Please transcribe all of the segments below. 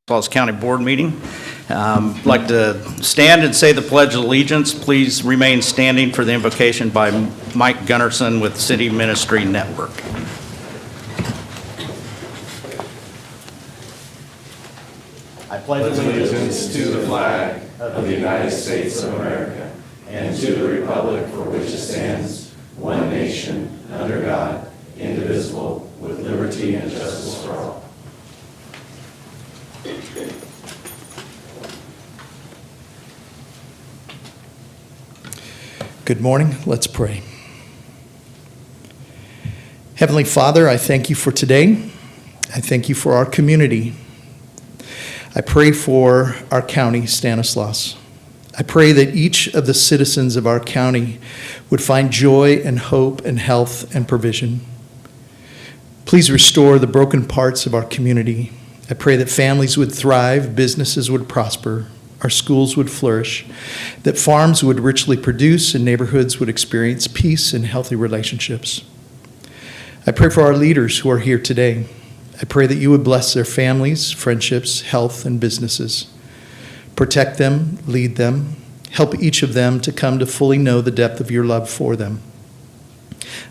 Stanislaus County Board meeting. I'd like to stand and say the Pledge of Allegiance. Please remain standing for the invocation by Mike Gunnarsson with City Ministry Network. I pledge allegiance to the flag of the United States of America and to the republic for which it stands, one nation, under God, indivisible, with liberty and justice for all. Good morning. Let's pray. Heavenly Father, I thank you for today. I thank you for our community. I pray for our county, Stanislaus. I pray that each of the citizens of our county would find joy and hope and health and provision. Please restore the broken parts of our community. I pray that families would thrive, businesses would prosper, our schools would flourish, that farms would richly produce, and neighborhoods would experience peace and healthy relationships. I pray for our leaders who are here today. I pray that you would bless their families, friendships, health, and businesses. Protect them, lead them, help each of them to come to fully know the depth of your love for them.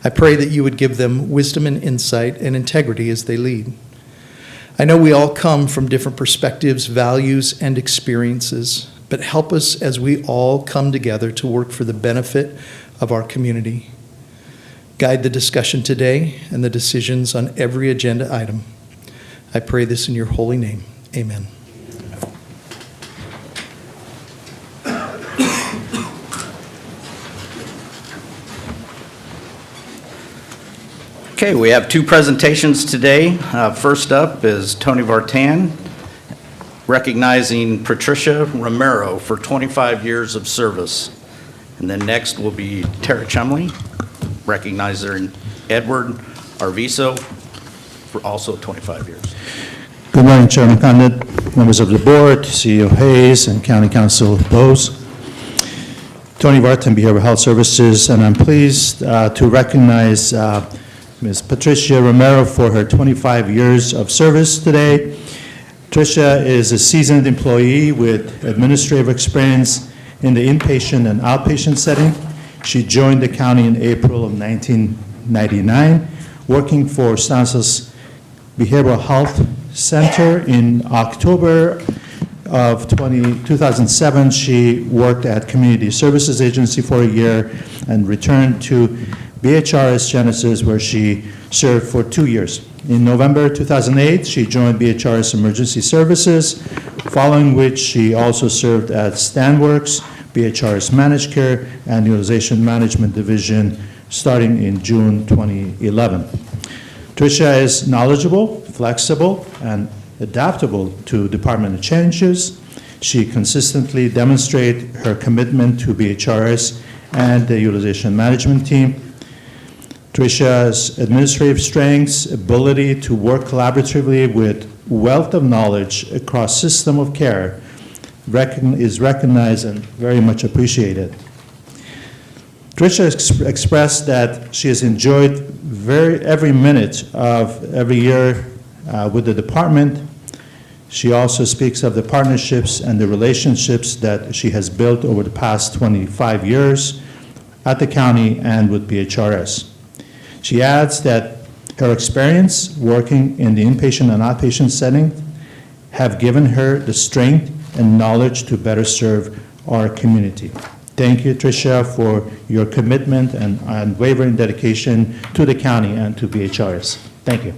I pray that you would give them wisdom and insight and integrity as they lead. I know we all come from different perspectives, values, and experiences, but help us as we all come together to work for the benefit of our community. Guide the discussion today and the decisions on every agenda item. I pray this in your holy name. Amen. Okay, we have two presentations today. First up is Tony Vartan, recognizing Patricia Romero for 25 years of service. And then next will be Tara Chumley, recognizing Edward Arviso for also 25 years. Good morning, Chairman Condit, members of the board, CEO Hayes, and County Council Bose. Tony Vartan, Behavioral Health Services, and I'm pleased to recognize Ms. Patricia Romero for her 25 years of service today. Patricia is a seasoned employee with administrative experience in the inpatient and outpatient setting. She joined the county in April of 1999, working for Stanislaus Behavioral Health Center. In October of 2007, she worked at Community Services Agency for a year and returned to BHRS Genesis, where she served for 2 years. In November 2008, she joined BHRS Emergency Services, following which she also served at StanWorks, BHRS Managed Care, and Utilization Management Division, starting in June 2011. Tricia is knowledgeable, flexible, and adaptable to department changes. She consistently demonstrates her commitment to BHRS and the Utilization Management team. Tricia's administrative strengths, ability to work collaboratively with wealth of knowledge across system of care is recognized and very much appreciated. Tricia expressed that she has enjoyed every minute of every year with the department. She also speaks of the partnerships and the relationships that she has built over the past 25 years at the county and with BHRS. She adds that her experience working in the inpatient and outpatient setting have given her the strength and knowledge to better serve our community. Thank you, Tricia, for your commitment and unwavering dedication to the county and to BHRS. Thank you.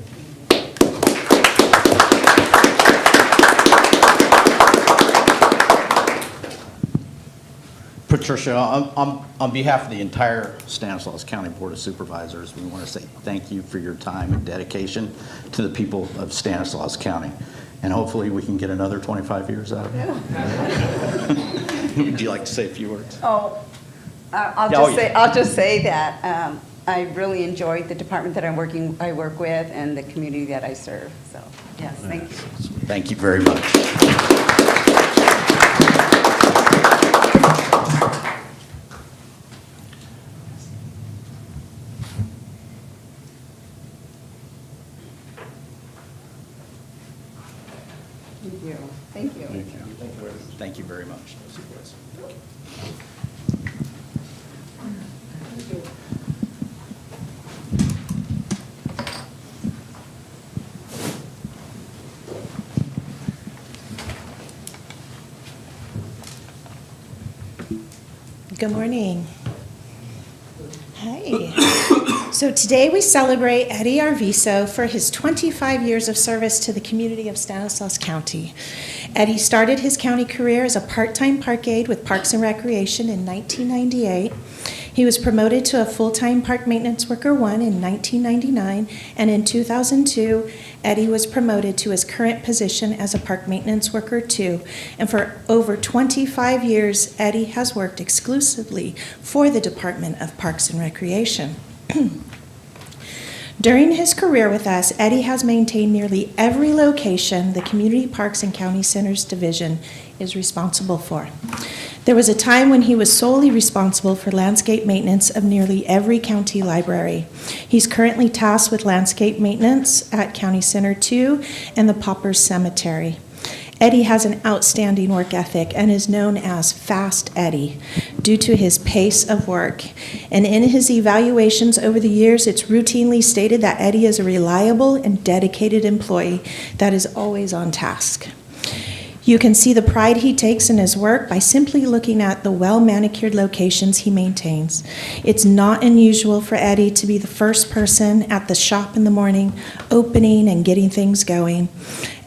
Patricia, on behalf of the entire Stanislaus County Board of Supervisors, we want to say thank you for your time and dedication to the people of Stanislaus County. And hopefully we can get another 25 years out of you. Would you like to say a few words? I'll just say that I really enjoyed the department that I work with and the community that I serve. So, yes, thank you. Thank you very much. you. Thank you. Thank you very much. Good morning. Hi. So today we celebrate Eddie Arviso for his 25 years of service to the community of Stanislaus County. Eddie started his county career as a part-time park aide with Parks and Recreation in 1998. He was promoted to a full-time Park Maintenance Worker 1 in 1999, and in 2002, Eddie was promoted to his current position as a Park Maintenance Worker 2. And for over 25 years, Eddie has worked exclusively for the Department of Parks and Recreation. During his career with us, Eddie has maintained nearly every location the Community Parks and County Centers Division is responsible for. There was a time when he was solely responsible for landscape maintenance of nearly every county library. He's currently tasked with landscape maintenance at County Center 2 and the Paupers Cemetery. Eddie has an outstanding work ethic and is known as Fast Eddie due to his pace of work. And in his evaluations over the years, it's routinely stated that Eddie is a reliable and dedicated employee that is always on task. You can see the pride he takes in his work by simply looking at the well-manicured locations he maintains. It's not unusual for Eddie to be the first person at the shop in the morning, opening and getting things going.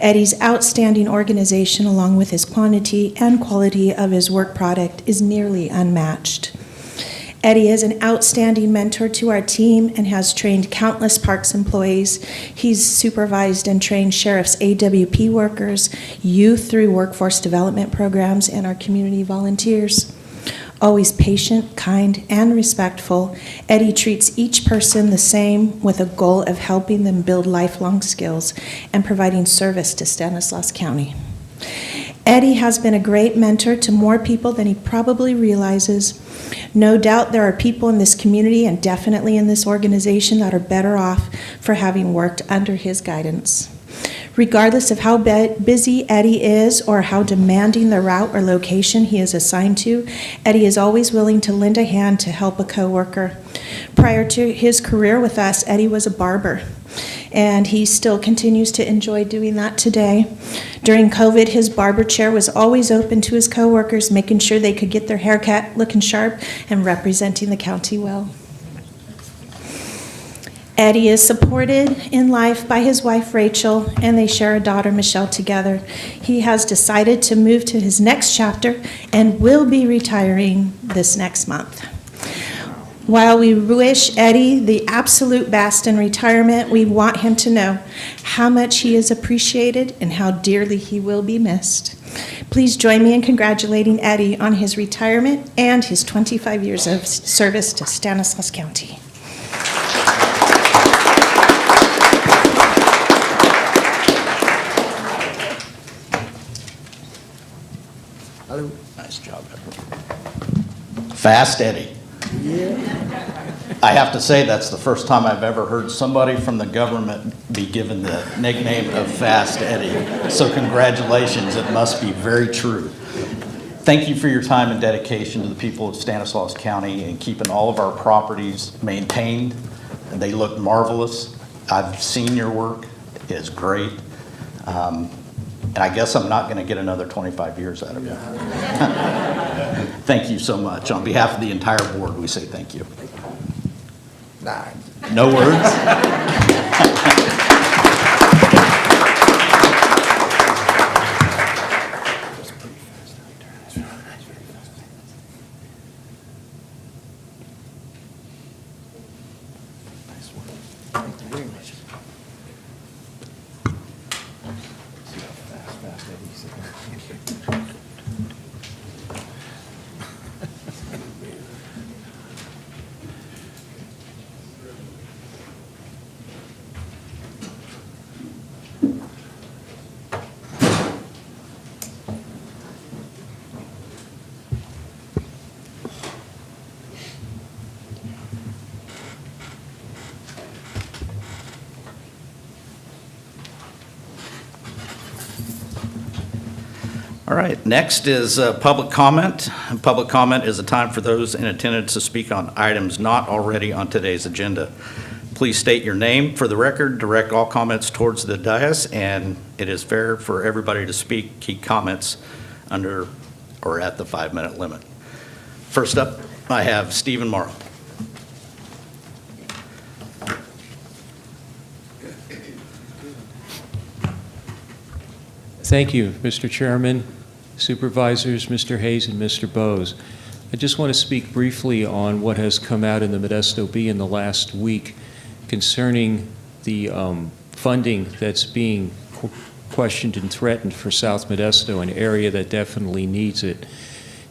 Eddie's outstanding organization, along with his quantity and quality of his work product, is nearly unmatched. Eddie is an outstanding mentor to our team and has trained countless parks employees. He's supervised and trained sheriff's AWP workers, youth through workforce development programs, and our community volunteers. Always patient, kind, and respectful, Eddie treats each person the same with a goal of helping them build lifelong skills and providing service to Stanislaus County. Eddie has been a great mentor to more people than he probably realizes. No doubt there are people in this community and definitely in this organization that are better off for having worked under his guidance. Regardless of how busy Eddie is or how demanding the route or location he is assigned to, Eddie is always willing to lend a hand to help a coworker. Prior to his career with us, Eddie was a barber, and he still continues to enjoy doing that today. During COVID, his barber chair was always open to his coworkers, making sure they could get their hair cut looking sharp and representing the county well. Eddie is supported in life by his wife, Rachel, and they share a daughter, Michelle, together. He has decided to move to his next chapter and will be retiring this next month. While we wish Eddie the absolute best in retirement, we want him to know how much he is appreciated and how dearly he will be missed. Please join me in congratulating Eddie on his retirement and his 25 years of service to Stanislaus County. Hello. Nice job, Edward. Fast Eddie. I have to say, that's the first time I've ever heard somebody from the government be given the nickname of Fast Eddie. So congratulations, it must be very true. Thank you for your time and dedication to the people of Stanislaus County and keeping all of our properties maintained. And they look marvelous. I've seen your work. It is great. And I guess I'm not going to get another 25 years out of you. Thank you so much. On behalf of the entire board, we say thank you. No words? All right, next is public comment. Public comment is a time for those in attendance to speak on items not already on today's agenda. Please state your name for the record, direct all comments towards the dais, and it is fair for everybody to speak key comments under or at the 5-minute limit. First up, I have Stephen Morrow. Thank you, Mr. Chairman, Supervisors, Mr. Hayes, and Mr. Bowes. I just want to speak briefly on what has come out in the Modesto Bee in the last week concerning the funding that's being questioned and threatened for South Modesto, an area that definitely needs it.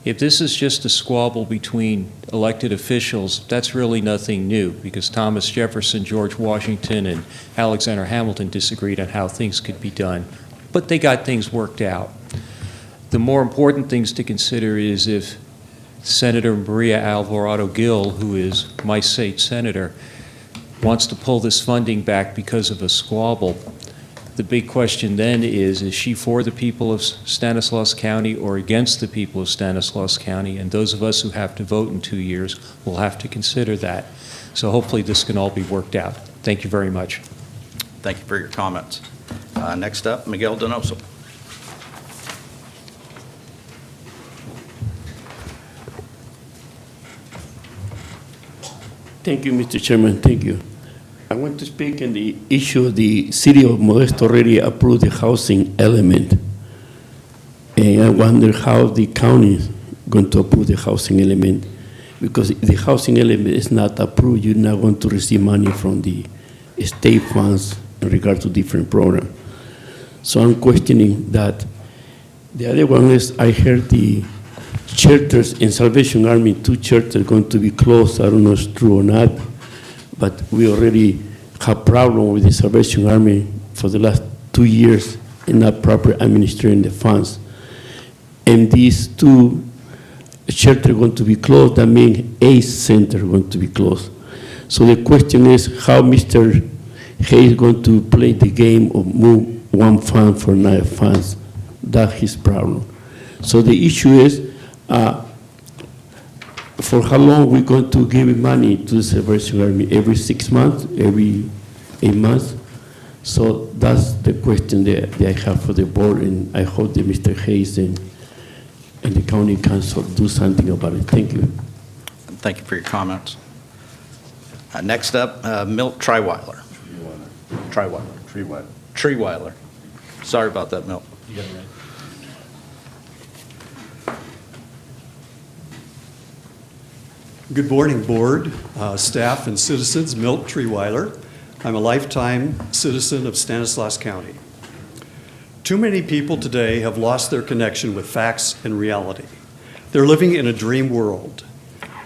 If this is just a squabble between elected officials, that's really nothing new, because Thomas Jefferson, George Washington, and Alexander Hamilton disagreed on how things could be done. But they got things worked out. The more important things to consider is if Senator Maria Alvarado Gil, who is my state senator, wants to pull this funding back because of a squabble, the big question then is she for the people of Stanislaus County or against the people of Stanislaus County? And those of us who have to vote in 2 years will have to consider that. So hopefully this can all be worked out. Thank you very much. Thank you for your comments. Next up, Miguel Donoso. Thank you, Mr. Chairman. Thank you. I want to speak on the issue of the city of Modesto already approved the housing element. And I wonder how the county is going to approve the housing element. Because if the housing element is not approved, you're not going to receive money from the state funds in regard to different programs. So I'm questioning that. The other one is I heard the shelters in Salvation Army, 2 shelters going to be closed. I don't know if it's true or not, but we already have problem with the Salvation Army for the last 2 years in not proper administering the funds. And these 2 shelters going to be closed, that means ACE Center going to be closed. So the question is how Mr. Hayes is going to play the game of move one fund for another funds. That's his problem. So the issue is, for how long we're going to give money to the Salvation Army? Every 6 months? Every 8 months? So that's the question that I have for the board, and I hope that Mr. Hayes and the county council do something about it. Thank you. Thank you for your comments. Next up, Milt Treweiler. Treweiler. Sorry about that, Milt. Good morning, board, staff, and citizens. Milt Treweiler. I'm a lifetime citizen of Stanislaus County. Too many people today have lost their connection with facts and reality. They're living in a dream world.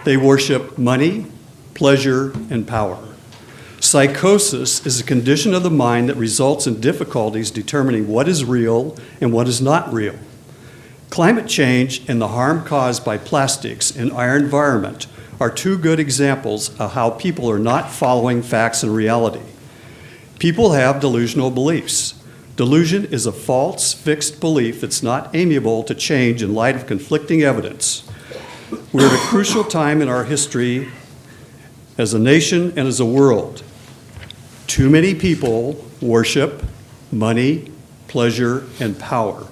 They worship money, pleasure, and power. Psychosis is a condition of the mind that results in difficulties determining what is real and what is not real. Climate change and the harm caused by plastics in our environment are 2 good examples of how people are not following facts and reality. People have delusional beliefs. Delusion is a false, fixed belief that's not amiable to change in light of conflicting evidence. We're at a crucial time in our history as a nation and as a world. Too many people worship money, pleasure, and power.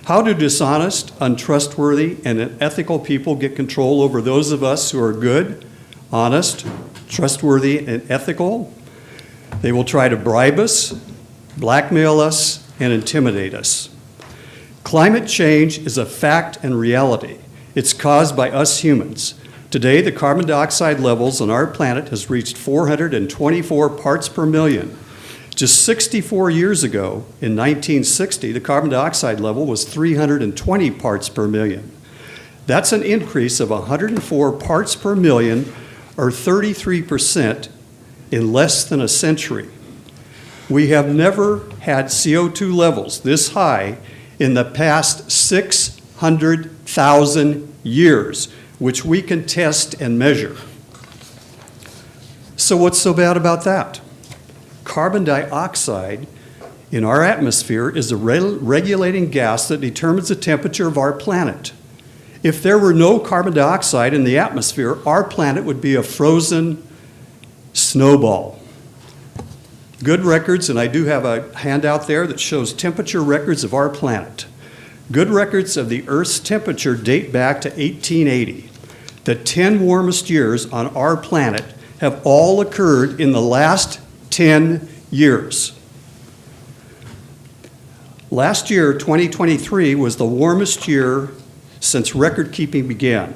How do dishonest, untrustworthy, and unethical people get control over those of us who are good, honest, trustworthy, and ethical? They will try to bribe us, blackmail us, and intimidate us. Climate change is a fact and reality. It's caused by us humans. Today, the carbon dioxide levels on our planet has reached 424 parts per million. Just 64 years ago, in 1960, the carbon dioxide level was 320 parts per million. That's an increase of 104 parts per million, or 33% in less than a century. We have never had CO2 levels this high in the past 600,000 years, which we can test and measure. So what's so bad about that? Carbon dioxide in our atmosphere is a regulating gas that determines the temperature of our planet. If there were no carbon dioxide in the atmosphere, our planet would be a frozen snowball. Good records, and I do have a handout there that shows temperature records of our planet. Good records of the Earth's temperature date back to 1880. The 10 warmest years on our planet have all occurred in the last 10 years. Last year, 2023, was the warmest year since record keeping began,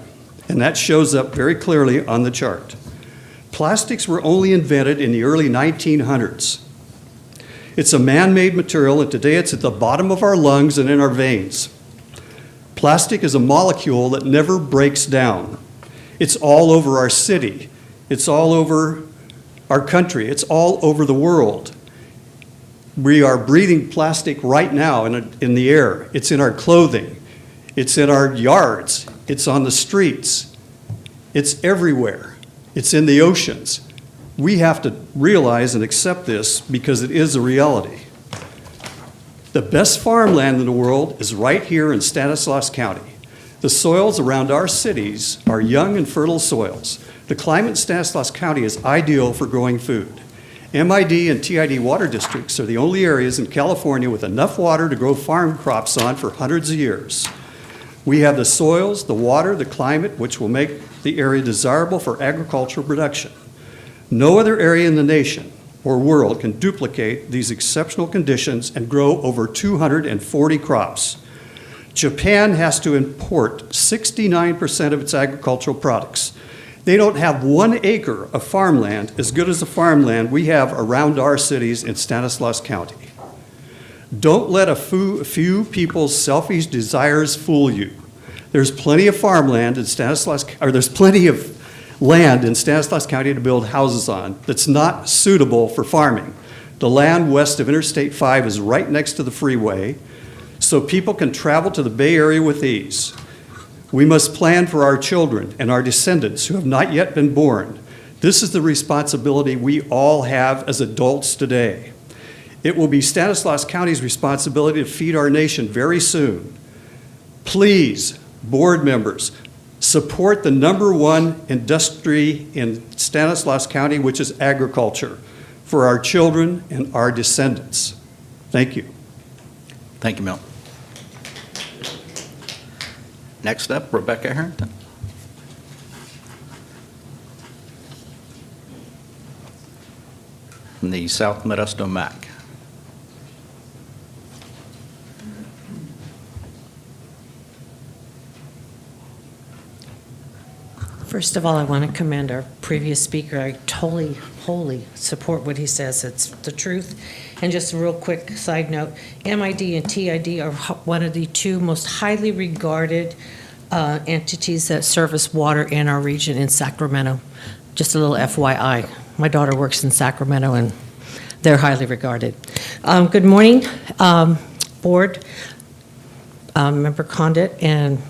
and that shows up very clearly on the chart. Plastics were only invented in the early 1900s. It's a man-made material, and today it's at the bottom of our lungs and in our veins. Plastic is a molecule that never breaks down. It's all over our city. It's all over our country. It's all over the world. We are breathing plastic right now in the air. It's in our clothing. It's in our yards. It's on the streets. It's everywhere. It's in the oceans. We have to realize and accept this because it is a reality. The best farmland in the world is right here in Stanislaus County. The soils around our cities are young and fertile soils. The climate in Stanislaus County is ideal for growing food. MID and TID water districts are the only areas in California with enough water to grow farm crops on for hundreds of years. We have the soils, the water, the climate, which will make the area desirable for agricultural production. No other area in the nation or world can duplicate these exceptional conditions and grow over 240 crops. Japan has to import 69% of its agricultural products. They don't have 1 acre of farmland as good as the farmland we have around our cities in Stanislaus County. Don't let a few people's selfish desires fool you. There's plenty of farmland in Stanislaus, or there's plenty of land in Stanislaus County to build houses on that's not suitable for farming. The land west of Interstate 5 is right next to the freeway, so people can travel to the Bay Area with ease. We must plan for our children and our descendants who have not yet been born. This is the responsibility we all have as adults today. It will be Stanislaus County's responsibility to feed our nation very soon. Please, board members, support the #1 industry in Stanislaus County, which is agriculture, for our children and our descendants. Thank you. Thank you, Milt. Next up, Rebecca Harrington. From the South Modesto MAC. First of all, I want to commend our previous speaker. I totally, wholly support what he says. It's the truth. And just a real quick side note, MID and TID are one of the 2 most highly regarded entities that service water in our region in Sacramento. Just a little FYI. My daughter works in Sacramento, and they're highly regarded. Good morning, board, Member Condit, and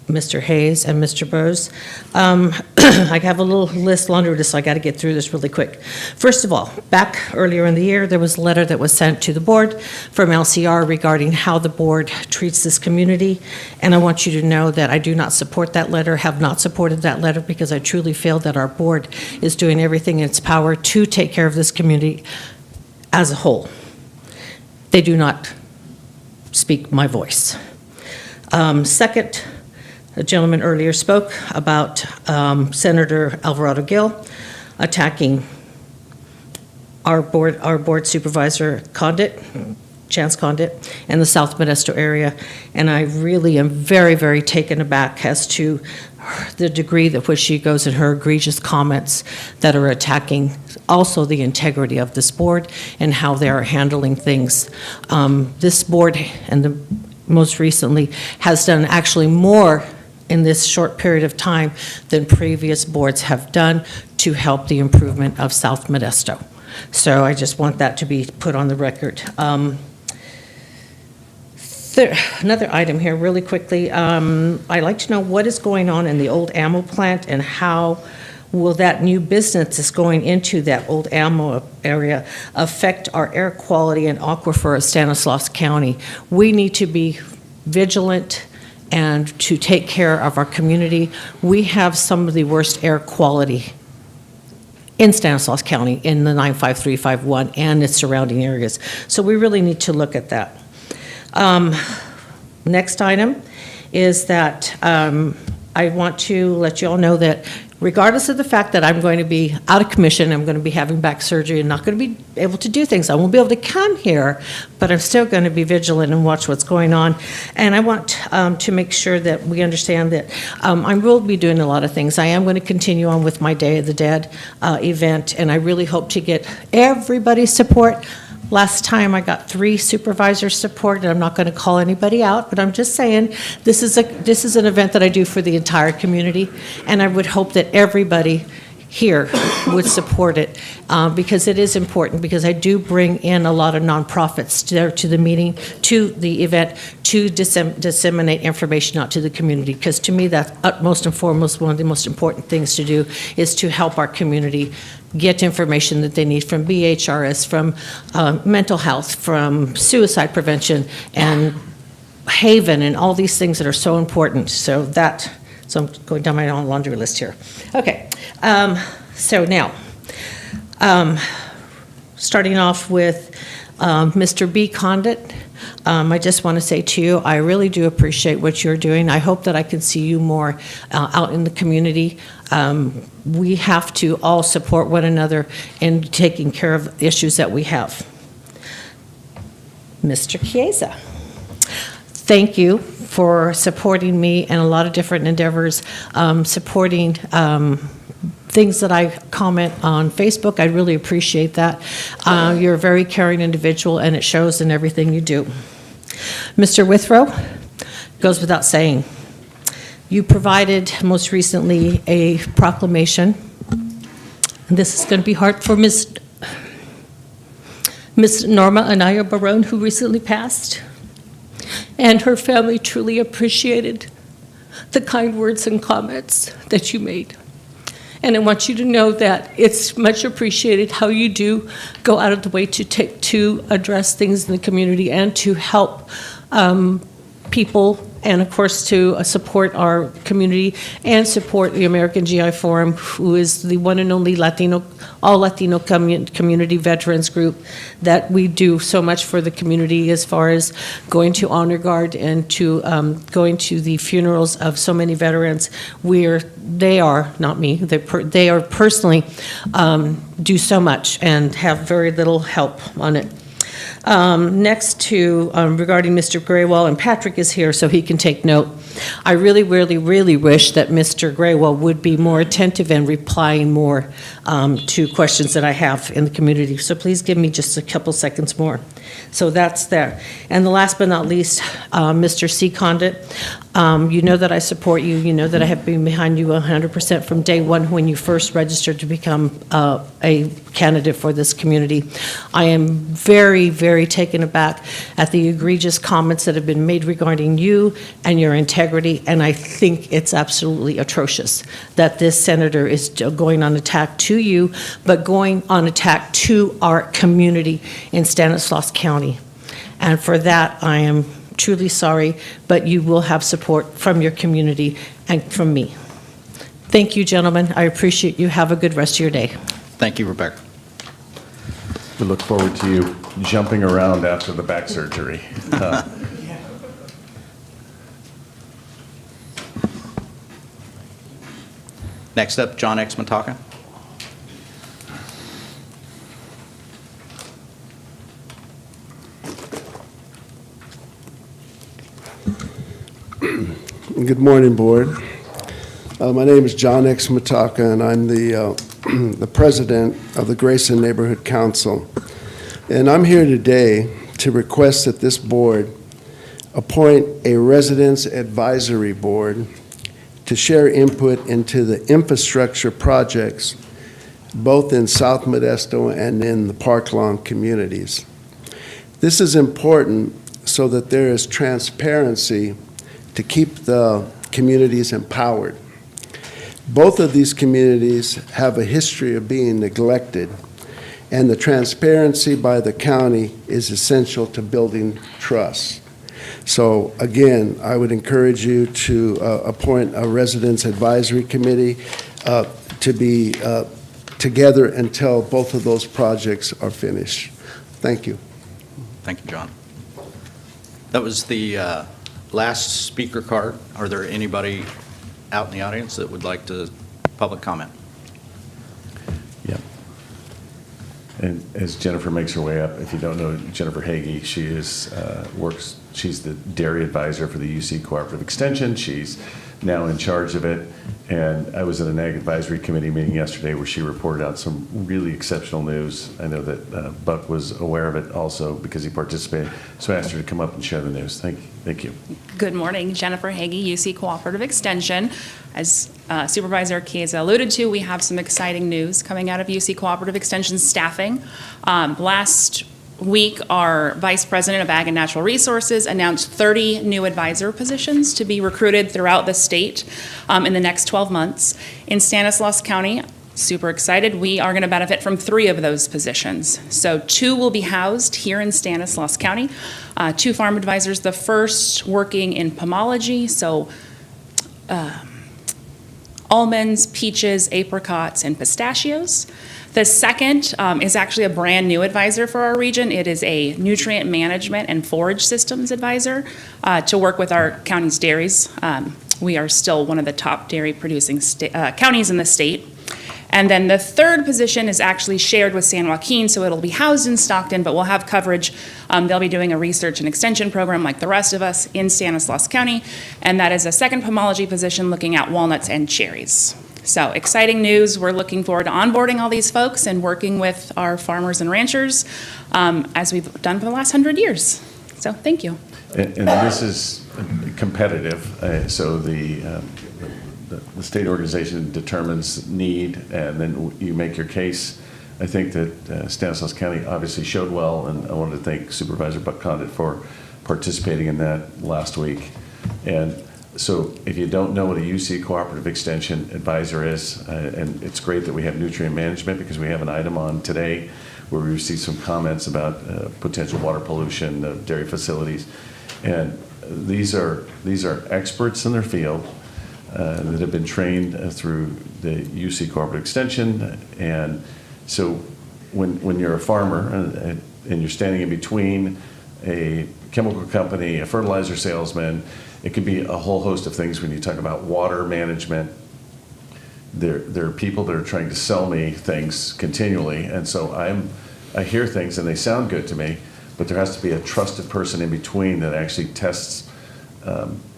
Mr. Hayes and Mr. Bose. I have a little list, laundry list, so I got to get through this really quick. First of all, back earlier in the year, there was a letter that was sent to the board from LCR regarding how the board treats this community, and I want you to know that I do not support that letter, have not supported that letter, because I truly feel that our board is doing everything in its power to take care of this community as a whole. They do not speak my voice. Second, a gentleman earlier spoke about Senator Alvarado Gil attacking our board supervisor Condit, Chance Condit, in the South Modesto area, and I really am very, very taken aback as to the degree that which she goes in her egregious comments that are attacking also the integrity of this board and how they are handling things. This board, and most recently, has done actually more in this short period of time than previous boards have done to help the improvement of South Modesto. So I just want that to be put on the record. Another item here really quickly. I'd like to know what is going on in the old ammo plant and how will that new business that's going into that old ammo area affect our air quality and aquifer of Stanislaus County? We need to be vigilant and to take care of our community. We have some of the worst air quality in Stanislaus County, in the 95351 and its surrounding areas. So we really need to look at that. Next item is that I want to let you all know that regardless of the fact that I'm going to be out of commission, I'm going to be having back surgery and not going to be able to do things. I won't be able to come here, but I'm still going to be vigilant and watch what's going on. And I want to make sure that we understand that I will be doing a lot of things. I am going to continue on with my Day of the Dead event, and I really hope to get everybody's support. Last time I got 3 supervisors support, and I'm not going to call anybody out, but I'm just saying this is an event that I do for the entire community, and I would hope that everybody here would support it because it is important, because I do bring in a lot of nonprofits to the meeting, to the event, to disseminate information out to the community, because to me that's utmost and foremost one of the most important things to do is to help our community get information that they need from BHRS, from mental health, from suicide prevention, and Haven, and all these things that are so important. So I'm going down my own laundry list here. Okay, so now, starting off with Mr. B. Condit, I just want to say to you, I really do appreciate what you're doing. I hope that I can see you more out in the community. We have to all support one another in taking care of issues that we have. Mr. Chiesa, thank you for supporting me in a lot of different endeavors, supporting things that I comment on Facebook. I really appreciate that. You're a very caring individual, and it shows in everything you do. Mr. Withrow, goes without saying, you provided most recently a proclamation. And this is going to be hard for Ms. Norma Anaya Barone, who recently passed. And her family truly appreciated the kind words and comments that you made. And I want you to know that it's much appreciated how you do go out of the way to address things in the community and to help people, and of course to support our community and support the American GI Forum, who is the one and only all Latino community veterans group that we do so much for the community, as far as going to honor guard and to going to the funerals of so many veterans. They are, not me, they are personally do so much and have very little help on it. Next to, regarding Mr. Graywell, and Patrick is here so he can take note. I really, really, really wish that Mr. Graywell would be more attentive and replying more to questions that I have in the community. So please give me just a couple seconds more. So that's there. And the last but not least, Mr. C. Condit, you know that I support you. You know that I have been behind you 100% from day one when you first registered to become a candidate for this community. I am very, very taken aback at the egregious comments that have been made regarding you and your integrity, and I think it's absolutely atrocious that this senator is going on attack to you, but going on attack to our community in Stanislaus County. And for that, I am truly sorry, but you will have support from your community and from me. Thank you, gentlemen. I appreciate you. Have a good rest of your day. Thank you, Rebecca. We look forward to you jumping around after the back surgery. Next up, John X. Mataka. Good morning, Board. My name is John X. Mataka, and I'm the president of the Grayson Neighborhood Council. And I'm here today to request that this board appoint a residents advisory board to share input into the infrastructure projects both in South Modesto and in the Park Lawn communities. This is important so that there is transparency to keep the communities empowered. Both of these communities have a history of being neglected, and the transparency by the county is essential to building trust. So again, I would encourage you to appoint a residents advisory committee to be together until both of those projects are finished. Thank you. Thank you, John. That was the last speaker card. Are there anybody out in the audience that would like to public comment? Yeah. And as Jennifer makes her way up, if you don't know Jennifer Hagee, she is she's the dairy advisor for the UC Cooperative Extension. She's now in charge of it. And I was at an Ag Advisory Committee meeting yesterday where she reported out some really exceptional news. I know that Buck was aware of it also because he participated. So I asked her to come up and share the news. Thank you. Good morning, Jennifer Hagee, UC Cooperative Extension. As Supervisor Chiesa alluded to, we have some exciting news coming out of UC Cooperative Extension staffing. Last week, our Vice President of Ag and Natural Resources announced 30 new advisor positions to be recruited throughout the state in the next 12 months. In Stanislaus County, super excited, we are going to benefit from 3 of those positions. So 2 will be housed here in Stanislaus County, 2 farm advisors, the first working in pomology, so almonds, peaches, apricots, and pistachios. The second is actually a brand new advisor for our region. It is a nutrient management and forage systems advisor to work with our county's dairies. We are still one of the top dairy producing counties in the state. And then the third position is actually shared with San Joaquin, so it'll be housed in Stockton, but we'll have coverage. They'll be doing a research and extension program like the rest of us in Stanislaus County, and that is a second pomology position looking at walnuts and cherries. So exciting news. We're looking forward to onboarding all these folks and working with our farmers and ranchers as we've done for the last 100 years. So thank you. And this is competitive, so the state organization determines need, and then you make your case. I think that Stanislaus County obviously showed well, and I wanted to thank Supervisor Buck Condit for participating in that last week. And so if you don't know what a UC Cooperative Extension Advisor is, and it's great that we have nutrient management because we have an item on today where we received some comments about potential water pollution of dairy facilities. And these are experts in their field that have been trained through the UC Cooperative Extension. And so when you're a farmer and you're standing in between a chemical company, a fertilizer salesman, it could be a whole host of things when you talk about water management. There are people that are trying to sell me things continually, and so I hear things and they sound good to me, but there has to be a trusted person in between that actually tests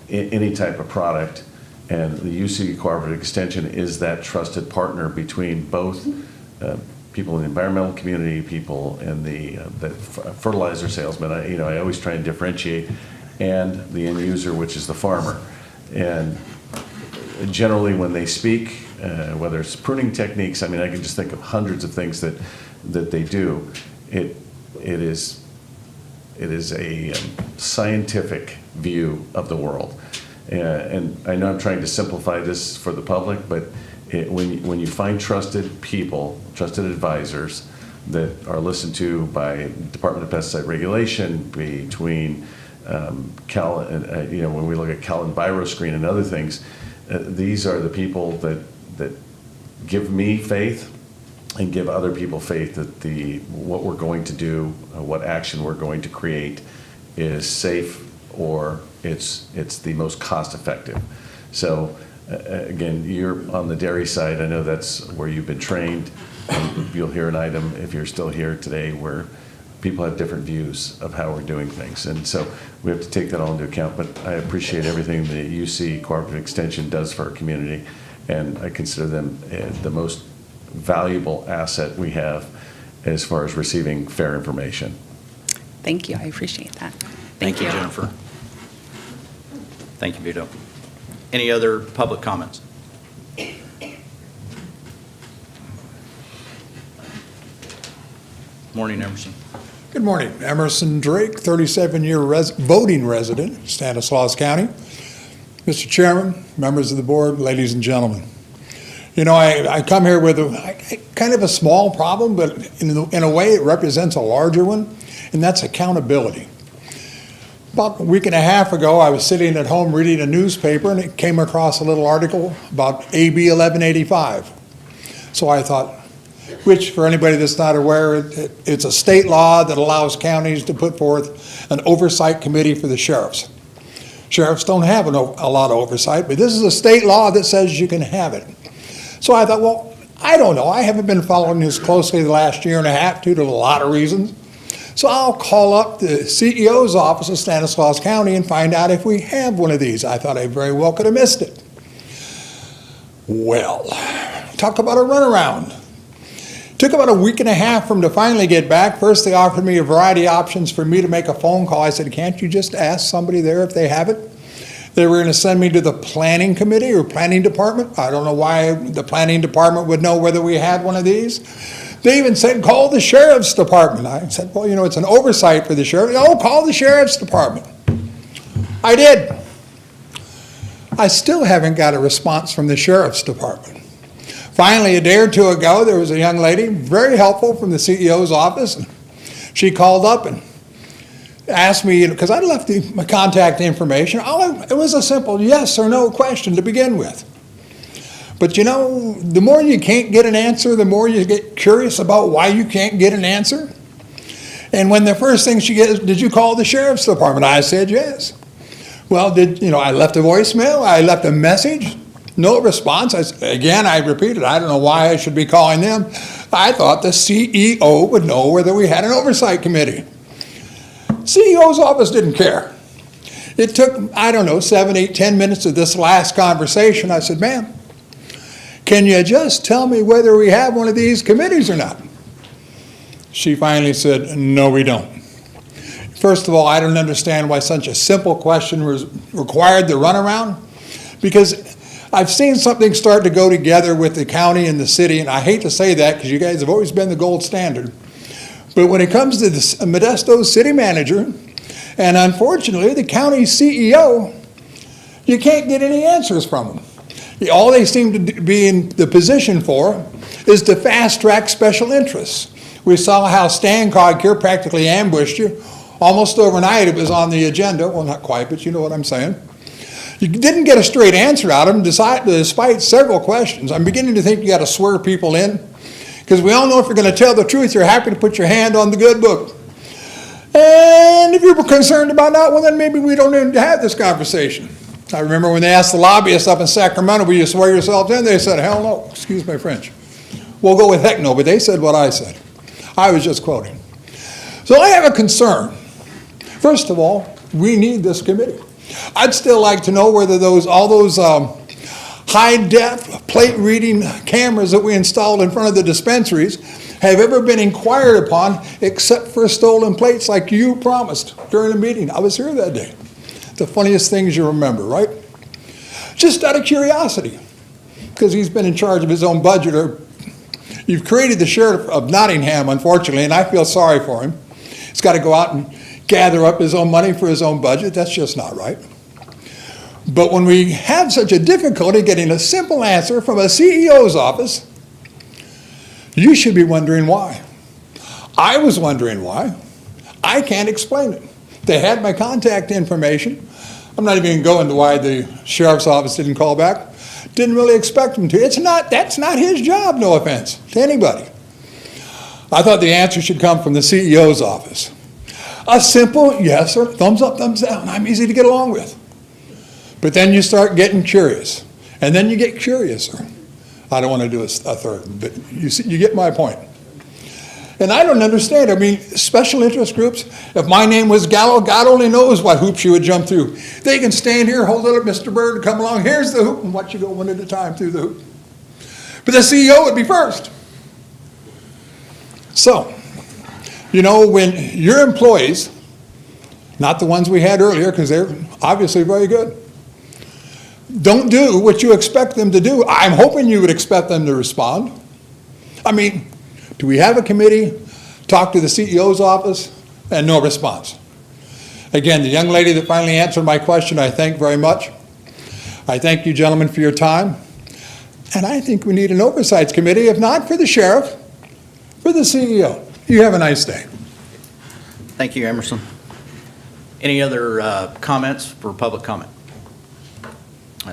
any type of product, and the UC Cooperative Extension is that trusted partner between both people in the environmental community, people in the fertilizer salesman. I always try and differentiate, and the end user, which is the farmer. And generally when they speak, whether it's pruning techniques, I can just think of hundreds of things that they do. It is a scientific view of the world. And I know I'm trying to simplify this for the public, but when you find trusted people, trusted advisors that are listened to by Department of Pesticide Regulation, between when we look at Cal EnviroScreen and other things, these are the people that give me faith and give other people faith that what we're going to do, what action we're going to create is safe, or it's the most cost effective. So again, you're on the dairy side. I know that's where you've been trained. You'll hear an item if you're still here today where people have different views of how we're doing things. And so we have to take that all into account. But I appreciate everything the UC Cooperative Extension does for our community. And I consider them the most valuable asset we have as far as receiving fair information. Thank you. I appreciate that. Thank you, Jennifer. Thank you, Vito. Any other public comments? Morning, Emerson. Good morning. Emerson Drake, 37-year voting resident, Stanislaus County. Mr. Chairman, members of the board, ladies and gentlemen. You know, I come here with kind of a small problem, but in a way it represents a larger one, and that's accountability. About a week and a half ago, I was sitting at home reading a newspaper, and it came across a little article about AB 1185. So I thought, which, for anybody that's not aware, it's a state law that allows counties to put forth an oversight committee for the sheriffs. Sheriffs don't have a lot of oversight, but this is a state law that says you can have it. So I thought, well, I don't know. I haven't been following this closely the last year and a half due to a lot of reasons. So I'll call up the CEO's office of Stanislaus County and find out if we have one of these. I thought I very well could have missed it. Well, talk about a runaround. Took about a week and a half for them to finally get back. First, they offered me a variety of options for me to make a phone call. I said, can't you just ask somebody there if they have it? They were going to send me to the planning committee or planning department. I don't know why the planning department would know whether we had one of these. They even said, call the sheriff's department. I said, well, you know, it's an oversight for the sheriff. Oh, call the sheriff's department. I did. I still haven't got a response from the sheriff's department. Finally, a day or two ago, there was a young lady, very helpful, from the CEO's office. And she called up and asked me, because I left my contact information. It was a simple yes or no question to begin with. But you know, the more you can't get an answer, the more you get curious about why you can't get an answer. And when the first thing she gets, did you call the sheriff's department? I said yes. Well, I left a voicemail, I left a message, no response. I repeated, I don't know why I should be calling them. I thought the CEO would know whether we had an oversight committee. CEO's office didn't care. It took, 7, 8, 10 minutes of this last conversation. I said, ma'am, can you just tell me whether we have one of these committees or not? She finally said, no, we don't. First of all, I don't understand why such a simple question was required the runaround, because I've seen something start to go together with the county and the city, and I hate to say that because you guys have always been the gold standard. But when it comes to the Modesto city manager, and unfortunately the county CEO, you can't get any answers from them. All they seem to be in the position for is to fast-track special interests. We saw how Stancog here practically ambushed you. Almost overnight it was on the agenda. Well, not quite, but you know what I'm saying. You didn't get a straight answer out of them despite several questions. I'm beginning to think you got to swear people in, because we all know if you're going to tell the truth, you're happy to put your hand on the good book. And if you're concerned about that, well, then maybe we don't need to have this conversation. I remember when they asked the lobbyists up in Sacramento, will you swear yourselves in? They said, hell no. Excuse my French. We'll go with heck no, but they said what I said. I was just quoting. So I have a concern. First of all, we need this committee. I'd still like to know whether all those high-def plate reading cameras that we installed in front of the dispensaries have ever been inquired upon except for stolen plates like you promised during the meeting. I was here that day. The funniest things you remember, right? Just out of curiosity, because he's been in charge of his own budget. Or you've created the sheriff of Nottingham, unfortunately, and I feel sorry for him. He's got to go out and gather up his own money for his own budget. That's just not right. But when we have such a difficulty getting a simple answer from a CEO's office, you should be wondering why. I was wondering why. I can't explain it. They had my contact information. I'm not even going to go into why the sheriff's office didn't call back. Didn't really expect them to. That's not his job, no offense to anybody. I thought the answer should come from the CEO's office. A simple yes or thumbs up, thumbs down. I'm easy to get along with. But then you start getting curious. And then you get curiouser. I don't want to do a third, but you get my point. And I don't understand. I mean, special interest groups, if my name was Gallo, God only knows what hoops you would jump through. They can stand here, hold it up, Mr. Bird, come along, here's the hoop, and watch you go one at a time through the hoop. But the CEO would be first. So, when your employees, not the ones we had earlier, because they're obviously very good, don't do what you expect them to do, I'm hoping you would expect them to respond. I mean, do we have a committee, talk to the CEO's office, and no response? Again, the young lady that finally answered my question, I thank very much. I thank you, gentlemen, for your time. And I think we need an oversight committee, if not for the sheriff, for the CEO. You have a nice day. Thank you, Emerson. Any other comments for public comment?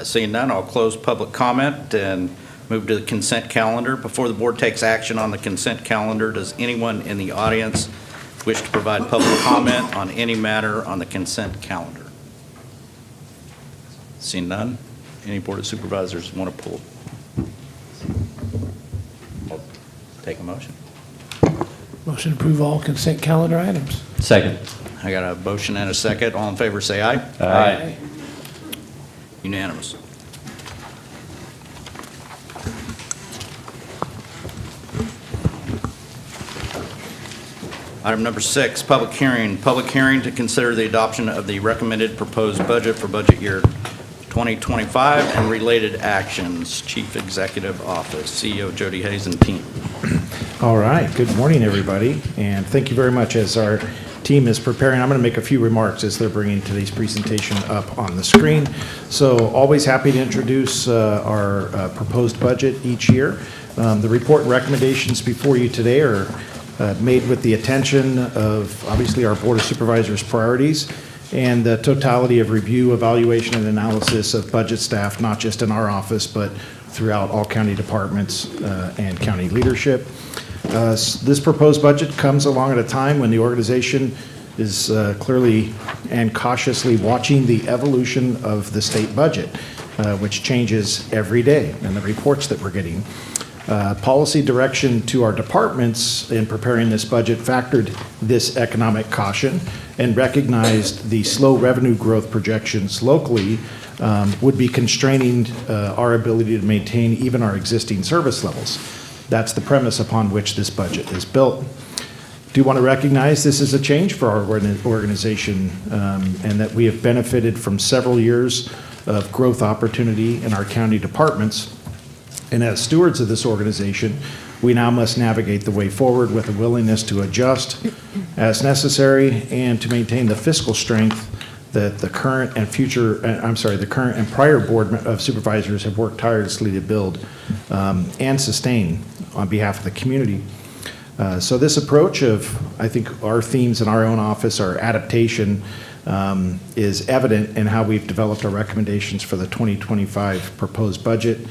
Seeing none, I'll close public comment and move to the consent calendar. Before the board takes action on the consent calendar, does anyone in the audience wish to provide public comment on any matter on the consent calendar? Seeing none, any Board of Supervisors want to pull? I'll take a motion. Motion to approve all consent calendar items. Second. I got a motion and a second. All in favor, say aye. Aye. Unanimous. Item number 6, public hearing. Public hearing to consider the adoption of the recommended proposed budget for budget year 2025 and related actions. Chief Executive Office, CEO Jody Hayes and team. All right. Good morning, everybody, and thank you very much. As our team is preparing, I'm going to make a few remarks as they're bringing today's presentation up on the screen. So always happy to introduce our proposed budget each year. The report and recommendations before you today are made with the attention of, obviously, our Board of Supervisors' priorities and the totality of review, evaluation, and analysis of budget staff, not just in our office, but throughout all county departments and county leadership. This proposed budget comes along at a time when the organization is clearly and cautiously watching the evolution of the state budget, which changes every day, and the reports that we're getting. Policy direction to our departments in preparing this budget factored this economic caution and recognized the slow revenue growth projections locally would be constraining our ability to maintain even our existing service levels. That's the premise upon which this budget is built. Do want to recognize this is a change for our organization and that we have benefited from several years of growth opportunity in our county departments. And as stewards of this organization, we now must navigate the way forward with a willingness to adjust as necessary and to maintain the fiscal strength that the current and prior Board of Supervisors have worked tirelessly to build and sustain on behalf of the community. So this approach of, I think, our themes in our own office, our adaptation, is evident in how we've developed our recommendations for the 2025 proposed budget,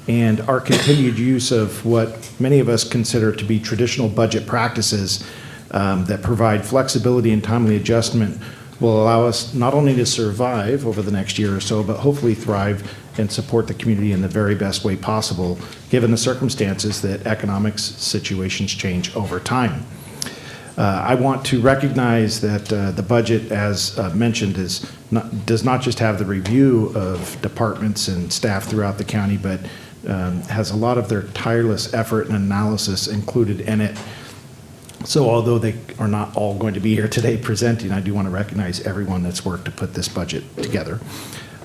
and our continued use of what many of us consider to be traditional budget practices that provide flexibility and timely adjustment will allow us not only to survive over the next year or so, but hopefully thrive and support the community in the very best way possible, given the circumstances that economic situations change over time. I want to recognize that the budget, as mentioned, does not just have the review of departments and staff throughout the county, but has a lot of their tireless effort and analysis included in it. So although they are not all going to be here today presenting, I do want to recognize everyone that's worked to put this budget together.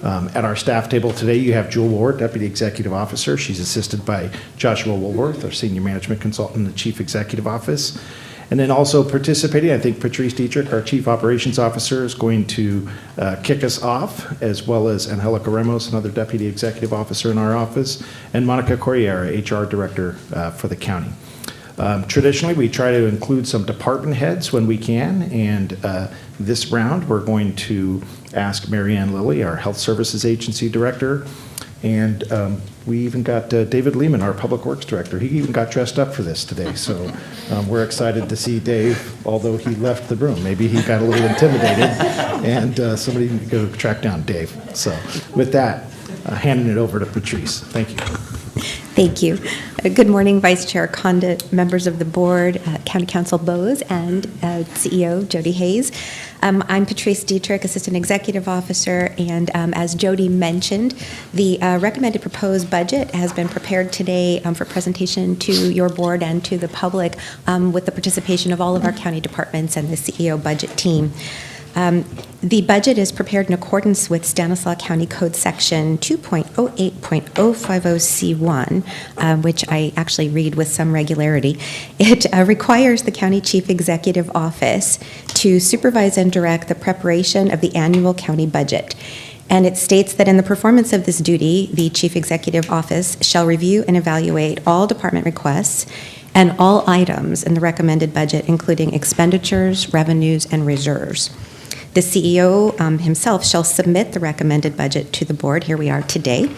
At our staff table today, you have Jewel Ward, Deputy Executive Officer. She's assisted by Joshua Woolworth, our Senior Management Consultant in the Chief Executive Office. And then also participating, I think Patrice Dietrich, our Chief Operations Officer, is going to kick us off, as well as Angelica Ramos, another Deputy Executive Officer in our office, and Monica Corriera, HR Director for the county. Traditionally, we try to include some department heads when we can, and this round, we're going to ask Mary Ann Lilly, our Health Services Agency Director, and we even got David Lehman, our Public Works Director. He even got dressed up for this today, so we're excited to see Dave, although he left the room. Maybe he got a little intimidated, and somebody need to go track down Dave. So with that, handing it over to Patrice. Thank you. Thank you. Good morning, Vice Chair Condit, members of the board, County Council Bose, and CEO Jody Hayes. I'm Patrice Dietrich, Assistant Executive Officer, and as Jody mentioned, the recommended proposed budget has been prepared today for presentation to your board and to the public with the participation of all of our county departments and the CEO budget team. The budget is prepared in accordance with Stanislaus County Code Section 2.08.050C1, which I actually read with some regularity. It requires the County Chief Executive Office to supervise and direct the preparation of the annual county budget. And it states that in the performance of this duty, the Chief Executive Office shall review and evaluate all department requests and all items in the recommended budget, including expenditures, revenues, and reserves. The CEO himself shall submit the recommended budget to the board, here we are today,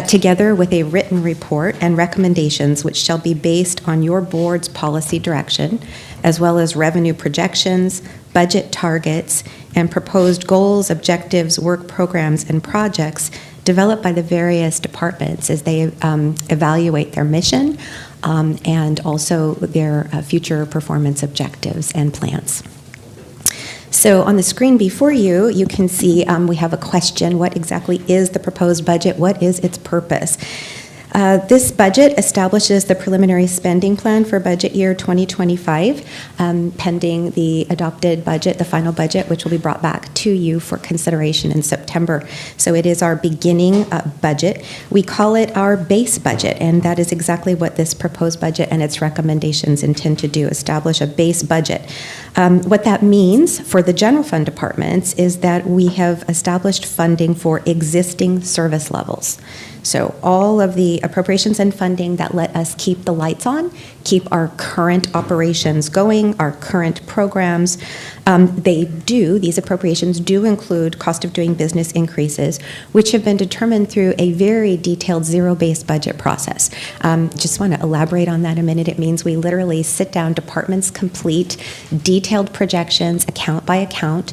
together with a written report and recommendations which shall be based on your board's policy direction, as well as revenue projections, budget targets, and proposed goals, objectives, work programs, and projects developed by the various departments as they evaluate their mission and also their future performance objectives and plans. So on the screen before you, you can see we have a question. What exactly is the proposed budget? What is its purpose? This budget establishes the preliminary spending plan for budget year 2025, pending the adopted budget, the final budget, which will be brought back to you for consideration in September. So it is our beginning budget. We call it our base budget, and that is exactly what this proposed budget and its recommendations intend to do, establish a base budget. What that means for the general fund departments is that we have established funding for existing service levels. So all of the appropriations and funding that let us keep the lights on, keep our current operations going, our current programs, these appropriations do include cost of doing business increases, which have been determined through a very detailed zero-based budget process. Just want to elaborate on that a minute. It means we literally sit down, departments complete detailed projections, account by account,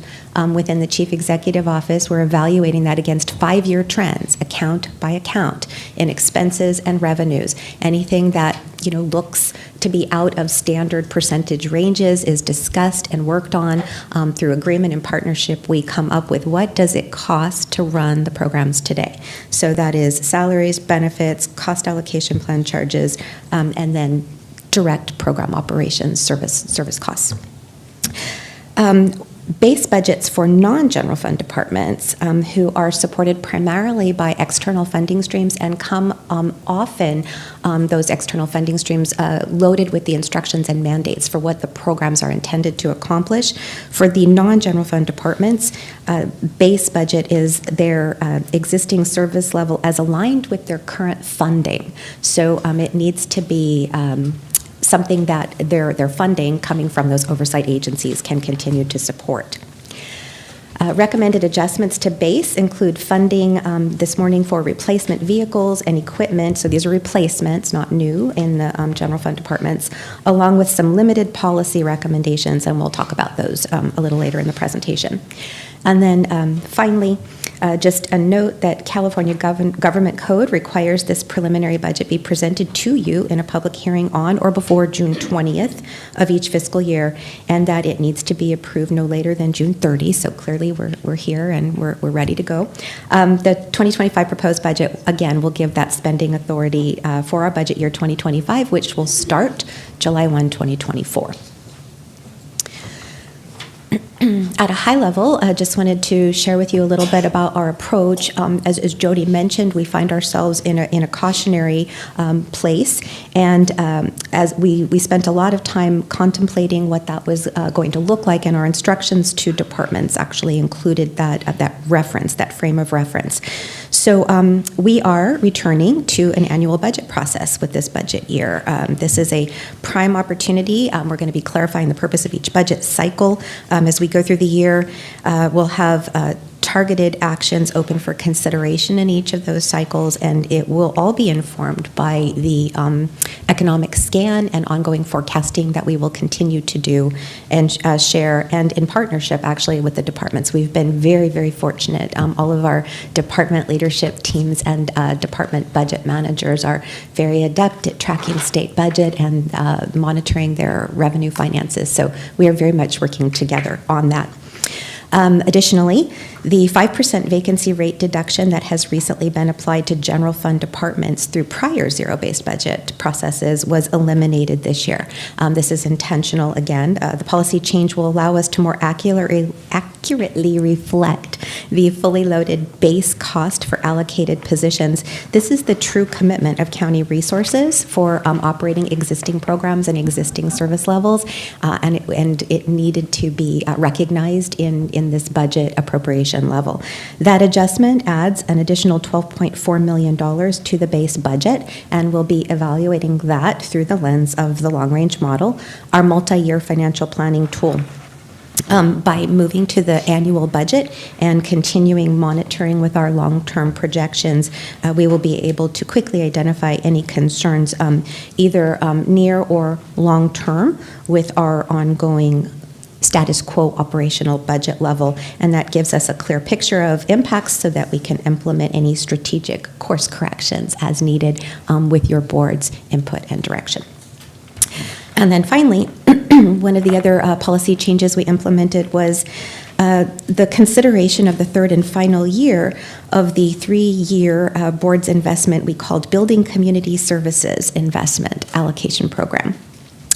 within the Chief Executive Office. We're evaluating that against 5-year trends, account by account, in expenses and revenues. Anything that looks to be out of standard percentage ranges is discussed and worked on through agreement and partnership. We come up with what does it cost to run the programs today. So that is salaries, benefits, cost allocation plan charges, and then direct program operations, service costs. Base budgets for non-general fund departments who are supported primarily by external funding streams and come often those external funding streams loaded with the instructions and mandates for what the programs are intended to accomplish. For the non-general fund departments, base budget is their existing service level as aligned with their current funding. So it needs to be something that their funding coming from those oversight agencies can continue to support. Recommended adjustments to base include funding this morning for replacement vehicles and equipment. So these are replacements, not new, in the general fund departments, along with some limited policy recommendations, and we'll talk about those a little later in the presentation. And then finally, just a note that California Government Code requires this preliminary budget be presented to you in a public hearing on or before June 20th of each fiscal year, and that it needs to be approved no later than June 30. So clearly we're here and we're ready to go. The 2025 proposed budget, again, will give that spending authority for our budget year 2025, which will start July 1, 2024. At a high level, I just wanted to share with you a little bit about our approach. As Jody mentioned, we find ourselves in a cautionary place, and as we spent a lot of time contemplating what that was going to look like, and our instructions to departments actually included that reference, that frame of reference. So we are returning to an annual budget process with this budget year. This is a prime opportunity. We're going to be clarifying the purpose of each budget cycle as we go through the year. We'll have targeted actions open for consideration in each of those cycles, and it will all be informed by the economic scan and ongoing forecasting that we will continue to do and share, and in partnership actually with the departments. We've been very, very fortunate. All of our department leadership teams and department budget managers are very adept at tracking state budget and monitoring their revenue finances. So we are very much working together on that. Additionally, the 5% vacancy rate deduction that has recently been applied to general fund departments through prior zero-based budget processes was eliminated this year. This is intentional again. The policy change will allow us to more accurately reflect the fully loaded base cost for allocated positions. This is the true commitment of county resources for operating existing programs and existing service levels, and it needed to be recognized in in this budget appropriation level. That adjustment adds an additional $12.4 million to the base budget, and we'll be evaluating that through the lens of the long-range model, our multi-year financial planning tool. By moving to the annual budget and continuing monitoring with our long-term projections, we will be able to quickly identify any concerns, either near or long-term, with our ongoing status quo operational budget level, and that gives us a clear picture of impacts so that we can implement any strategic course corrections as needed with your board's input and direction. And then finally, one of the other policy changes we implemented was the consideration of the third and final year of the 3-year board's investment we called Building Community Services Investment Allocation Program,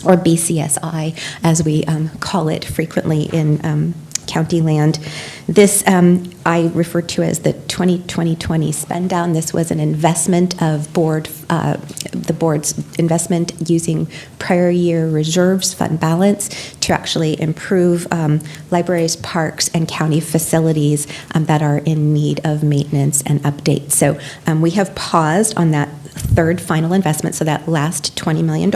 or BCSI, as we call it frequently in county land. This I refer to as the 2020 spend down. This was an investment of the board's investment using prior year reserves fund balance to actually improve libraries, parks, and county facilities that are in need of maintenance and updates. So we have paused on that third final investment, so that last $20 million.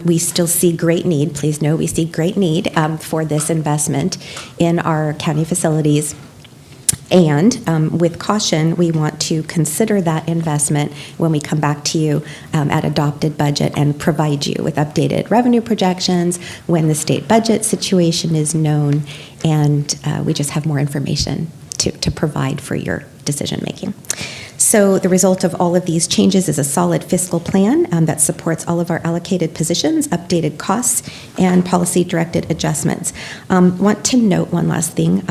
We still see great need. Please know we see great need for this investment in our county facilities. And with caution, we want to consider that investment when we come back to you at adopted budget and provide you with updated revenue projections when the state budget situation is known, and we just have more information to provide for your decision making. So the result of all of these changes is a solid fiscal plan that supports all of our allocated positions, updated costs, and policy-directed adjustments. Want to note one last thing.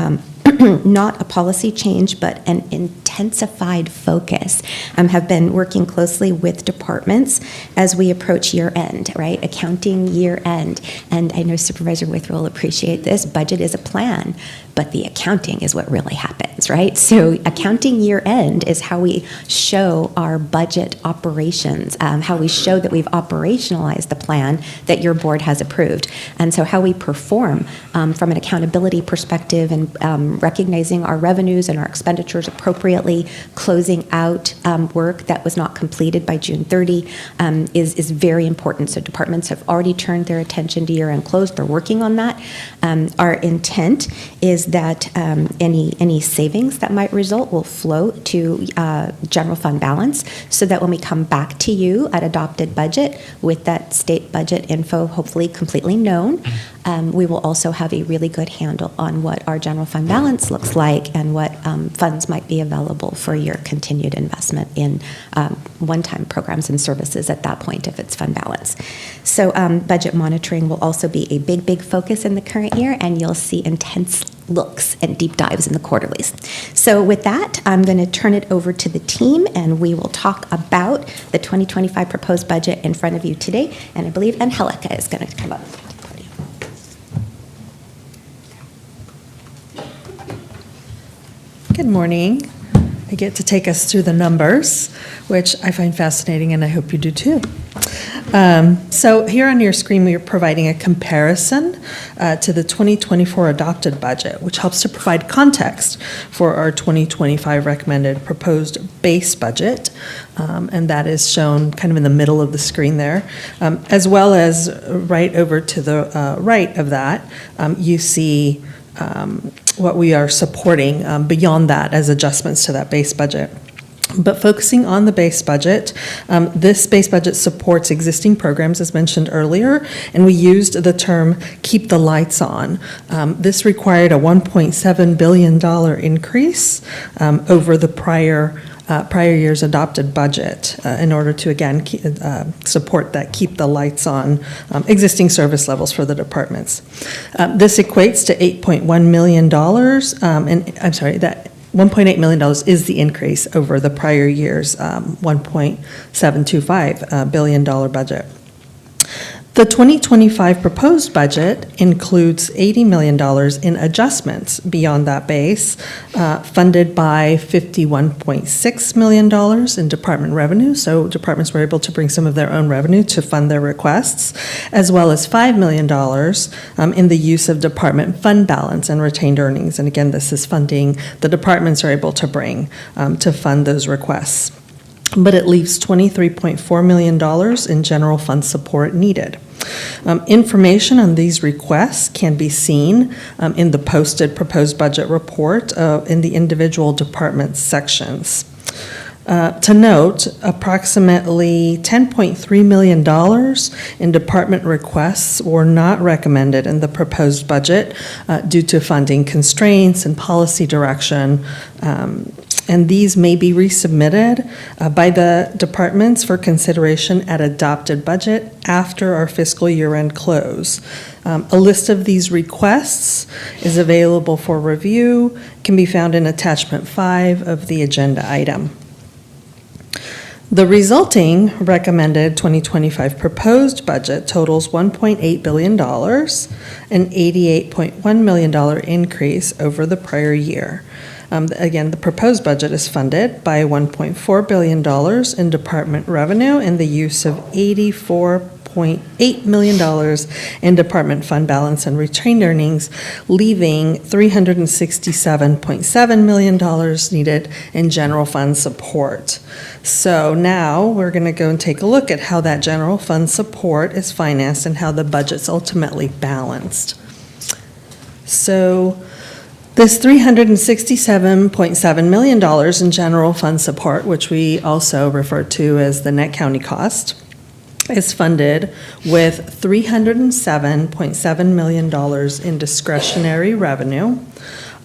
Not a policy change, but an intensified focus. Have been working closely with departments as we approach year end, right? Accounting year end. And I know Supervisor Withrow will appreciate this. Budget is a plan, but the accounting is what really happens, right? So accounting year end is how we show our budget operations, how we show that we've operationalized the plan that your board has approved. And so how we perform from an accountability perspective and recognizing our revenues and our expenditures appropriately, closing out work that was not completed by June 30 is very important. So departments have already turned their attention to year-end close. They're working on that. Our intent is that any savings that might result will flow to general fund balance, so that when we come back to you at adopted budget with that state budget info hopefully completely known, we will also have a really good handle on what our general fund balance looks like and what funds might be available for your continued investment in one-time programs and services at that point if it's fund balance. So budget monitoring will also be a big focus in the current year, and you'll see intense looks and deep dives in the quarterlies. So with that, I'm going to turn it over to the team, and we will talk about the 2025 proposed budget in front of you today. And I believe Angelica is going to come up. Good morning. I get to take us through the numbers, which I find fascinating, and I hope you do too. So here on your screen, we are providing a comparison to the 2024 adopted budget, which helps to provide context for our 2025 recommended proposed base budget, and that is shown kind of in the middle of the screen there, as well as right over to the right of that, you see what we are supporting beyond that as adjustments to that base budget. But focusing on the base budget, this base budget supports existing programs, as mentioned earlier, and we used the term keep the lights on. This required a $1.7 billion increase over the prior year's adopted budget in order to, again, support that keep the lights on existing service levels for the departments. This equates to $8.1 million, and I'm sorry, that $1.8 million is the increase over the prior year's $1.725 billion budget. The 2025 proposed budget includes $80 million in adjustments beyond that base, funded by $51.6 million in department revenue. So departments were able to bring some of their own revenue to fund their requests, as well as $5 million in the use of department fund balance and retained earnings. And again, this is funding the departments are able to bring to fund those requests. But it leaves $23.4 million in general fund support needed. Information on these requests can be seen in the posted proposed budget report in the individual department sections. To note, approximately $10.3 million in department requests were not recommended in the proposed budget due to funding constraints and policy direction. And these may be resubmitted by the departments for consideration at adopted budget after our fiscal year-end close. A list of these requests is available for review, can be found in attachment 5 of the agenda item. The resulting recommended 2025 proposed budget totals $1.8 billion, an $88.1 million increase over the prior year. Again, the proposed budget is funded by $1.4 billion in department revenue and the use of $84.8 million in department fund balance and retained earnings, leaving $367.7 million needed in general fund support. So now we're going to go and take a look at how that general fund support is financed and how the budget's ultimately balanced. So this $367.7 million in general fund support, which we also refer to as the net county cost, is funded with $307.7 million in discretionary revenue,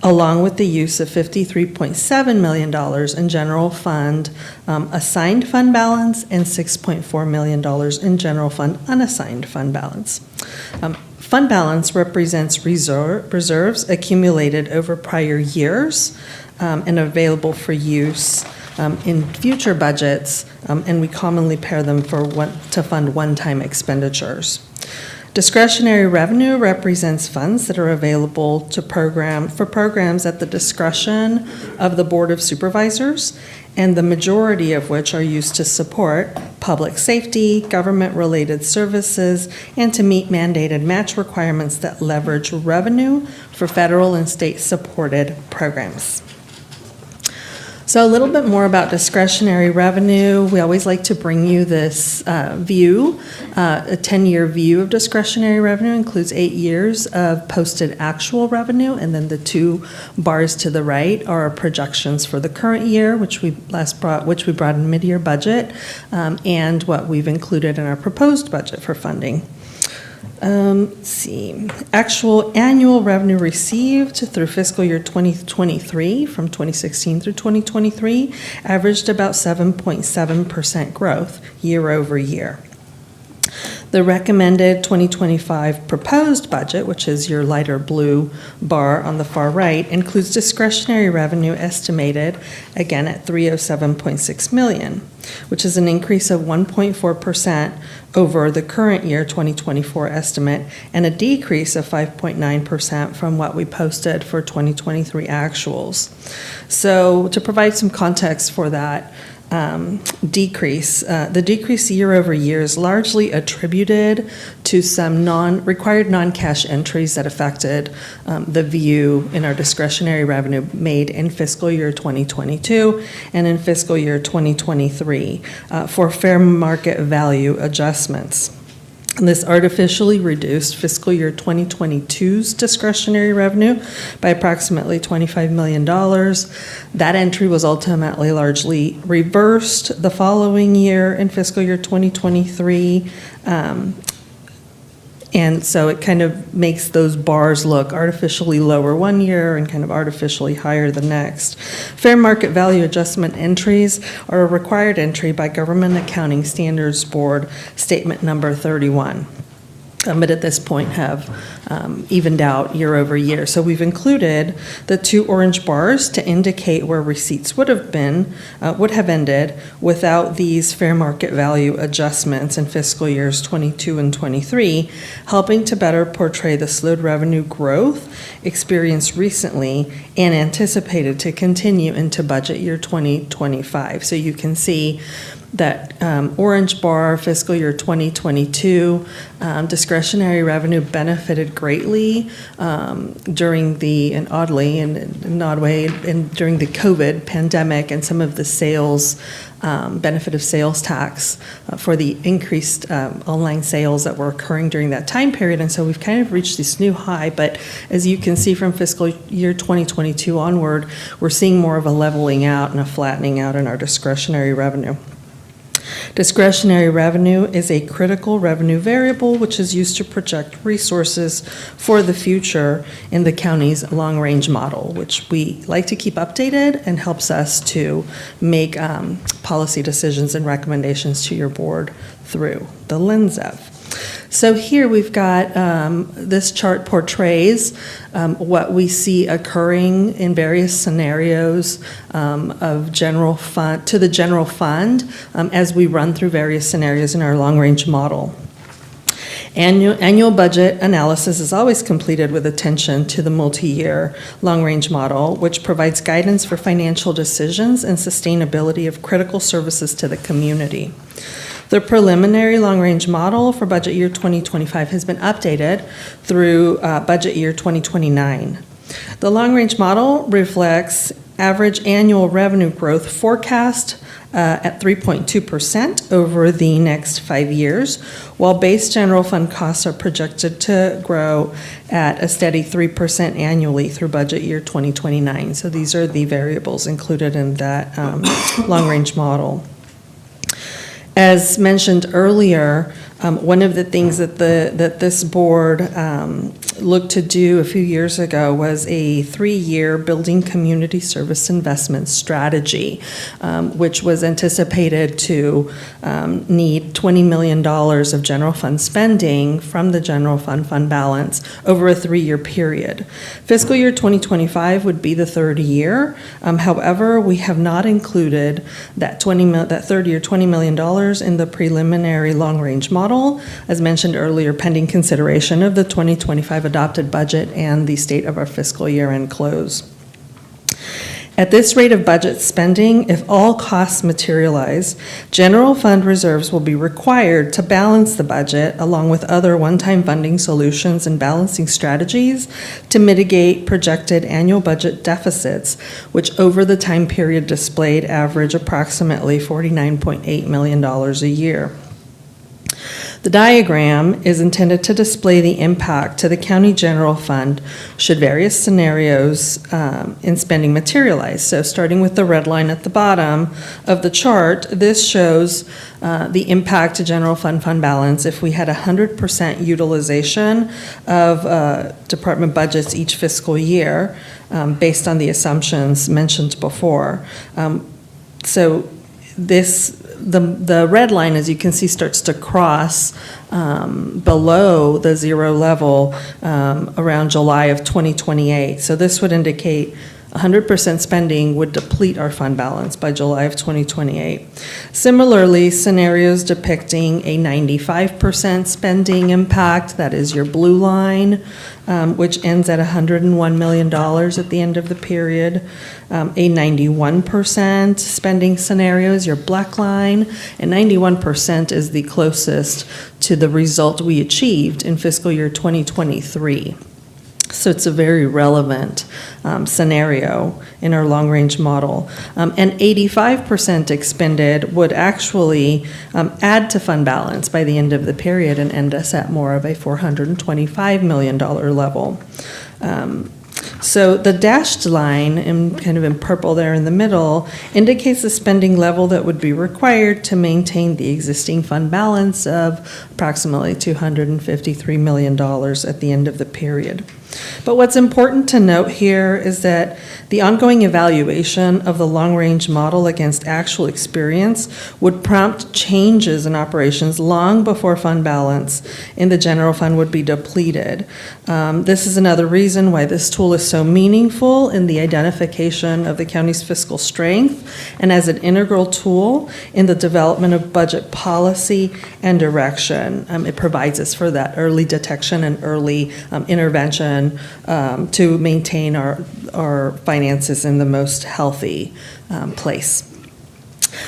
along with the use of $53.7 million in general fund assigned fund balance and $6.4 million in general fund unassigned fund balance. Fund balance represents reserves accumulated over prior years and available for use in future budgets, and we commonly pair them to fund one-time expenditures. Discretionary revenue represents funds that are available for programs at the discretion of the Board of Supervisors, and the majority of which are used to support public safety, government-related services, and to meet mandated match requirements that leverage revenue for federal and state-supported programs. So a little bit more about discretionary revenue. We always like to bring you this view. A 10-year view of discretionary revenue includes 8 years of posted actual revenue, and then the 2 bars to the right are our projections for the current year, which we brought in mid-year budget, and what we've included in our proposed budget for funding. Let's see. Actual annual revenue received through fiscal year 2023, from 2016 through 2023, averaged about 7.7% growth year over year. The recommended 2025 proposed budget, which is your lighter blue bar on the far right, includes discretionary revenue estimated, again, at $307.6 million, which is an increase of 1.4% over the current year 2024 estimate and a decrease of 5.9% from what we posted for 2023 actuals. So to provide some context for that, decrease. The decrease year over year is largely attributed to some required non-cash entries that affected the view in our discretionary revenue made in fiscal year 2022 and in fiscal year 2023 for fair market value adjustments. And this artificially reduced fiscal year 2022's discretionary revenue by approximately $25 million. That entry was ultimately largely reversed the following year in fiscal year 2023. And so it kind of makes those bars look artificially lower one year and kind of artificially higher the next. Fair market value adjustment entries are a required entry by Government Accounting Standards Board Statement Number 31. but at this point have evened out year over year. So we've included the 2 orange bars to indicate where receipts would have ended without these fair market value adjustments in fiscal years 22 and 23, helping to better portray the slowed revenue growth experienced recently and anticipated to continue into budget year 2025. So you can see that orange bar, fiscal year 2022, discretionary revenue benefited greatly during the, and oddly, in an odd way, during the COVID pandemic and some of the sales, benefit of sales tax for the increased online sales that were occurring during that time period. And so we've kind of reached this new high, but as you can see from fiscal year 2022 onward, we're seeing more of a leveling out and a flattening out in our discretionary revenue. Discretionary revenue is a critical revenue variable which is used to project resources for the future in the county's long-range model, which we like to keep updated and helps us to make policy decisions and recommendations to your board through the lens of. So here we've got, this chart portrays what we see occurring in various scenarios of general fund, to the general fund as we run through various scenarios in our long-range model. Annual budget analysis is always completed with attention to the multi-year long-range model, which provides guidance for financial decisions and sustainability of critical services to the community. The preliminary long-range model for budget year 2025 has been updated through budget year 2029. The long-range model reflects average annual revenue growth forecast at 3.2% over the next 5 years, while base general fund costs are projected to grow at a steady 3% annually through budget year 2029. So these are the variables included in that long-range model. As mentioned earlier, one of the things that this board looked to do a few years ago was a 3-year building community service investment strategy, which was anticipated to need $20 million of general fund spending from the general fund balance over a 3-year period. Fiscal year 2025 would be the third year. However, we have not included that third year $20 million in the preliminary long-range model, as mentioned earlier, pending consideration of the 2025 adopted budget and the state of our fiscal year-end close. At this rate of budget spending, if all costs materialize, general fund reserves will be required to balance the budget along with other one-time funding solutions and balancing strategies to mitigate projected annual budget deficits, which over the time period displayed average approximately $49.8 million a year. The diagram is intended to display the impact to the county general fund should various scenarios in spending materialize. So starting with the red line at the bottom of the chart, this shows the impact to general fund balance if we had 100% utilization of department budgets each fiscal year based on the assumptions mentioned before. The red line, as you can see, starts to cross below the zero level around July of 2028. So this would indicate 100% spending would deplete our fund balance by July of 2028. Similarly, scenarios depicting a 95% spending impact, that is your blue line, which ends at $101 million at the end of the period. A 91% spending scenario is your black line, and 91% is the closest to the result we achieved in fiscal year 2023. So it's a very relevant scenario in our long-range model. And 85% expended would actually add to fund balance by the end of the period and end us at more of a $425 million level. So the dashed line, kind of in purple there in the middle, indicates the spending level that would be required to maintain the existing fund balance of approximately $253 million at the end of the period. But what's important to note here is that the ongoing evaluation of the long-range model against actual experience would prompt changes in operations long before fund balance in the general fund would be depleted. This is another reason why this tool is so meaningful in the identification of the county's fiscal strength and as an integral tool in the development of budget policy and direction. It provides us for that early detection and early intervention to maintain our finances in the most healthy place.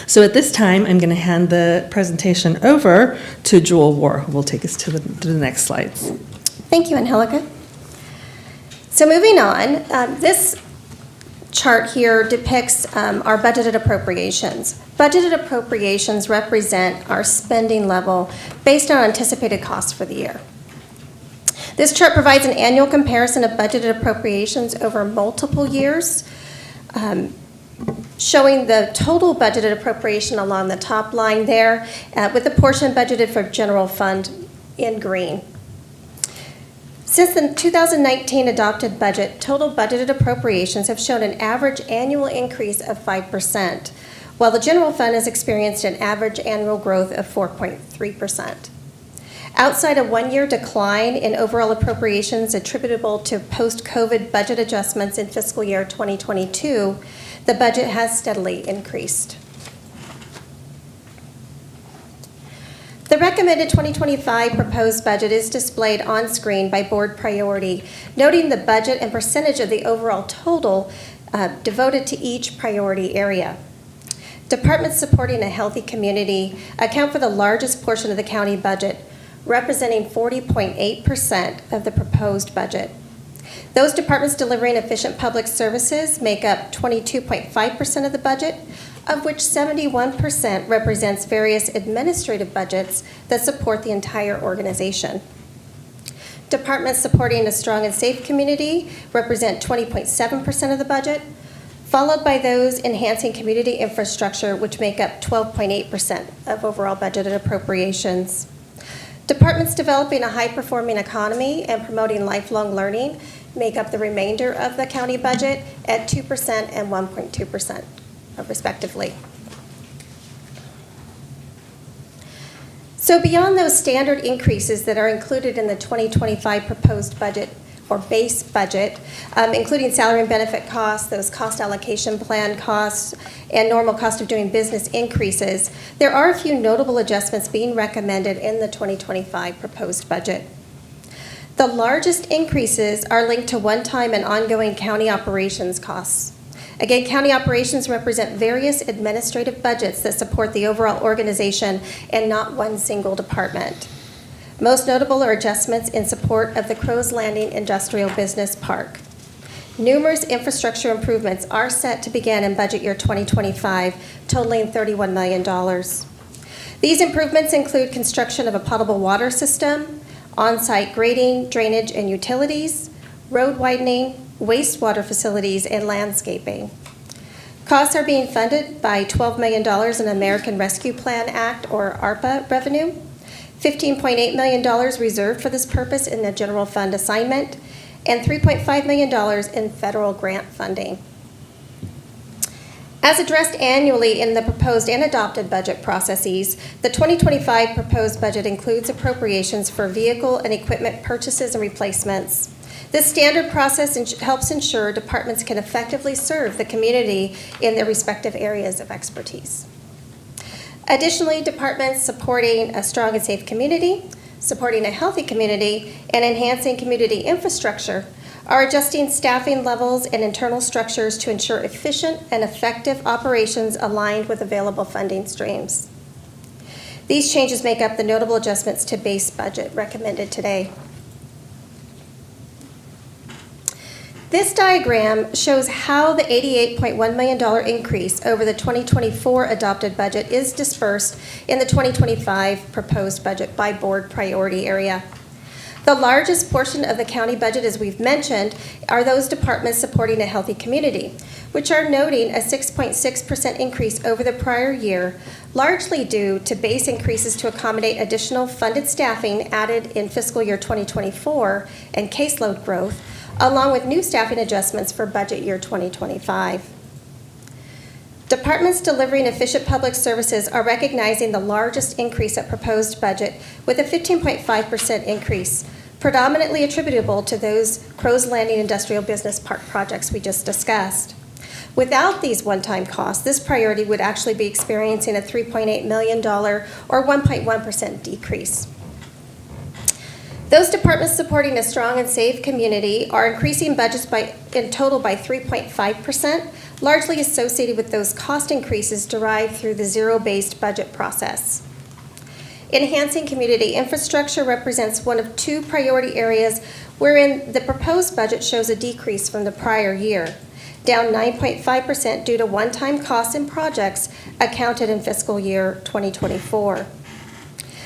So at this time, I'm going to hand the presentation over to Jewel War, who will take us to the next slides. Thank you, Angelica. So moving on, this chart here depicts our budgeted appropriations. Budgeted appropriations represent our spending level based on anticipated costs for the year. This chart provides an annual comparison of budgeted appropriations over multiple years, showing the total budgeted appropriation along the top line there, with the portion budgeted for general fund in green. Since the 2019 adopted budget, total budgeted appropriations have shown an average annual increase of 5%, while the general fund has experienced an average annual growth of 4.3%. Outside a one-year decline in overall appropriations attributable to post-COVID budget adjustments in fiscal year 2022, the budget has steadily increased. The recommended 2025 proposed budget is displayed on screen by board priority, noting the budget and percentage of the overall total devoted to each priority area. Departments supporting a healthy community account for the largest portion of the county budget, representing 40.8% of the proposed budget. Those departments delivering efficient public services make up 22.5% of the budget, of which 71% represents various administrative budgets that support the entire organization. Departments supporting a strong and safe community represent 20.7% of the budget, followed by those enhancing community infrastructure, which make up 12.8% of overall budgeted appropriations. Departments developing a high-performing economy and promoting lifelong learning make up the remainder of the county budget at 2% and 1.2%, respectively. So beyond those standard increases that are included in the 2025 proposed budget or base budget, including salary and benefit costs, those cost allocation plan costs, and normal cost of doing business increases, there are a few notable adjustments being recommended in the 2025 proposed budget. The largest increases are linked to one-time and ongoing county operations costs. Again, county operations represent various administrative budgets that support the overall organization and not one single department. Most notable are adjustments in support of the Crows Landing Industrial Business Park. Numerous infrastructure improvements are set to begin in budget year 2025, totaling $31 million. These improvements include construction of a potable water system, on-site grading, drainage, and utilities, road widening, wastewater facilities, and landscaping. Costs are being funded by $12 million in American Rescue Plan Act, or ARPA, revenue, $15.8 million reserved for this purpose in the general fund assignment, and $3.5 million in federal grant funding. As addressed annually in the proposed and adopted budget processes, the 2025 proposed budget includes appropriations for vehicle and equipment purchases and replacements. This standard process helps ensure departments can effectively serve the community in their respective areas of expertise. Additionally, departments supporting a strong and safe community, supporting a healthy community, and enhancing community infrastructure are adjusting staffing levels and internal structures to ensure efficient and effective operations aligned with available funding streams. These changes make up the notable adjustments to base budget recommended today. This diagram shows how the $88.1 million increase over the 2024 adopted budget is dispersed in the 2025 proposed budget by board priority area. The largest portion of the county budget, as we've mentioned, are those departments supporting a healthy community, which are noting a 6.6% increase over the prior year, largely due to base increases to accommodate additional funded staffing added in fiscal year 2024 and caseload growth, along with new staffing adjustments for budget year 2025. Departments delivering efficient public services are recognizing the largest increase at proposed budget with a 15.5% increase, predominantly attributable to those Crow's Landing Industrial Business Park projects we just discussed. Without these one-time costs, this priority would actually be experiencing a $3.8 million or 1.1% decrease. Those departments supporting a strong and safe community are increasing budgets in total by 3.5%, largely associated with those cost increases derived through the zero-based budget process. Enhancing community infrastructure represents one of two priority areas wherein the proposed budget shows a decrease from the prior year, down 9.5% due to one-time costs and projects accounted in fiscal year 2024.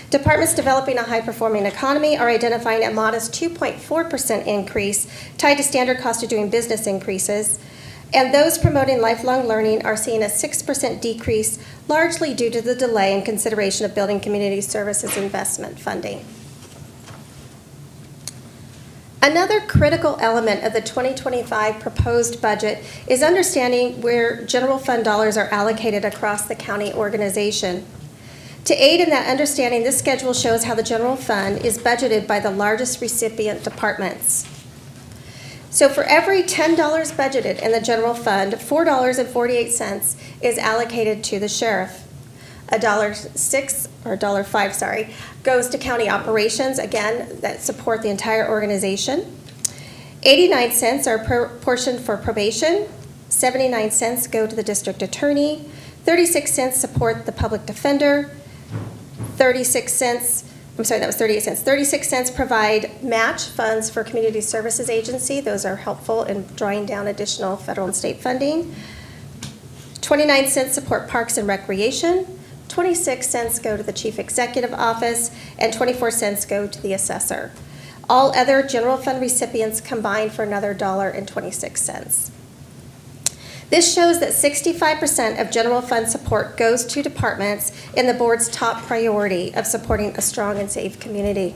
Departments developing a high-performing economy are identifying a modest 2.4% increase tied to standard cost of doing business increases, and those promoting lifelong learning are seeing a 6% decrease, largely due to the delay in consideration of building community services investment funding. Another critical element of the 2025 proposed budget is understanding where general fund dollars are allocated across the county organization. To aid in that understanding, this schedule shows how the general fund is budgeted by the largest recipient departments. So for every $10 budgeted in the general fund, $4.48 is allocated to the sheriff. $1.05 goes to county operations, again, that support the entire organization. 89 cents are portioned for probation. 79 cents go to the district attorney. 36 cents support the public defender. 36 cents provide match funds for community services agency. Those are helpful in drawing down additional federal and state funding. 29 cents support parks and recreation. 26 cents go to the chief executive office, and 24 cents go to the assessor. All other general fund recipients combine for another $1.26. This shows that 65% of general fund support goes to departments in the board's top priority of supporting a strong and safe community.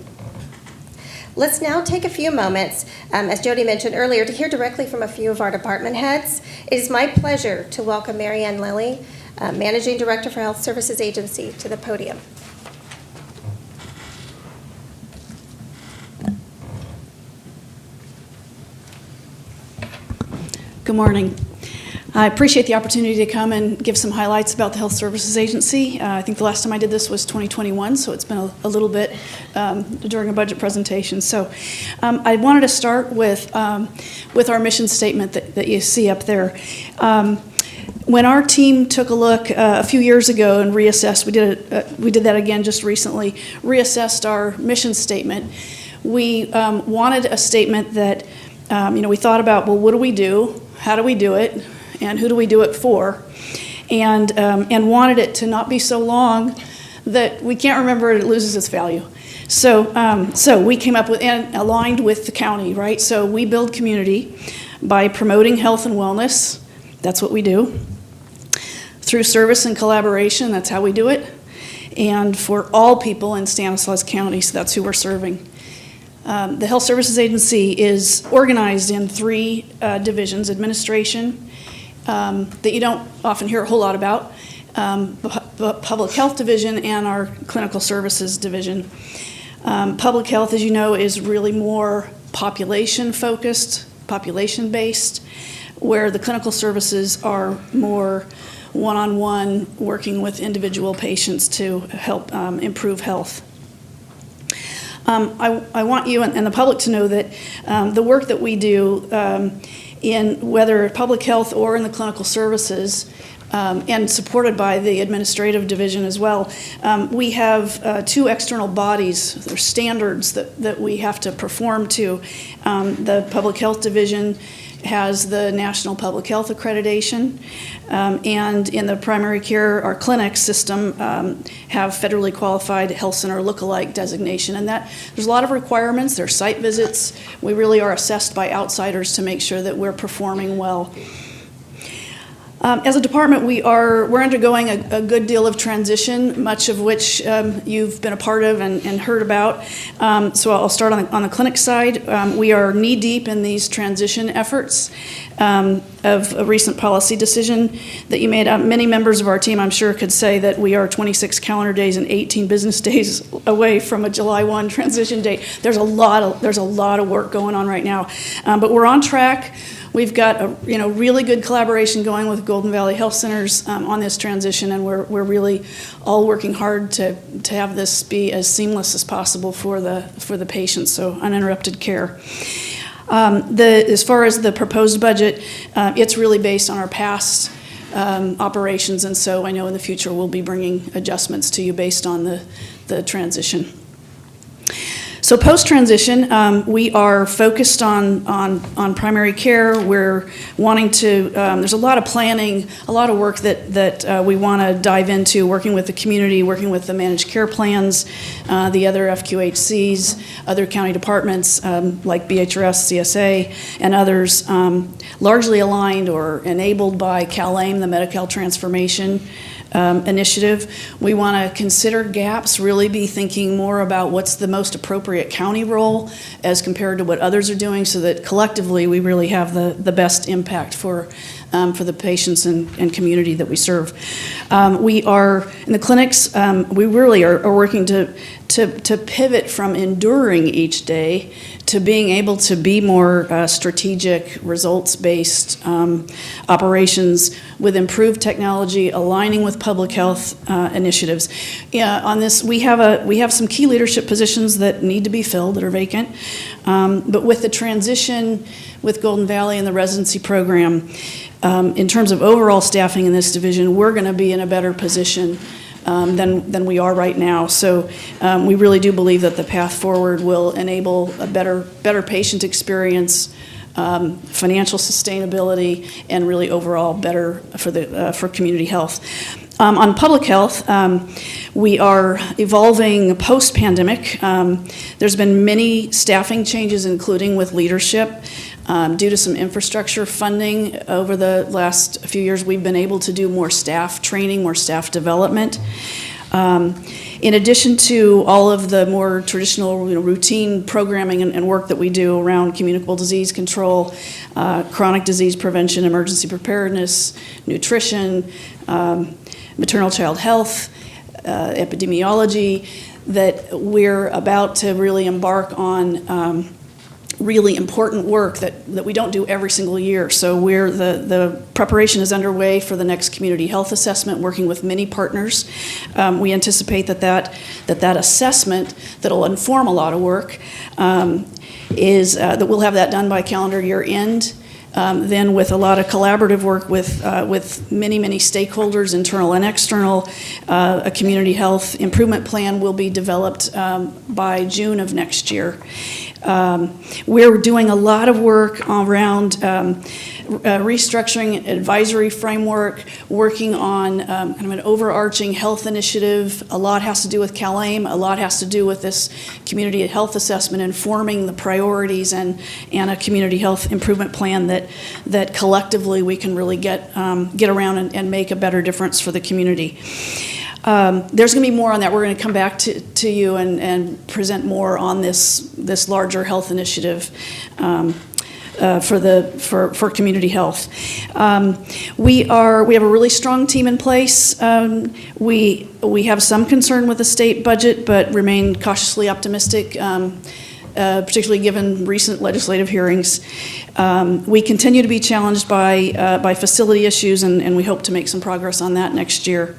Let's now take a few moments, as Jody mentioned earlier, to hear directly from a few of our department heads. It is my pleasure to welcome Mary Ann Lilly, Managing Director for Health Services Agency, to the podium. Good morning. I appreciate the opportunity to come and give some highlights about the Health Services Agency. I think the last time I did this was 2021, so it's been a little bit during a budget presentation. So I wanted to start with our mission statement that you see up there. When our team took a look a few years ago and reassessed, we did that again just recently, reassessed our mission statement. We wanted a statement that, we thought about, well, what do we do? How do we do it? And who do we do it for? And wanted it to not be so long that we can't remember it, it loses its value. So we came up with, and aligned with the county, right? So we build community by promoting health and wellness. That's what we do. Through service and collaboration, that's how we do it. And for all people in Stanislaus County, so that's who we're serving. The Health Services Agency is organized in three divisions: administration, that you don't often hear a whole lot about, the Public Health Division, and our Clinical Services Division. Public Health, as you know, is really more population-focused, population-based, where the clinical services are more one-on-one, working with individual patients to help improve health. I want you and the public to know that the work that we do in whether public health or in the clinical services, and supported by the administrative division as well, we have two external bodies. There's standards that we have to perform to. The public health division has the National Public Health Accreditation. And in the primary care, our clinic system have federally qualified health center lookalike designation. And that there's a lot of requirements. There's site visits. We really are assessed by outsiders to make sure that we're performing well. As a department, we're undergoing a good deal of transition, much of which you've been a part of and heard about. So I'll start on the clinic side. We are knee-deep in these transition efforts of a recent policy decision that you made. Many members of our team, I'm sure, could say that we are 26 calendar days and 18 business days away from a July 1 transition date. There's a lot of work going on right now, but we're on track. We've got a really good collaboration going with Golden Valley Health Centers on this transition, and we're really all working hard to have this be as seamless as possible for the patients, so uninterrupted care. As far as the proposed budget, it's really based on our past operations, and so I know in the future we'll be bringing adjustments to you based on the transition. So post-transition, we are focused on primary care. We're wanting to, there's a lot of planning, a lot of work that we want to dive into, working with the community, working with the managed care plans, the other FQHCs, other county departments like BHRS, CSA, and others, largely aligned or enabled by CalAIM, the Medi-Cal Transformation initiative. We want to consider gaps, really be thinking more about what's the most appropriate county role as compared to what others are doing, so that collectively we really have the best impact for the patients and community that we serve. We are, in the clinics, we really are working to pivot from enduring each day to being able to be more strategic, results-based operations with improved technology, aligning with public health initiatives. On this, we have some key leadership positions that need to be filled, that are vacant. But with the transition with Golden Valley and the residency program, in terms of overall staffing in this division, we're going to be in a better position than we are right now. So we really do believe that the path forward will enable a better patient experience, financial sustainability, and really overall better for community health. On public health, we are evolving post-pandemic. There's been many staffing changes, including with leadership. Due to some infrastructure funding over the last few years, we've been able to do more staff training, more staff development. In addition to all of the more traditional routine programming and work that we do around communicable disease control, chronic disease prevention, emergency preparedness, nutrition, maternal child health, epidemiology, that we're about to really embark on really important work that we don't do every single year. So the preparation is underway for the next community health assessment, working with many partners. We anticipate that assessment that'll inform a lot of work is that we'll have that done by calendar year end. Then with a lot of collaborative work with many stakeholders, internal and external, a community health improvement plan will be developed by June of next year. We're doing a lot of work around restructuring advisory framework, working on kind of an overarching health initiative. A lot has to do with CalAIM, a lot has to do with this community health assessment, informing the priorities and a community health improvement plan that collectively we can really get around and make a better difference for the community. There's going to be more on that. We're going to come back to you and present more on this larger health initiative for community health. We have a really strong team in place. We have some concern with the state budget, but remain cautiously optimistic, particularly given recent legislative hearings. We continue to be challenged by facility issues, and we hope to make some progress on that next year.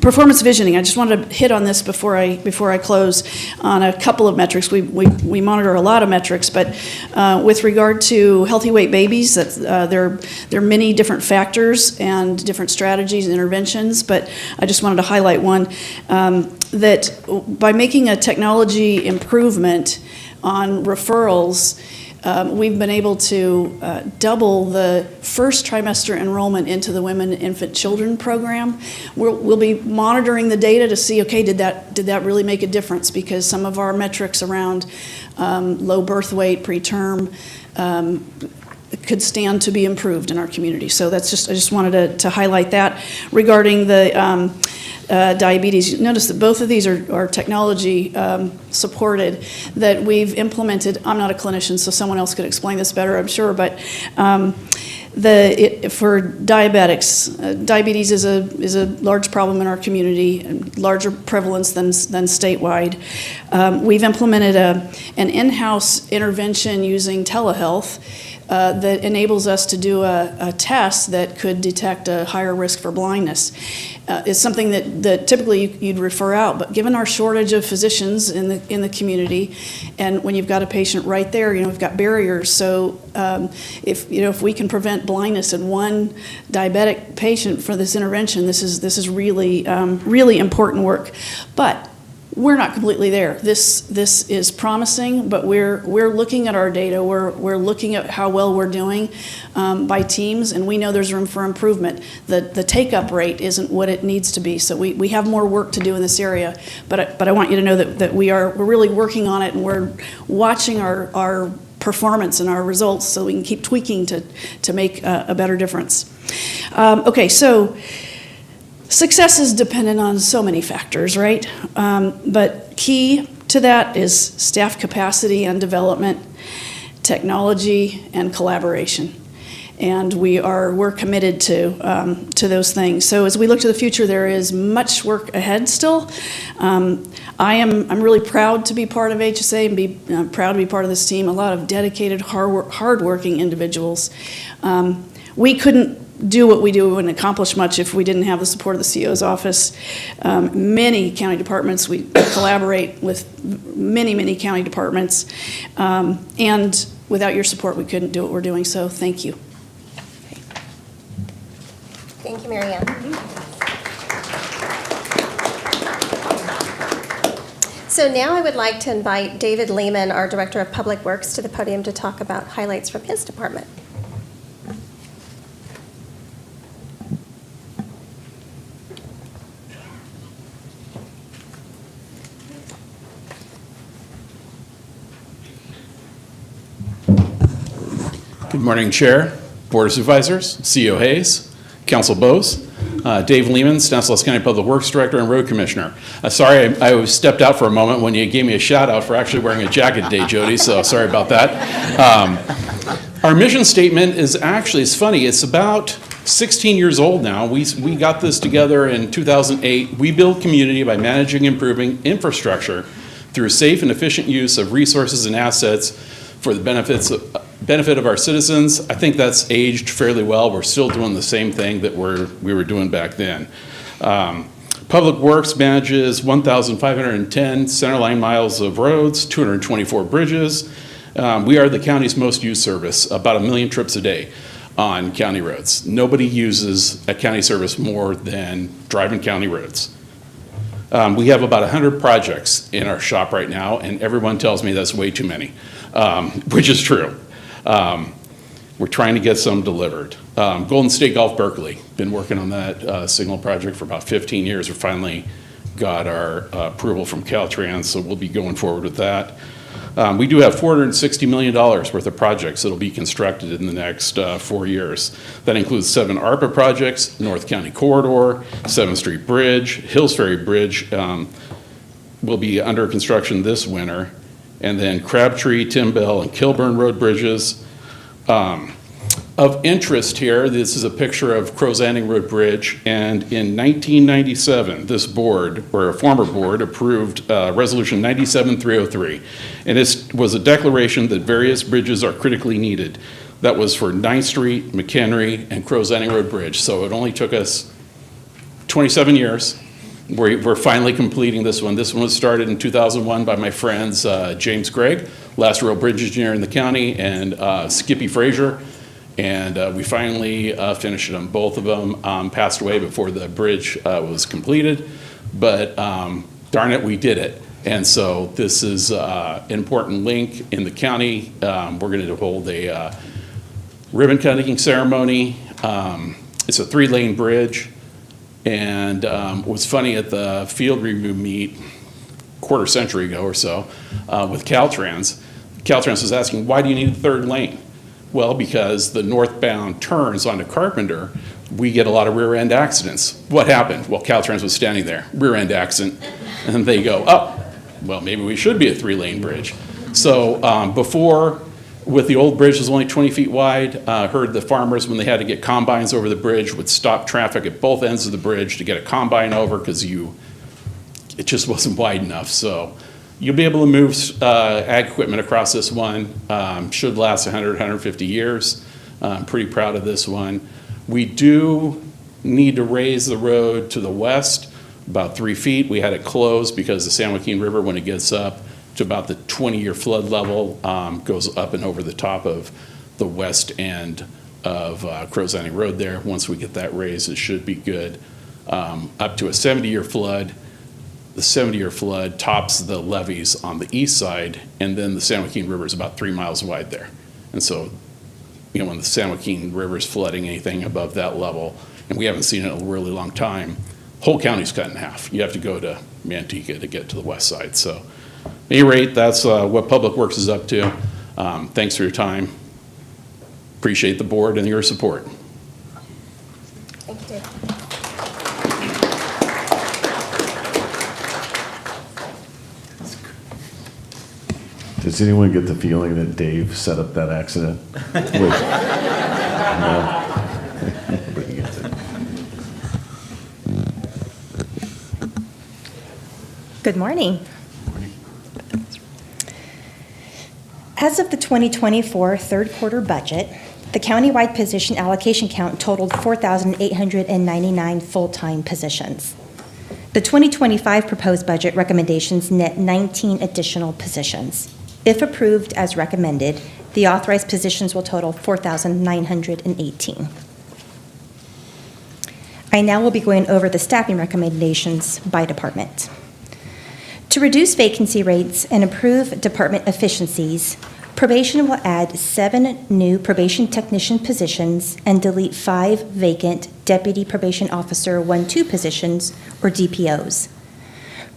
Performance visioning. I just wanted to hit on this before I close on a couple of metrics. We monitor a lot of metrics, but with regard to healthy weight babies, there are many different factors and different strategies and interventions. But I just wanted to highlight one that by making a technology improvement on referrals, we've been able to double the first trimester enrollment into the Women, Infant, Children program. We'll be monitoring the data to see, okay, did that really make a difference? Because some of our metrics around low birth weight, preterm, could stand to be improved in our community. So I just wanted to highlight that. Regarding the diabetes, you notice that both of these are technology supported that we've implemented. I'm not a clinician, so someone else could explain this better, I'm sure, but for diabetics, diabetes is a large problem in our community, and larger prevalence than statewide. We've implemented an in-house intervention using telehealth that enables us to do a test that could detect a higher risk for blindness. It's something that typically you'd refer out, but given our shortage of physicians in the community, and when you've got a patient right there, we've got barriers. So if we can prevent blindness in one diabetic patient for this intervention, this is really really important work. But we're not completely there. This is promising, but we're looking at our data. We're looking at how well we're doing by teams, and we know there's room for improvement. The take-up rate isn't what it needs to be, so we have more work to do in this area. But I want you to know that we're really working on it, and we're watching our performance and our results so we can keep tweaking to make a better difference. Okay, so success is dependent on so many factors, right? But key to that is staff capacity and development, technology, and collaboration. And we're committed to those things. So as we look to the future, there is much work ahead still. I'm really proud to be part of HSA and be proud to be part of this team. A lot of dedicated, hardworking individuals. We couldn't do what we do. We wouldn't accomplish much if we didn't have the support of the CEO's office. Many county departments, we collaborate with many county departments. And without your support, we couldn't do what we're doing. So thank you. Thank you, Mary Ann. So now I would like to invite David Lehman, our Director of Public Works, to the podium to talk about highlights from his department. Good morning, Chair, Board of Supervisors, CEO Hayes, Council Bose, Dave Lehman, Stanislaus County Public Works Director and Road Commissioner. Sorry, I stepped out for a moment when you gave me a shout out for actually wearing a jacket today, Jody, so sorry about that. Our mission statement is actually, it's funny, it's about 16 years old now. We got this together in 2008. We build community by managing and improving infrastructure through safe and efficient use of resources and assets for the benefit of our citizens. I think that's aged fairly well. We're still doing the same thing that we were doing back then. Public Works manages 1,510 centerline miles of roads, 224 bridges. We are the county's most used service, about 1 million trips a day on county roads. Nobody uses a county service more than driving county roads. We have about 100 projects in our shop right now, and everyone tells me that's way too many, which is true. We're trying to get some delivered. Golden State Golf Berkeley, been working on that signal project for about 15 years. We finally got our approval from Caltrans, so we'll be going forward with that. We do have $460 million worth of projects that will be constructed in the next 4 years. That includes 7 ARPA projects, North County Corridor, 7th Street Bridge, Hills Ferry Bridge will be under construction this winter, and then Crabtree, Timbell, and Kilburn Road bridges. Of interest here, this is a picture of Crow's Landing Road Bridge, and in 1997, this board, or a former board, approved Resolution 97-303, and this was a declaration that various bridges are critically needed. That was for 9th Street, McHenry, and Crow's Landing Road Bridge, so it only took us 27 years. We're finally completing this one. This one was started in 2001 by my friends James Gregg, last real bridge engineer in the county, and Skippy Frazier. And we finally finished them. Both of them passed away before the bridge was completed, but darn it, we did it. And so this is an important link in the county. We're going to hold a ribbon cutting ceremony. It's a 3-lane bridge. And it was funny at the field review meet quarter century ago or so with Caltrans. Caltrans was asking, why do you need a 3rd lane? Well, because the northbound turns onto Carpenter, we get a lot of rear end accidents. What happened? Well, Caltrans was standing there, rear end accident, and they go, oh, well, maybe we should be a 3-lane bridge. So before, with the old bridge, it was only 20 feet wide. Heard the farmers, when they had to get combines over the bridge, would stop traffic at both ends of the bridge to get a combine over because it just wasn't wide enough. So you'll be able to move ag equipment across this one. Should last 100, 150 years. I'm pretty proud of this one. We do need to raise the road to the west about 3 feet. We had it closed because the San Joaquin River, when it gets up to about the 20-year flood level, goes up and over the top of the west end of Crow's Landing Road there. Once we get that raised, it should be good. Up to a 70-year flood. The 70-year flood tops the levees on the east side, and then the San Joaquin River is about 3 miles wide there. And so, when the San Joaquin River is flooding anything above that level, and we haven't seen it in a really long time, whole county's cut in half. You have to go to Manteca to get to the west side. So, at any rate, that's what Public Works is up to. Thanks for your time. Appreciate the board and your support. Thank you, Dave. Does anyone get the feeling that Dave set up that accident? Nobody gets it. Good morning. As of the 2024 third quarter budget, the countywide position allocation count totaled 4,899 full-time positions. The 2025 proposed budget recommendations net 19 additional positions. If approved as recommended, the authorized positions will total 4,918. I now will be going over the staffing recommendations by department. To reduce vacancy rates and improve department efficiencies, probation will add 7 new probation technician positions and delete 5 vacant Deputy Probation Officer 1-2 positions, or DPOs.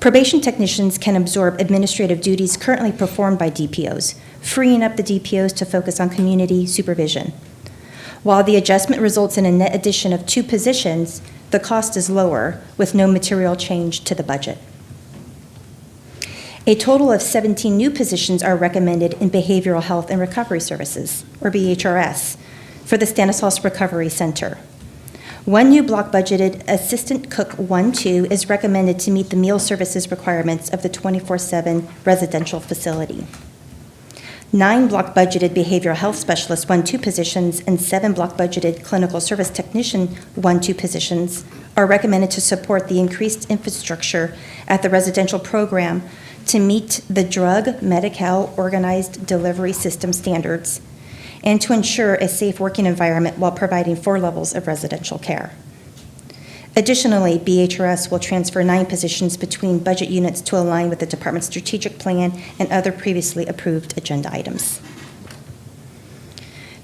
Probation technicians can absorb administrative duties currently performed by DPOs, freeing up the DPOs to focus on community supervision. While the adjustment results in a net addition of 2 positions, the cost is lower, with no material change to the budget. A total of 17 new positions are recommended in Behavioral Health and Recovery Services, or BHRS, for the Stanislaus Recovery Center. 1 new block budgeted Assistant Cook 1-2 is recommended to meet the meal services requirements of the 24/7 residential facility. 9 block budgeted Behavioral Health Specialist 1-2 positions and 7 block budgeted Clinical Service Technician 1-2 positions are recommended to support the increased infrastructure at the residential program to meet the Drug Medi-Cal Organized Delivery System standards and to ensure a safe working environment while providing 4 levels of residential care. Additionally, BHRS will transfer 9 positions between budget units to align with the department's strategic plan and other previously approved agenda items.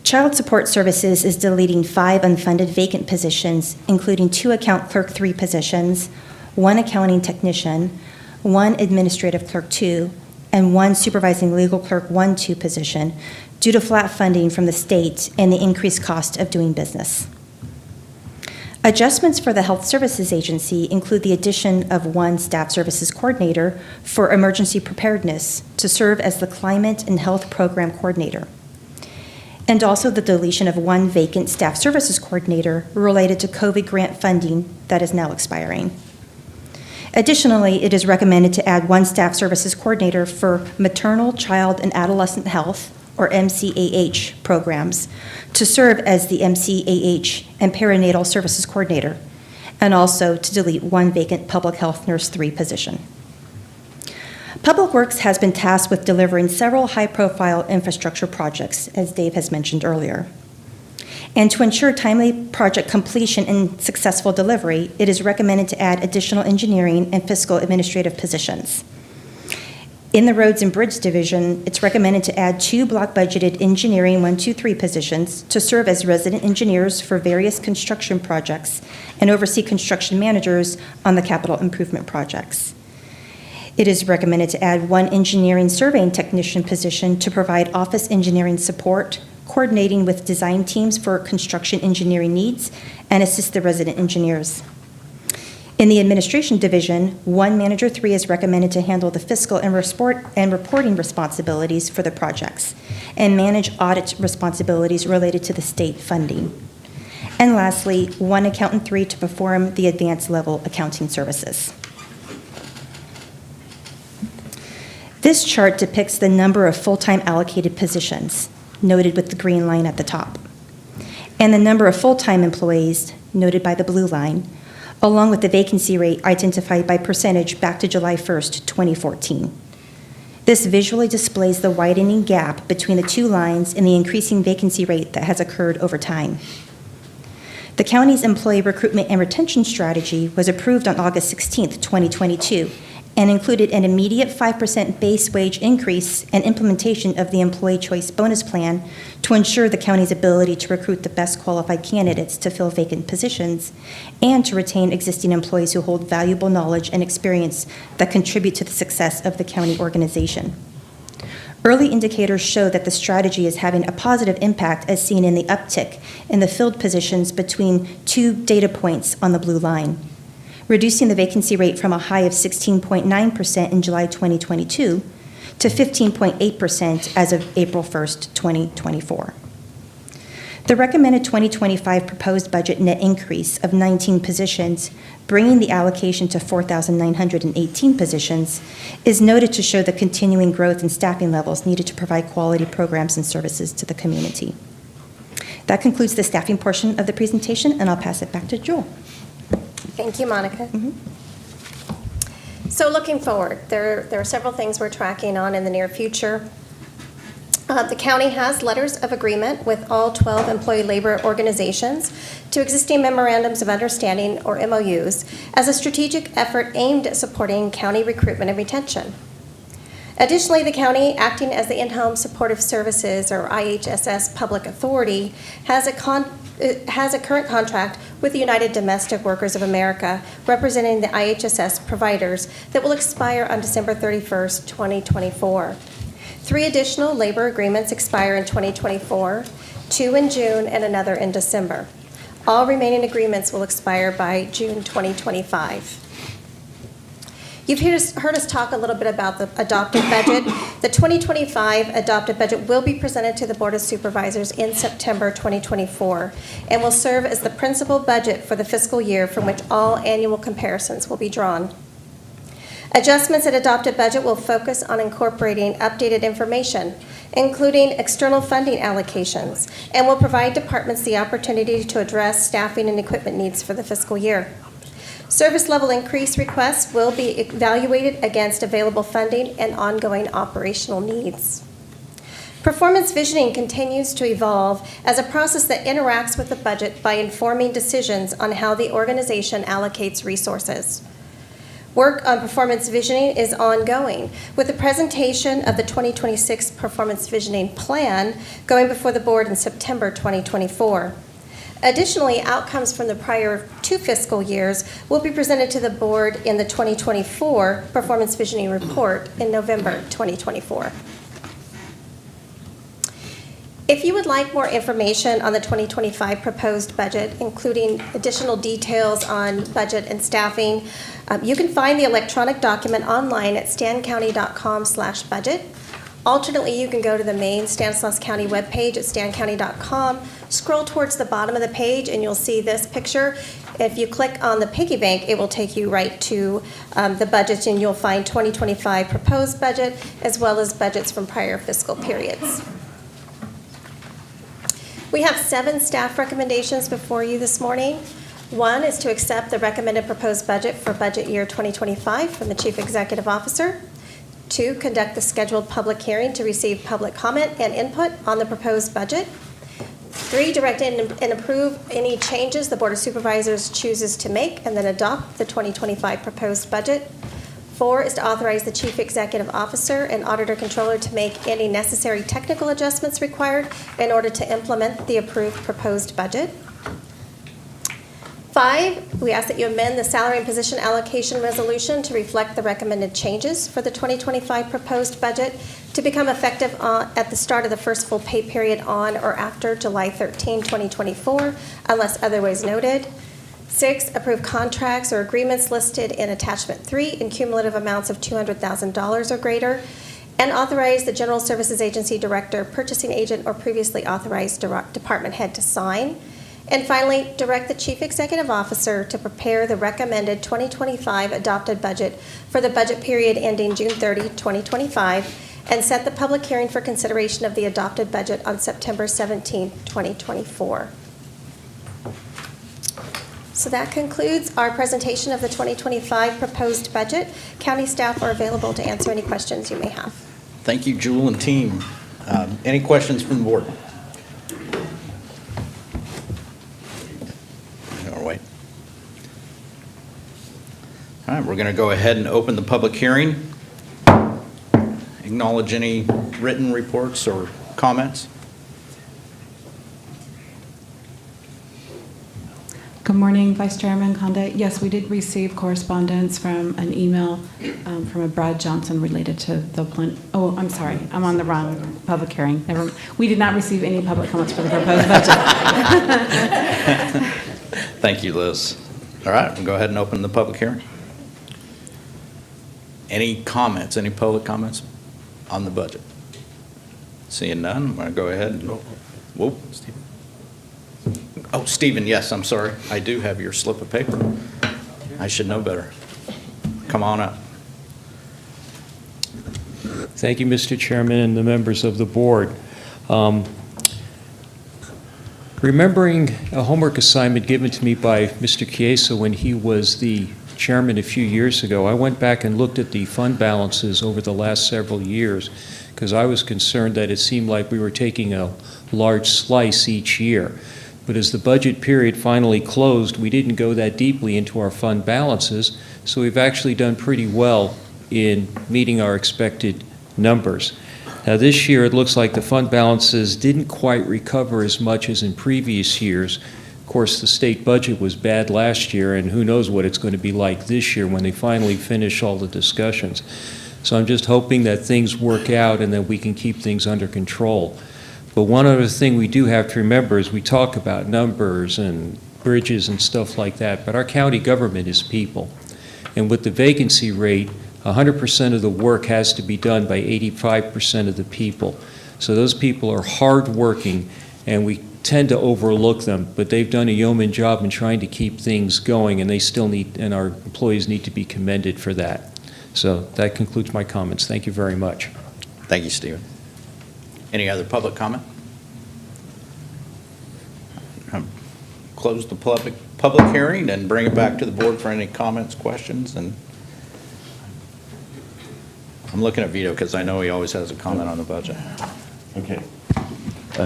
Child Support Services is deleting 5 unfunded vacant positions, including 2 Account Clerk 3 positions, 1 Accounting Technician, 1 Administrative Clerk 2, and 1 Supervising Legal Clerk 1-2 position due to flat funding from the state and the increased cost of doing business. Adjustments for the Health Services Agency include the addition of 1 Staff Services Coordinator for emergency preparedness to serve as the Climate and Health Program Coordinator, and also the deletion of 1 vacant Staff Services Coordinator related to COVID grant funding that is now expiring. Additionally, it is recommended to add 1 Staff Services Coordinator for Maternal, Child, and Adolescent Health, or MCAH, programs to serve as the MCAH and Perinatal Services Coordinator, and also to delete 1 vacant Public Health Nurse 3 position. Public Works has been tasked with delivering several high-profile infrastructure projects, as Dave has mentioned earlier. And to ensure timely project completion and successful delivery, it is recommended to add additional engineering and fiscal administrative positions. In the Roads and Bridge Division, it's recommended to add 2 block-budgeted engineering 1-2-3 positions to serve as resident engineers for various construction projects and oversee construction managers on the capital improvement projects. It is recommended to add 1 engineering surveying technician position to provide office engineering support, coordinating with design teams for construction engineering needs, and assist the resident engineers. In the Administration Division, 1 Manager 3 is recommended to handle the fiscal and reporting responsibilities for the projects and manage audit responsibilities related to the state funding. And lastly, 1 Accountant 3 to perform the advanced level accounting services. This chart depicts the number of full-time allocated positions, noted with the green line at the top, and the number of full-time employees, noted by the blue line, along with the vacancy rate identified by percentage back to July 1st, 2014. This visually displays the widening gap between the 2 lines and the increasing vacancy rate that has occurred over time. The county's employee recruitment and retention strategy was approved on August 16th, 2022, and included an immediate 5% base wage increase and implementation of the Employee Choice Bonus Plan to ensure the county's ability to recruit the best qualified candidates to fill vacant positions and to retain existing employees who hold valuable knowledge and experience that contribute to the success of the county organization. Early indicators show that the strategy is having a positive impact as seen in the uptick in the filled positions between 2 data points on the blue line, reducing the vacancy rate from a high of 16.9% in July 2022 to 15.8% as of April 1st, 2024. The recommended 2025 proposed budget net increase of 19 positions, bringing the allocation to 4,918 positions, is noted to show the continuing growth in staffing levels needed to provide quality programs and services to the community. That concludes the staffing portion of the presentation, and I'll pass it back to Jewel. Thank you, Monica. So looking forward, there are several things we're tracking on in the near future. The county has letters of agreement with all 12 employee labor organizations to existing memorandums of understanding, or MOUs, as a strategic effort aimed at supporting county recruitment and retention. Additionally, the county, acting as the In-Home Supportive Services, or IHSS Public Authority, has a current contract with the United Domestic Workers of America, representing the IHSS providers, that will expire on December 31st, 2024. 3 additional labor agreements expire in 2024, 2 in June and another in December. All remaining agreements will expire by June 2025. You've heard us talk a little bit about the adopted budget. The 2025 adopted budget will be presented to the Board of Supervisors in September 2024 and will serve as the principal budget for the fiscal year from which all annual comparisons will be drawn. Adjustments at adopted budget will focus on incorporating updated information, including external funding allocations, and will provide departments the opportunity to address staffing and equipment needs for the fiscal year. Service level increase requests will be evaluated against available funding and ongoing operational needs. Performance visioning continues to evolve as a process that interacts with the budget by informing decisions on how the organization allocates resources. Work on performance visioning is ongoing, with the presentation of the 2026 Performance Visioning Plan going before the board in September 2024. Additionally, outcomes from the prior 2 fiscal years will be presented to the board in the 2024 Performance Visioning Report in November 2024. If you would like more information on the 2025 proposed budget, including additional details on budget and staffing, you can find the electronic document online at stancounty.com/budget. Alternately, you can go to the main Stanislaus County webpage at stancounty.com, scroll towards the bottom of the page, and you'll see this picture. If you click on the piggy bank, it will take you right to the budget, and you'll find 2025 proposed budget as well as budgets from prior fiscal periods. We have 7 staff recommendations before you this morning. 1 is to accept the recommended proposed budget for budget year 2025 from the Chief Executive Officer. 2, conduct the scheduled public hearing to receive public comment and input on the proposed budget. 3, direct and approve any changes the Board of Supervisors chooses to make and then adopt the 2025 proposed budget. 4 is to authorize the Chief Executive Officer and Auditor Controller to make any necessary technical adjustments required in order to implement the approved proposed budget. 5, we ask that you amend the salary and position allocation resolution to reflect the recommended changes for the 2025 proposed budget to become effective at the start of the first full pay period on or after July 13, 2024, unless otherwise noted. 6, approve contracts or agreements listed in Attachment 3 in cumulative amounts of $200,000 or greater, and authorize the General Services Agency Director, Purchasing Agent, or previously authorized Department Head to sign. And finally, direct the Chief Executive Officer to prepare the recommended 2025 adopted budget for the budget period ending June 30, 2025, and set the public hearing for consideration of the adopted budget on September 17, 2024. So that concludes our presentation of the 2025 proposed budget. County staff are available to answer any questions you may have. Thank you, Jewel and team. Any questions from the board? Wait. All right, we're going to go ahead and open the public hearing. Acknowledge any written reports or comments. Good morning, Vice Chairman Condit. Yes, we did receive correspondence from an email from a Brad Johnson related to the plan. Oh, I'm sorry. I'm on the wrong public hearing. We did not receive any public comments for the proposed budget. Thank you, Liz. All right, we'll go ahead and open the public hearing. Any comments, any public comments on the budget? Seeing none, I'm going to go ahead and, whoa, Stephen. Oh, Stephen, yes, I'm sorry. I do have your slip of paper. I should know better. Come on up. Thank you, Mr. Chairman, and the members of the board. Remembering a homework assignment given to me by Mr. Chiesa when he was the chairman a few years ago, I went back and looked at the fund balances over the last several years because I was concerned that it seemed like we were taking a large slice each year. But as the budget period finally closed, we didn't go that deeply into our fund balances, so we've actually done pretty well in meeting our expected numbers. Now this year, it looks like the fund balances didn't quite recover as much as in previous years. Of course, the state budget was bad last year, and who knows what it's going to be like this year when they finally finish all the discussions. So I'm just hoping that things work out and that we can keep things under control. But one other thing we do have to remember is we talk about numbers and bridges and stuff like that, but our county government is people. And with the vacancy rate, 100% of the work has to be done by 85% of the people. So those people are hardworking, and we tend to overlook them, but they've done a yeoman job in trying to keep things going, and they still need, and our employees need to be commended for that. So that concludes my comments. Thank you very much. Thank you, Stephen. Any other public comment? Close the public hearing and bring it back to the board for any comments, questions, and I'm looking at Vito because I know he always has a comment on the budget. Okay.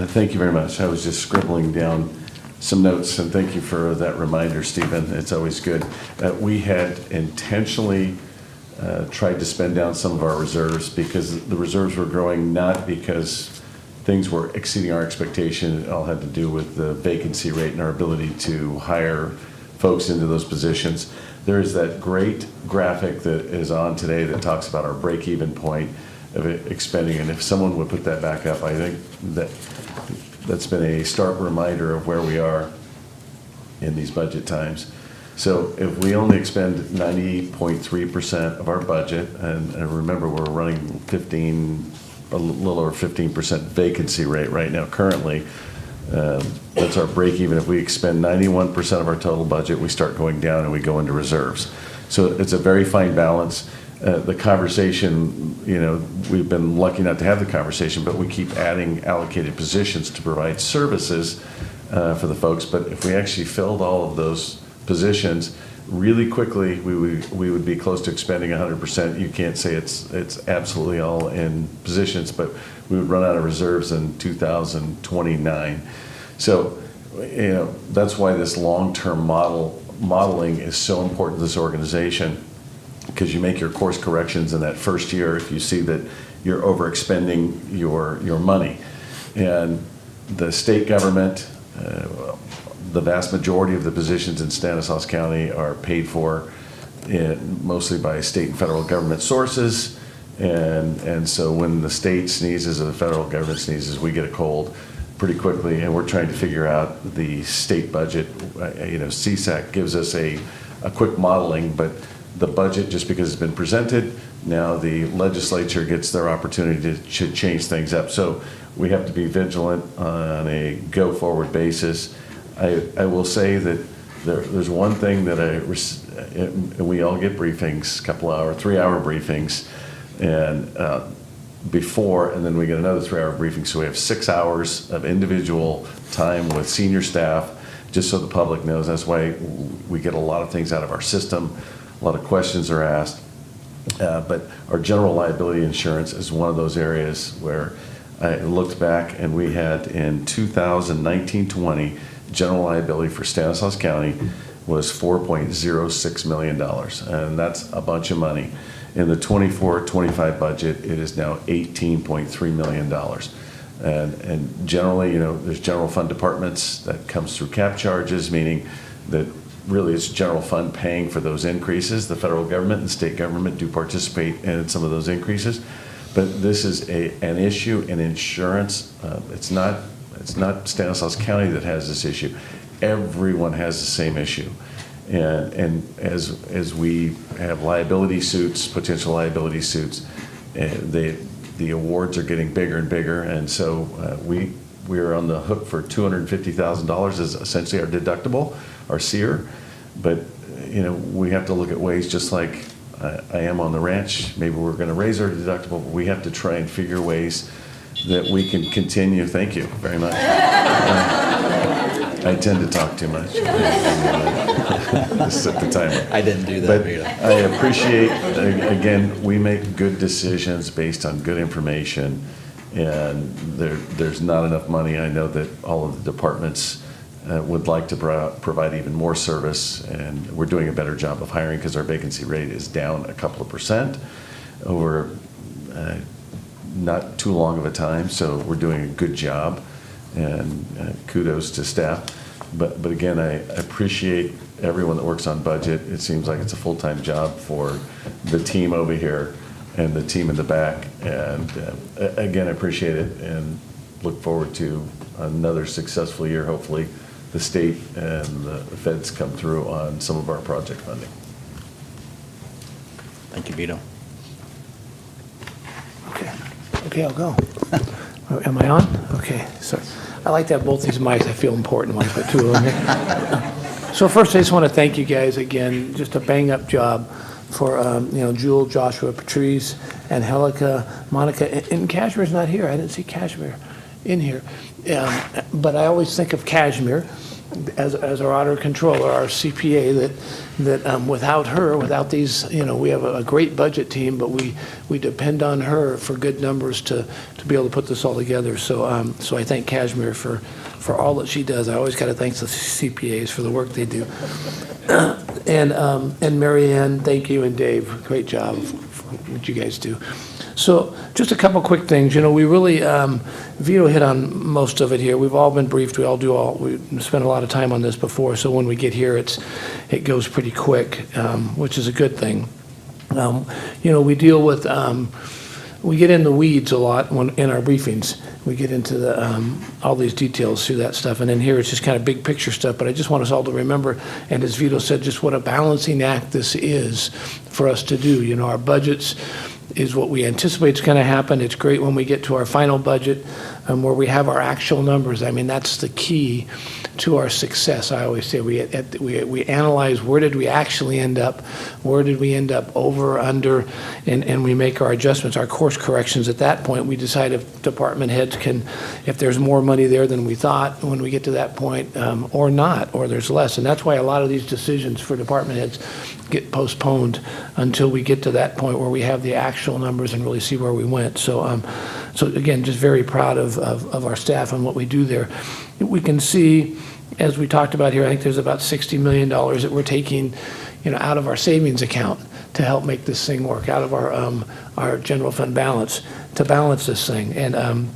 Thank you very much. I was just scribbling down some notes, and thank you for that reminder, Stephen. It's always good. We had intentionally tried to spend down some of our reserves because the reserves were growing, not because things were exceeding our expectation. It all had to do with the vacancy rate and our ability to hire folks into those positions. There is that great graphic that is on today that talks about our break-even point of expending, and if someone would put that back up, I think that's been a stark reminder of where we are in these budget times. So if we only expend 90.3% of our budget, and remember we're running a little over 15% vacancy rate right now currently, that's our break even. If we expend 91% of our total budget, we start going down and we go into reserves. So it's a very fine balance. The conversation, we've been lucky not to have the conversation, but we keep adding allocated positions to provide services for the folks. But if we actually filled all of those positions really quickly, we would be close to expending 100%. You can't say it's absolutely all in positions, but we would run out of reserves in 2029. So, that's why this long-term modeling is so important to this organization. because you make your course corrections in that first year if you see that you're overexpending your money. And the state government, the vast majority of the positions in Stanislaus County are paid for mostly by state and federal government sources. And so when the state sneezes or the federal government sneezes, we get a cold pretty quickly, and we're trying to figure out the state budget. CSAC gives us a quick modeling, but the budget, just because it's been presented, now the legislature gets their opportunity to change things up. So we have to be vigilant on a go-forward basis. I will say that there's one thing that we all get briefings, 3-hour briefings, and before, and then we get another 3-hour briefing. So we have 6 hours of individual time with senior staff, just so the public knows. That's why we get a lot of things out of our system. A lot of questions are asked. But our general liability insurance is one of those areas where I looked back, and we had in 2019-20, general liability for Stanislaus County was $4.06 million, and that's a bunch of money. In the 24-25 budget, it is now $18.3 million. And generally, there's general fund departments that comes through cap charges, meaning that really it's general fund paying for those increases. The federal government and state government do participate in some of those increases. But this is an issue in insurance. It's not Stanislaus County that has this issue. Everyone has the same issue. And as we have liability suits, potential liability suits, the awards are getting bigger and bigger, and so we are on the hook for $250,000 as essentially our deductible, our SEER. But we have to look at ways, just like I am on the ranch. Maybe we're going to raise our deductible, but we have to try and figure ways that we can continue. Thank you very much. I tend to talk too much. Just set the timer. I didn't do that. But I appreciate, again, we make good decisions based on good information, and there's not enough money. I know that all of the departments would like to provide even more service, and we're doing a better job of hiring because our vacancy rate is down a couple of % over not too long of a time, so we're doing a good job, and kudos to staff. But again, I appreciate everyone that works on budget. It seems like it's a full-time job for the team over here and the team in the back, and again, I appreciate it and look forward to another successful year. Hopefully the state and the feds come through on some of our project funding. Thank you, Vito. Okay, I'll go. Am I on? Okay, sorry. I like to have both these mics. I feel important when I put two of them here. So first, I just want to thank you guys again. Just a bang-up job for Jewel, Joshua, Patrice, Angelica, Monica, and Cashmere's not here. I didn't see Cashmere in here, but I always think of Cashmere as our auditor controller, our CPA, that without her, without these, we have a great budget team, but we depend on her for good numbers to be able to put this all together. So so I thank Cashmere for all that she does. I always got to thank the CPAs for the work they do. And Mary Ann, thank you, and Dave, great job for what you guys do. So just a couple quick things. We really, Vito hit on most of it here. We've all been briefed. We spent a lot of time on this before, so when we get here, it goes pretty quick, which is a good thing. We deal with, we get in the weeds a lot in our briefings. We get into all these details through that stuff, and then here it's just kind of big picture stuff, but I just want us all to remember, and as Vito said, just what a balancing act this is for us to do. Our budgets is what we anticipate is going to happen. It's great when we get to our final budget where we have our actual numbers. I mean, that's the key to our success. I always say we analyze where did we actually end up, where did we end up over, under, and we make our adjustments, our course corrections. At that point, we decide if department heads if there's more money there than we thought when we get to that point, or not, or there's less. And that's why a lot of these decisions for department heads get postponed until we get to that point where we have the actual numbers and really see where we went. So, so again, just very proud of our staff and what we do there. We can see, as we talked about here, I think there's about $60 million that we're taking, out of our savings account to help make this thing work out of our general fund balance to balance this thing. And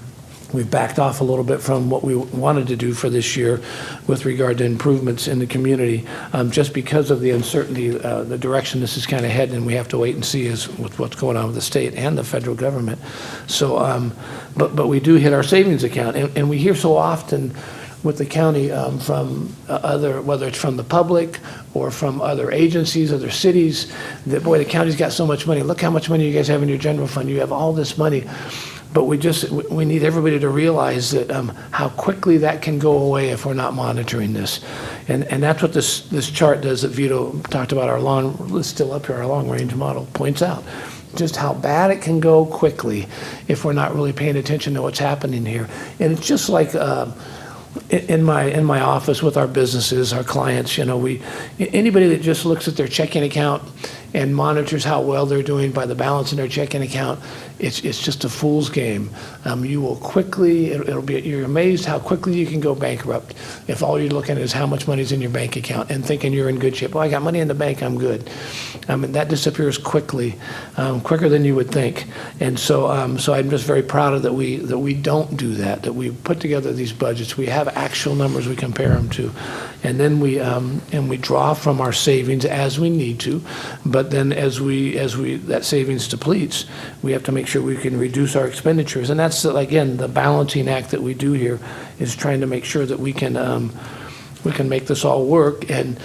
we've backed off a little bit from what we wanted to do for this year with regard to improvements in the community, just because of the uncertainty, the direction this is kind of heading, and we have to wait and see as with what's going on with the state and the federal government. So, but we do hit our savings account, and we hear so often with the county from other, whether it's from the public or from other agencies, other cities, that, boy, the county's got so much money. Look how much money you guys have in your general fund. You have all this money. But we need everybody to realize that how quickly that can go away if we're not monitoring this. And that's what this chart does that Vito talked about, it's still up here, our long-range model points out. Just how bad it can go quickly if we're not really paying attention to what's happening here. And it's just like in my office with our businesses, our clients, anybody that just looks at their checking account and monitors how well they're doing by the balance in their checking account, it's just a fool's game. You will quickly, you're amazed how quickly you can go bankrupt if all you're looking at is how much money's in your bank account and thinking you're in good shape. Well, I got money in the bank, I'm good. And that disappears quickly, quicker than you would think. And so I'm just very proud of that we don't do that we put together these budgets. We have actual numbers we compare them to. And then we draw from our savings as we need to, but then as that savings depletes, we have to make sure we can reduce our expenditures. And that's, again, the balancing act that we do here is trying to make sure that we can make this all work. And,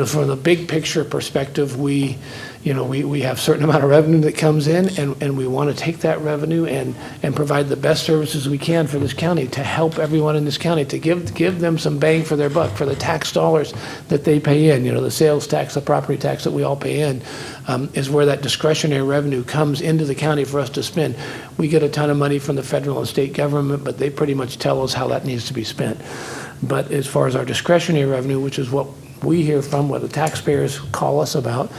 from the big picture perspective, we have a certain amount of revenue that comes in, and we want to take that revenue and provide the best services we can for this county to help everyone in this county, to give them some bang for their buck, for the tax dollars that they pay in. The sales tax, the property tax that we all pay in is where that discretionary revenue comes into the county for us to spend. We get a ton of money from the federal and state government, but they pretty much tell us how that needs to be spent. But as far as our discretionary revenue, which is what we hear from, what the taxpayers call us about,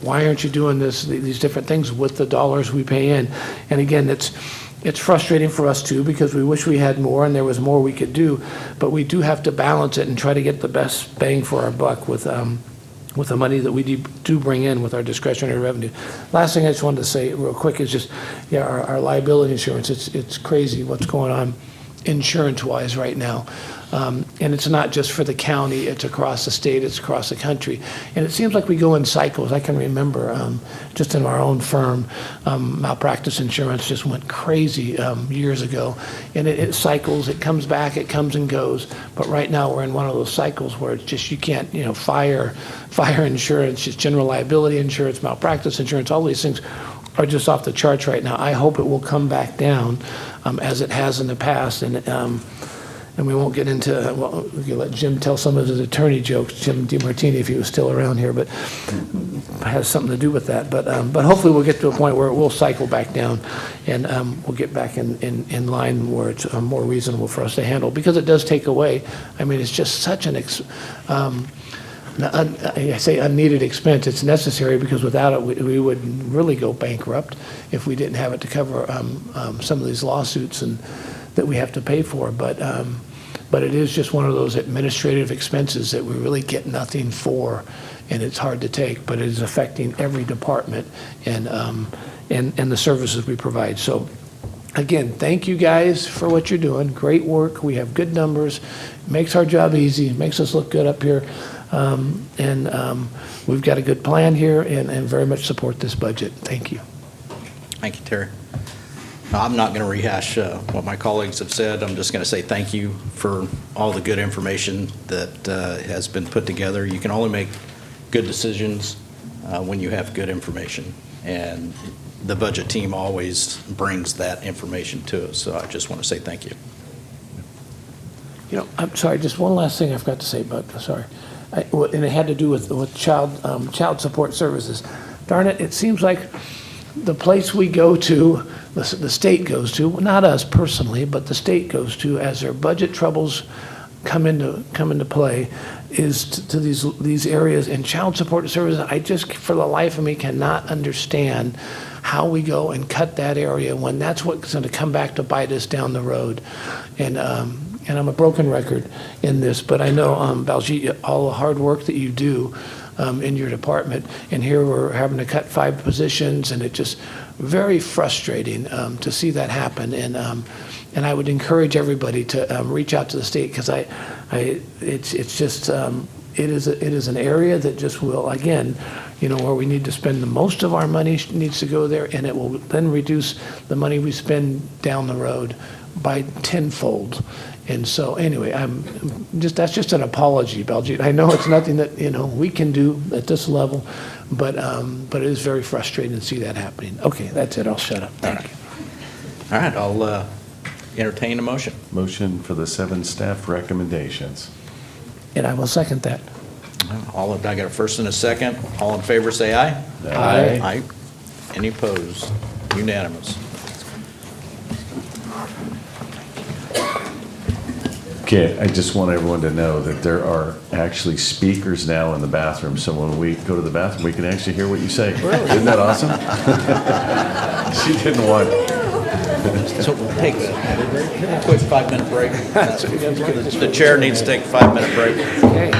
why aren't you doing these different things with the dollars we pay in? And again, it's frustrating for us too, because we wish we had more and there was more we could do, but we do have to balance it and try to get the best bang for our buck with the money that we do bring in with our discretionary revenue. Last thing I just wanted to say real quick is just, our liability insurance. It's crazy what's going on insurance-wise right now. And it's not just for the county, it's across the state, it's across the country. And it seems like we go in cycles. I can remember just in our own firm, malpractice insurance just went crazy years ago. And it cycles, it comes back, it comes and goes. But right now we're in one of those cycles where it's just, you can't, fire insurance, just general liability insurance, malpractice insurance, all these things are just off the charts right now. I hope it will come back down as it has in the past. And we won't get into, we can let Jim tell some of his attorney jokes, Jim DiMartini, if he was still around here, but it has something to do with that. But hopefully we'll get to a point where it will cycle back down and we'll get back in line where it's more reasonable for us to handle, because it does take away, it's just such an, I say unneeded expense. It's necessary because without it, we would really go bankrupt if we didn't have it to cover some of these lawsuits and that we have to pay for. But it is just one of those administrative expenses that we really get nothing for, and it's hard to take, but it is affecting every department and the services we provide. So again, thank you guys for what you're doing. Great work. We have good numbers. Makes our job easy. Makes us look good up here. We've got a good plan here and very much support this budget. Thank you. Thank you, Terry. I'm not going to rehash what my colleagues have said. I'm just going to say thank you for all the good information that has been put together. You can only make good decisions when you have good information, and the budget team always brings that information to us. So I just want to say thank you. I'm sorry, just one last thing I forgot to say, but sorry. And it had to do with child support services. Darn it, it seems like the place we go to, the state goes to, not us personally, but the state goes to as their budget troubles come into play, is to these areas. And child support services, I just, for the life of me, cannot understand how we go and cut that area when that's what's going to come back to bite us down the road. And I'm a broken record in this, but I know, Baljeet, all the hard work that you do in your department. And here we're having to cut 5 positions, and it's just very frustrating to see that happen. And I would encourage everybody to reach out to the state, because it's just it is an area that just will, again, where we need to spend the most of our money needs to go there, and it will then reduce the money we spend down the road by tenfold. And so anyway, that's just an apology, Belgian. I know it's nothing that we can do at this level, but it is very frustrating to see that happening. Okay, that's it. I'll shut up. Thank you. All right, I'll entertain a motion. Motion for the 7 staff recommendations. And I will second that. I got a first and a second. All in favor, say aye. Aye. Aye. Any opposed? Unanimous. Okay, I just want everyone to know that there are actually speakers now in the bathroom, so when we go to the bathroom, we can actually hear what you say. Isn't that awesome? She didn't want. So we'll take a quick 5-minute break. The chair needs to take a 5-minute break. Okay.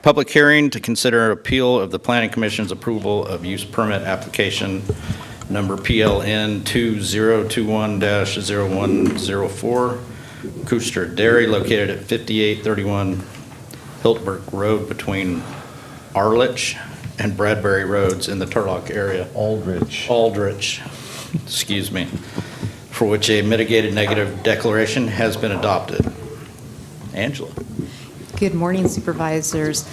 Public hearing to consider appeal of the Planning Commission's approval of use permit application number PLN 2021-0104, Kuster Dairy, located at 5831 Hiltberg Road between Arlich and Bradbury Roads in the Turlock area. Aldrich, excuse me, for which a mitigated negative declaration has been adopted. Angela. Good morning, Supervisors.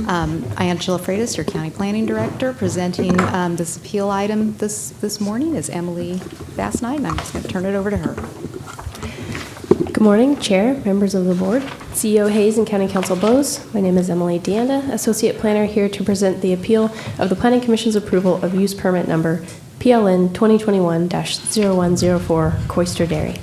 Angela Freitas, your County Planning Director, presenting this appeal item this morning is Emily Bass Knight, and I'm just going to turn it over to her. Good morning, Chair, members of the board, CEO Hayes and County Council Bowes. My name is Emily Deanda, Associate Planner, here to present the appeal of the Planning Commission's approval of use permit number PLN 2021-0104 Koister Dairy.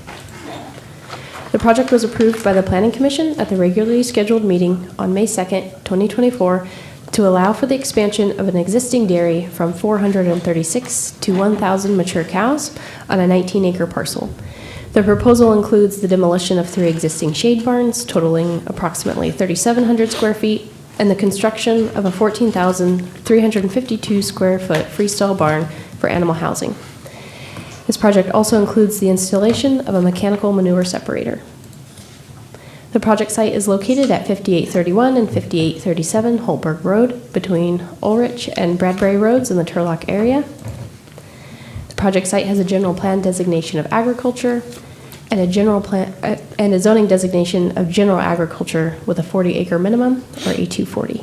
The project was approved by the Planning Commission at the regularly scheduled meeting on May 2nd, 2024, to allow for the expansion of an existing dairy from 436 to 1,000 mature cows on a 19-acre parcel. The proposal includes the demolition of 3 existing shade barns totaling approximately 3,700 square feet and the construction of a 14,352 square foot freestyle barn for animal housing. This project also includes the installation of a mechanical manure separator. The project site is located at 5831 and 5837 Holberg Road between Ulrich and Bradbury Roads in the Turlock area. The project site has a general plan designation of agriculture and a zoning designation of general agriculture with a 40-acre minimum, or A240.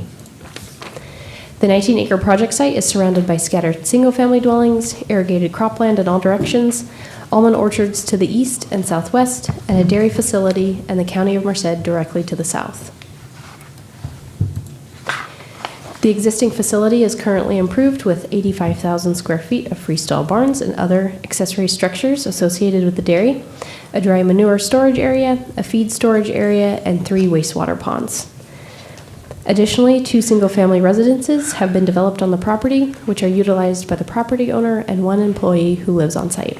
The 19-acre project site is surrounded by scattered single-family dwellings, irrigated cropland in all directions, almond orchards to the east and southwest, and a dairy facility and the County of Merced directly to the south. The existing facility is currently improved with 85,000 square feet of freestyle barns and other accessory structures associated with the dairy, a dry manure storage area, a feed storage area, and 3 wastewater ponds. Additionally, 2 single-family residences have been developed on the property, which are utilized by the property owner and 1 employee who lives on site.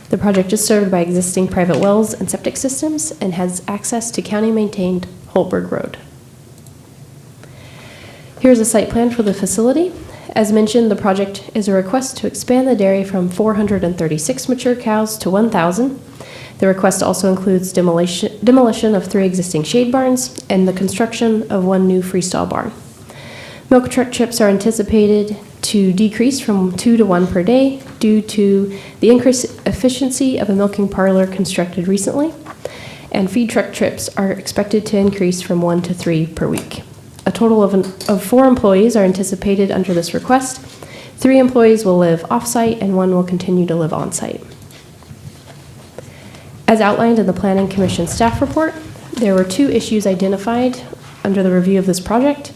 The project is served by existing private wells and septic systems and has access to county-maintained Holberg Road. Here's a site plan for the facility. As mentioned, the project is a request to expand the dairy from 436 mature cows to 1,000. The request also includes demolition of 3 existing shade barns and the construction of 1 new freestyle barn. Milk truck trips are anticipated to decrease from 2 to 1 per day due to the increased efficiency of a milking parlor constructed recently, and feed truck trips are expected to increase from 1 to 3 per week. A total of 4 employees are anticipated under this request. 3 employees will live off-site and 1 will continue to live on-site. As outlined in the Planning Commission staff report, there were 2 issues identified under the review of this project.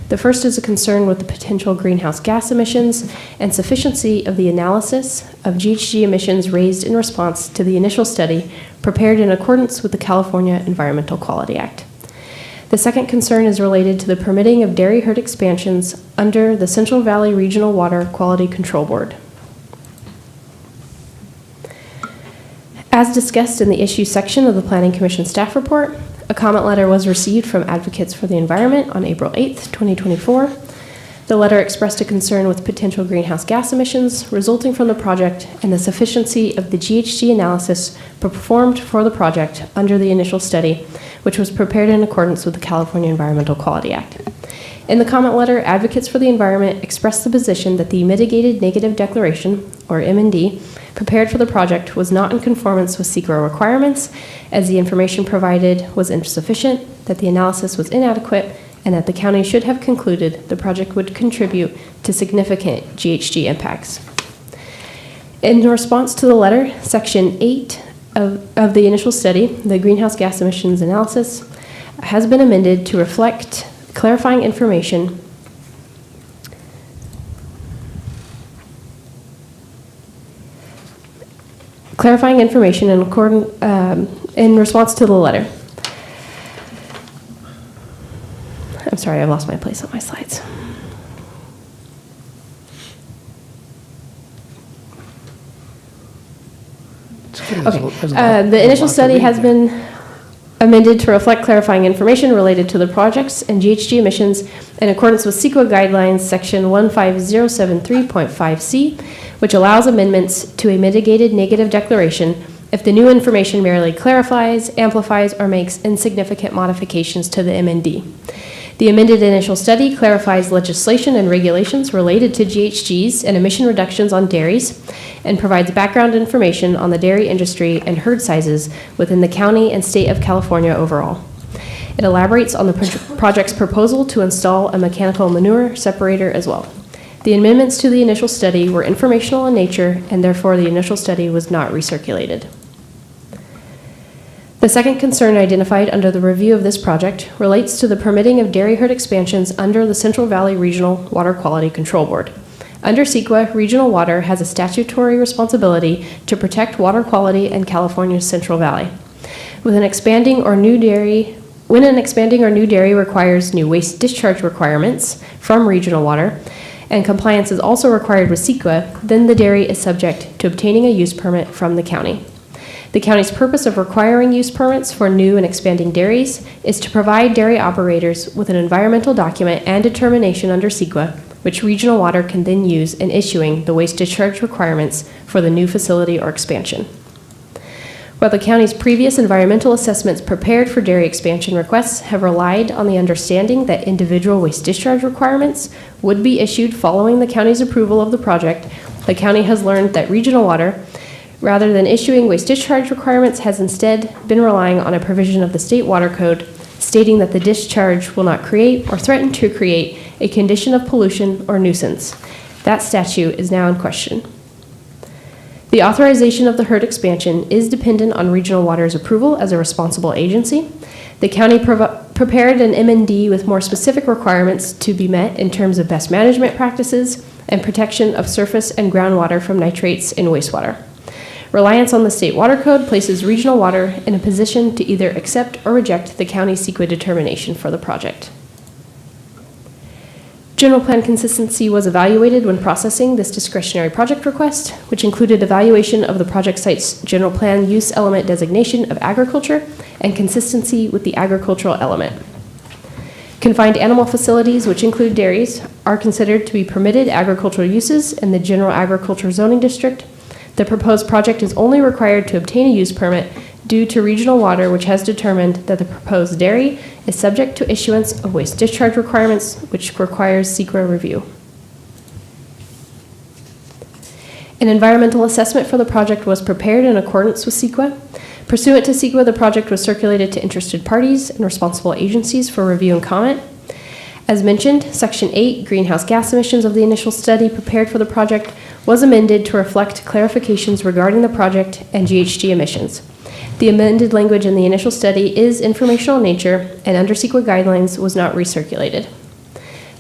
The first is a concern with the potential greenhouse gas emissions and sufficiency of the analysis of GHG emissions raised in response to the initial study prepared in accordance with the California Environmental Quality Act. The second concern is related to the permitting of dairy herd expansions under the Central Valley Regional Water Quality Control Board. As discussed in the issue section of the Planning Commission staff report, a comment letter was received from Advocates for the Environment on April 8th, 2024. The letter expressed a concern with potential greenhouse gas emissions resulting from the project and the sufficiency of the GHG analysis performed for the project under the initial study, which was prepared in accordance with the California Environmental Quality Act. In the comment letter, Advocates for the Environment expressed the position that the Mitigated Negative Declaration, or M&D, prepared for the project was not in conformance with SECRA requirements, as the information provided was insufficient, that the analysis was inadequate, and that the county should have concluded the project would contribute to significant GHG impacts. In response to the letter, Section 8 of the initial study, the greenhouse gas emissions analysis, has been amended to reflect clarifying information in response to the letter. I'm sorry, I lost my place on my slides. Okay, the initial study has been amended to reflect clarifying information related to the projects and GHG emissions in accordance with CEQA guidelines section 15073.5C, which allows amendments to a mitigated negative declaration if the new information merely clarifies, amplifies, or makes insignificant modifications to the MND. The amended initial study clarifies legislation and regulations related to GHGs and emission reductions on dairies and provides background information on the dairy industry and herd sizes within the county and state of California overall. It elaborates on the project's proposal to install a mechanical manure separator as well. The amendments to the initial study were informational in nature, and therefore the initial study was not recirculated. The second concern identified under the review of this project relates to the permitting of dairy herd expansions under the Central Valley Regional Water Quality Control Board. Under CEQA, Regional Water has a statutory responsibility to protect water quality in California's Central Valley. When an expanding or new dairy requires new waste discharge requirements from Regional Water, and compliance is also required with CEQA, then the dairy is subject to obtaining a use permit from the county. The county's purpose of requiring use permits for new and expanding dairies is to provide dairy operators with an environmental document and determination under CEQA, which Regional Water can then use in issuing the waste discharge requirements for the new facility or expansion. While the county's previous environmental assessments prepared for dairy expansion requests have relied on the understanding that individual waste discharge requirements would be issued following the county's approval of the project, the county has learned that Regional Water, rather than issuing waste discharge requirements, has instead been relying on a provision of the state water code stating that the discharge will not create or threaten to create a condition of pollution or nuisance. That statute is now in question. The authorization of the herd expansion is dependent on Regional Water's approval as a responsible agency. The county prepared an MND with more specific requirements to be met in terms of best management practices and protection of surface and groundwater from nitrates in wastewater. Reliance on the state water code places Regional Water in a position to either accept or reject the county's CEQA determination for the project. General plan consistency was evaluated when processing this discretionary project request, which included evaluation of the project site's general plan use element designation of agriculture and consistency with the agricultural element. Confined animal facilities, which include dairies, are considered to be permitted agricultural uses in the general agriculture zoning district. The proposed project is only required to obtain a use permit due to Regional Water, which has determined that the proposed dairy is subject to issuance of waste discharge requirements, which requires CEQA review. An environmental assessment for the project was prepared in accordance with CEQA. Pursuant to CEQA, the project was circulated to interested parties and responsible agencies for review and comment. As mentioned, Section 8, greenhouse gas emissions of the initial study prepared for the project was amended to reflect clarifications regarding the project and GHG emissions. The amended language in the initial study is informational in nature and under CEQA guidelines was not recirculated.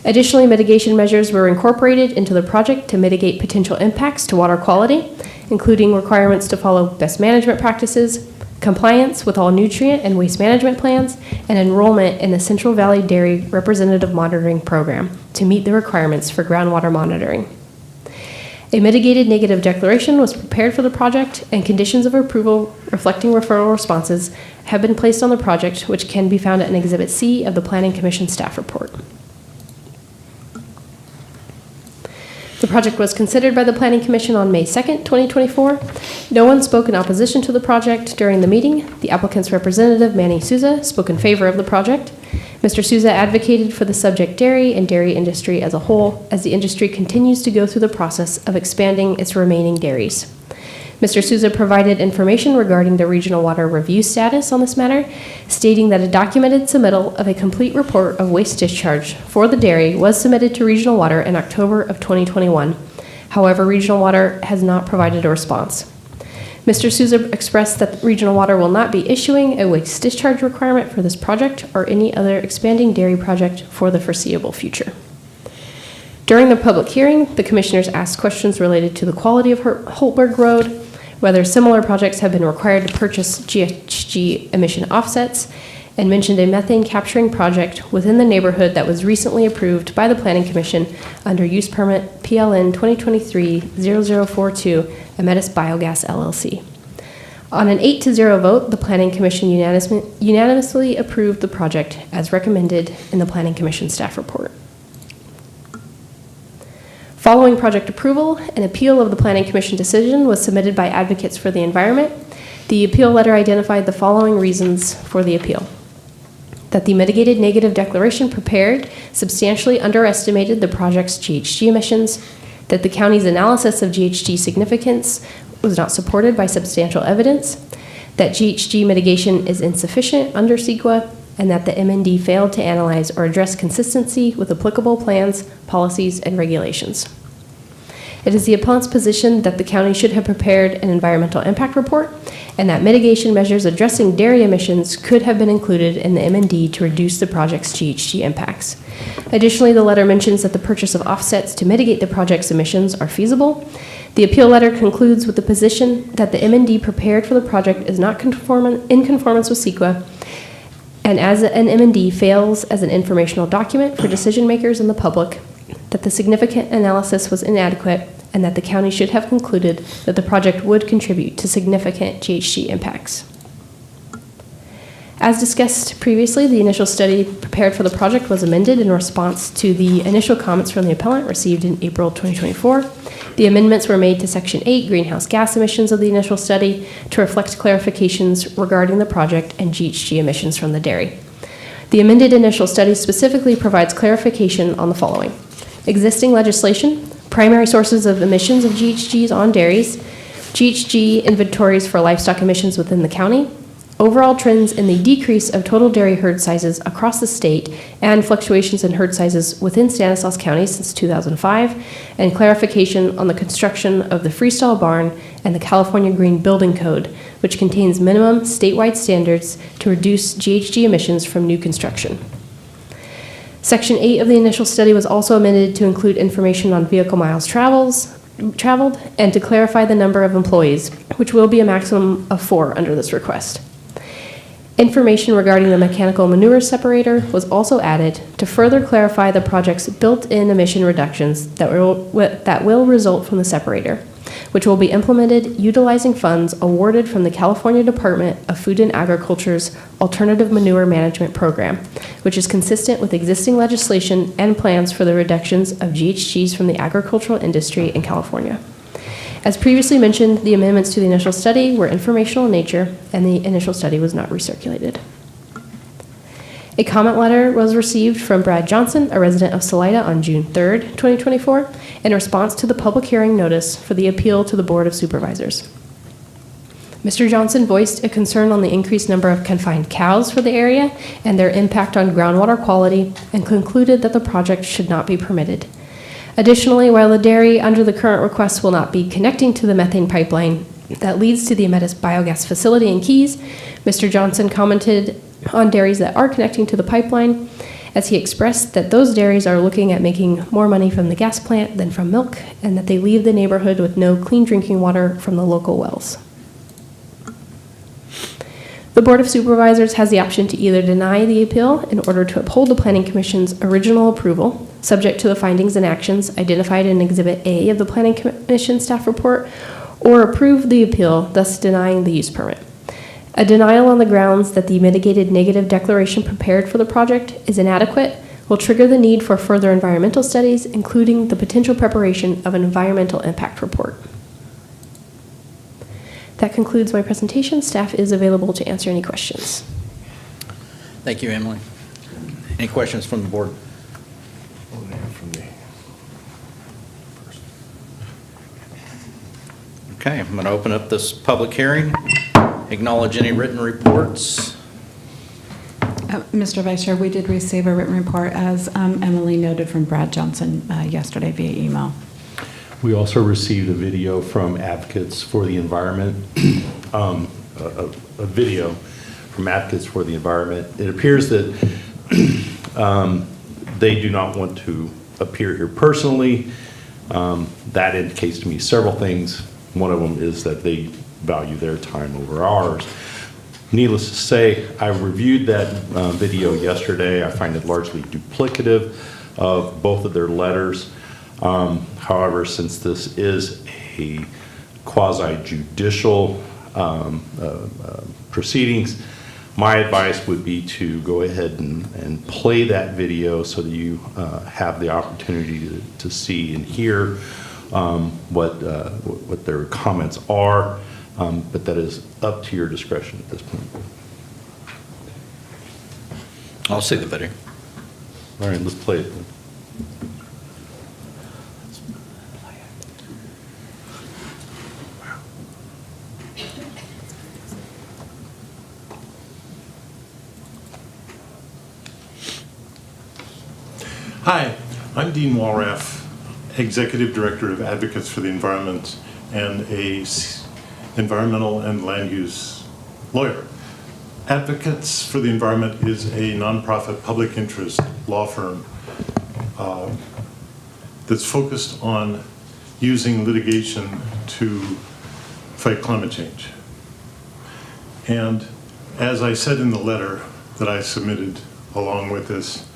Additionally, mitigation measures were incorporated into the project to mitigate potential impacts to water quality, including requirements to follow best management practices, compliance with all nutrient and waste management plans, and enrollment in the Central Valley Dairy Representative Monitoring Program to meet the requirements for groundwater monitoring. A mitigated negative declaration was prepared for the project, and conditions of approval reflecting referral responses have been placed on the project, which can be found in Exhibit C of the Planning Commission staff report. The project was considered by the Planning Commission on May 2nd, 2024. No one spoke in opposition to the project during the meeting. The applicant's representative, Manny Souza, spoke in favor of the project. Mr. Souza advocated for the subject dairy and dairy industry as a whole, as the industry continues to go through the process of expanding its remaining dairies. Mr. Souza provided information regarding the Regional Water review status on this matter, stating that a documented submittal of a complete report of waste discharge for the dairy was submitted to Regional Water in October of 2021. However, Regional Water has not provided a response. Mr. Souza expressed that Regional Water will not be issuing a waste discharge requirement for this project or any other expanding dairy project for the foreseeable future. During the public hearing, the commissioners asked questions related to the quality of Holtberg Road, whether similar projects have been required to purchase GHG emission offsets, and mentioned a methane capturing project within the neighborhood that was recently approved by the Planning Commission under use permit PLN 2023-0042, Ametis Biogas LLC. On an 8-0 vote, the Planning Commission unanimously approved the project as recommended in the Planning Commission staff report. Following project approval, an appeal of the Planning Commission decision was submitted by Advocates for the Environment. The appeal letter identified the following reasons for the appeal: that the mitigated negative declaration prepared substantially underestimated the project's GHG emissions, that the county's analysis of GHG significance was not supported by substantial evidence, that GHG mitigation is insufficient under CEQA, and that the MND failed to analyze or address consistency with applicable plans, policies, and regulations. It is the appellant's position that the county should have prepared an environmental impact report and that mitigation measures addressing dairy emissions could have been included in the MND to reduce the project's GHG impacts. Additionally, the letter mentions that the purchase of offsets to mitigate the project's emissions are feasible. The appeal letter concludes with the position that the MND prepared for the project is not in conformance with CEQA, and as an MND fails as an informational document for decision makers and the public, that the significant analysis was inadequate, and that the county should have concluded that the project would contribute to significant GHG impacts. As discussed previously, the initial study prepared for the project was amended in response to the initial comments from the appellant received in April 2024. The amendments were made to Section 8, greenhouse gas emissions of the initial study, to reflect clarifications regarding the project and GHG emissions from the dairy. The amended initial study specifically provides clarification on the following: existing legislation, primary sources of emissions of GHGs on dairies, GHG inventories for livestock emissions within the county, overall trends in the decrease of total dairy herd sizes across the state and fluctuations in herd sizes within Stanislaus County since 2005, and clarification on the construction of the freestyle barn and the California Green Building Code, which contains minimum statewide standards to reduce GHG emissions from new construction. Section 8 of the initial study was also amended to include information on vehicle miles traveled and to clarify the number of employees, which will be a maximum of 4 under this request. Information regarding the mechanical manure separator was also added to further clarify the project's built-in emission reductions that will result from the separator, which will be implemented utilizing funds awarded from the California Department of Food and Agriculture's Alternative Manure Management Program, which is consistent with existing legislation and plans for the reductions of GHGs from the agricultural industry in California. As previously mentioned, the amendments to the initial study were informational in nature, and the initial study was not recirculated. A comment letter was received from Brad Johnson, a resident of Salida, on June 3rd, 2024, in response to the public hearing notice for the appeal to the Board of Supervisors. Mr. Johnson voiced a concern on the increased number of confined cows for the area and their impact on groundwater quality, and concluded that the project should not be permitted. Additionally, while the dairy under the current request will not be connecting to the methane pipeline that leads to the Ametis biogas facility in Keys, Mr. Johnson commented on dairies that are connecting to the pipeline, as he expressed that those dairies are looking at making more money from the gas plant than from milk, and that they leave the neighborhood with no clean drinking water from the local wells. The Board of Supervisors has the option to either deny the appeal in order to uphold the Planning Commission's original approval, subject to the findings and actions identified in Exhibit A of the Planning Commission staff report, or approve the appeal, thus denying the use permit. A denial on the grounds that the mitigated negative declaration prepared for the project is inadequate will trigger the need for further environmental studies, including the potential preparation of an environmental impact report. That concludes my presentation. Staff is available to answer any questions. Thank you, Emily. Any questions from the board? Okay, I'm going to open up this public hearing. Acknowledge any written reports. Mr. Vice Chair, we did receive a written report, as Emily noted, from Brad Johnson yesterday via email. We also received a video from Advocates for the Environment, a video from Advocates for the Environment. It appears that they do not want to appear here personally. That indicates to me several things. One of them is that they value their time over ours. Needless to say, I reviewed that video yesterday. I find it largely duplicative of both of their letters. However, since this is a quasi-judicial proceedings. My advice would be to go ahead and play that video so that you have the opportunity to see and hear what their comments are, but that is up to your discretion at this point. I'll see the video. All right, let's play it. Hi, I'm Dean Walraff, Executive Director of Advocates for the Environment and a environmental and land use lawyer. Advocates for the Environment is a nonprofit public interest law firm that's focused on using litigation to fight climate change. And as I said in the letter that I submitted along with this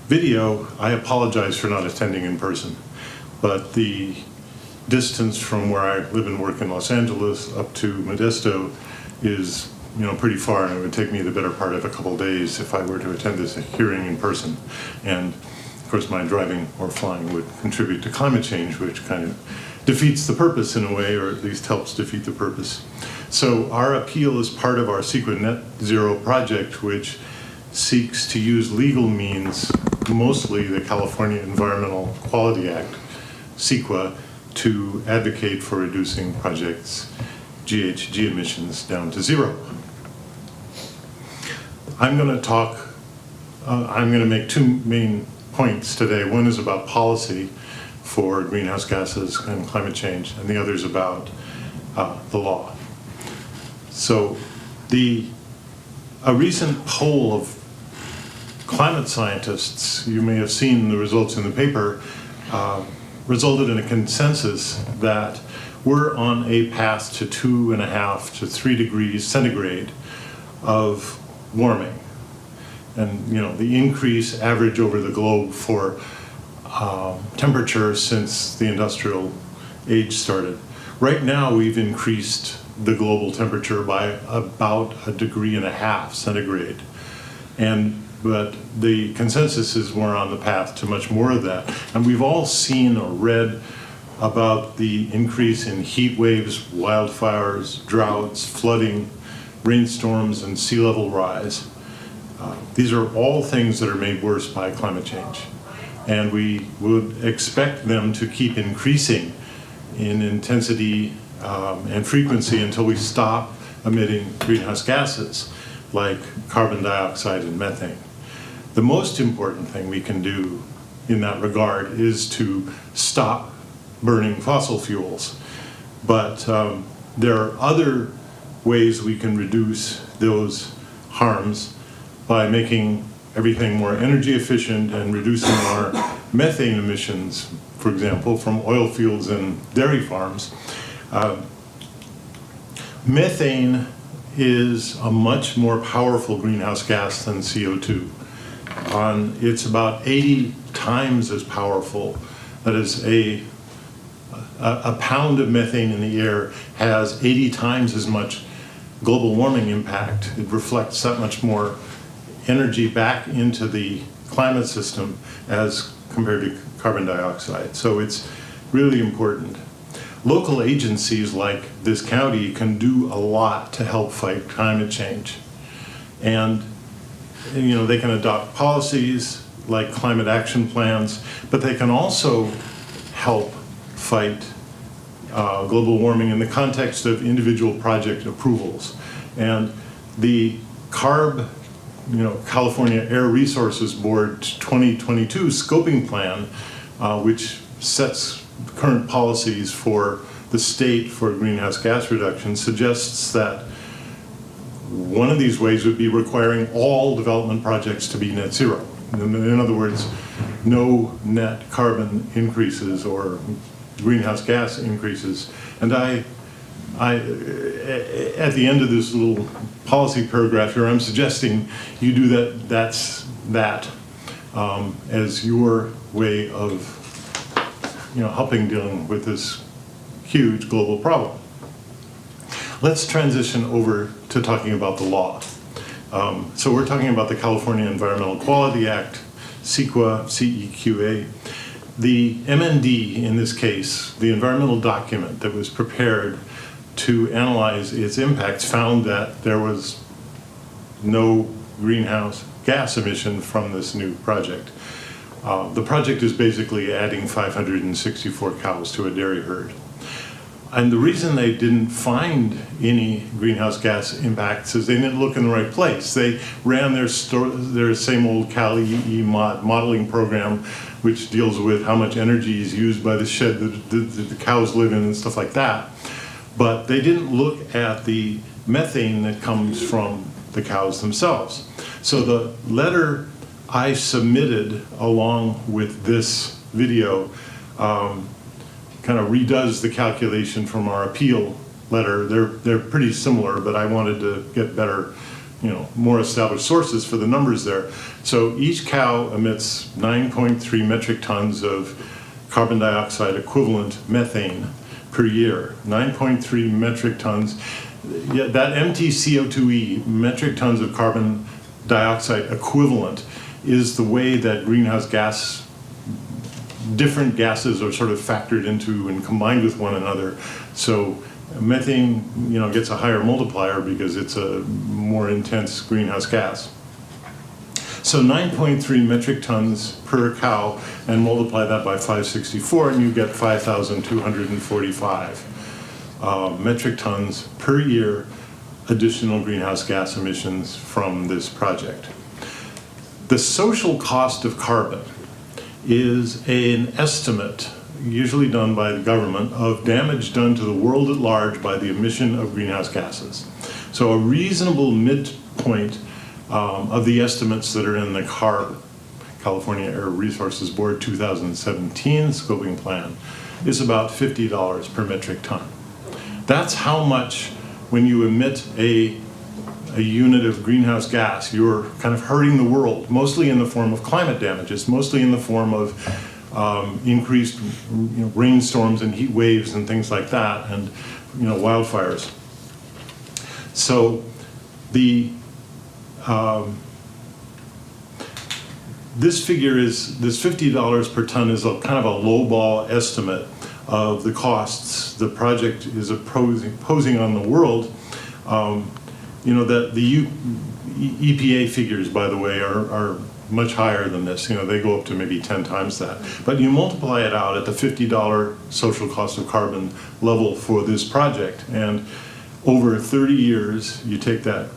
video, I apologize for not attending in person, but the distance from where I live and work in Los Angeles up to Modesto is pretty far, and it would take me the better part of a couple days if I were to attend this hearing in person. And of course my driving or flying would contribute to climate change, which kind of defeats the purpose in a way, or at least helps defeat the purpose. So our appeal is part of our CEQA Net Zero project, which seeks to use legal means, mostly the California Environmental Quality Act, CEQA, to advocate for reducing projects' GHG emissions down to zero. I'm going to make two main points today. One is about policy for greenhouse gases and climate change, and the other is about the law. So a recent poll of climate scientists, you may have seen the results in the paper, resulted in a consensus that we're on a path to 2.5 to 3 degrees centigrade of warming. And the increase average over the globe for temperature since the industrial age started. Right now we've increased the global temperature by about 1.5 degrees centigrade. But the consensus is we're on the path to much more of that. And we've all seen or read about the increase in heat waves, wildfires, droughts, flooding, rainstorms, and sea level rise. These are all things that are made worse by climate change. And we would expect them to keep increasing in intensity and frequency until we stop emitting greenhouse gases like carbon dioxide and methane. The most important thing we can do in that regard is to stop burning fossil fuels. But there are other ways we can reduce those harms by making everything more energy efficient and reducing our methane emissions, for example, from oil fields and dairy farms. Methane is a much more powerful greenhouse gas than CO2. It's about 80 times as powerful. That is, a pound of methane in the air has 80 times as much global warming impact. It reflects that much more energy back into the climate system as compared to carbon dioxide. So it's really important. Local agencies like this county can do a lot to help fight climate change. And they can adopt policies like climate action plans, but they can also help fight global warming in the context of individual project approvals. And the CARB, California Air Resources Board 2022 scoping plan, which sets current policies for the state for greenhouse gas reduction, suggests that one of these ways would be requiring all development projects to be net zero. In other words, no net carbon increases or greenhouse gas increases. And I at the end of this little policy paragraph here, I'm suggesting you do that as your way of helping dealing with this huge global problem. Let's transition over to talking about the law. So we're talking about the California Environmental Quality Act, CEQA, CEQA. The MND, in this case, the environmental document that was prepared to analyze its impacts, found that there was no greenhouse gas emission from this new project. The project is basically adding 564 cows to a dairy herd. And the reason they didn't find any greenhouse gas impacts is they didn't look in the right place. They ran their same old Cal-EE modeling program, which deals with how much energy is used by the shed that the cows live in and stuff like that. But they didn't look at the methane that comes from the cows themselves. So the letter I submitted along with this video kind of redoes the calculation from our appeal letter. They're pretty similar, but I wanted to get better, more established sources for the numbers there. So each cow emits 9.3 metric tons of carbon dioxide equivalent methane per year. 9.3 metric tons. Yeah, that MTCO2e, metric tons of carbon dioxide equivalent, is the way that greenhouse gas, different gases are sort of factored into and combined with one another. So methane, gets a higher multiplier because it's a more intense greenhouse gas. So 9.3 metric tons per cow, and multiply that by 564, and you get 5,245 metric tons per year additional greenhouse gas emissions from this project. The social cost of carbon is an estimate, usually done by the government, of damage done to the world at large by the emission of greenhouse gases. So a reasonable midpoint of the estimates that are in the CARB, California Air Resources Board 2017 scoping plan, is about $50 per metric ton. That's how much, when you emit a unit of greenhouse gas, you're kind of hurting the world, mostly in the form of climate damages, mostly in the form of increased rainstorms and heat waves and things like that, and wildfires. So this figure is, this $50 per ton is a kind of a lowball estimate of the costs the project is posing on the world. The EPA figures, by the way, are much higher than this. They go up to maybe 10 times that. But you multiply it out at the $50 social cost of carbon level for this project, and over 30 years, you take that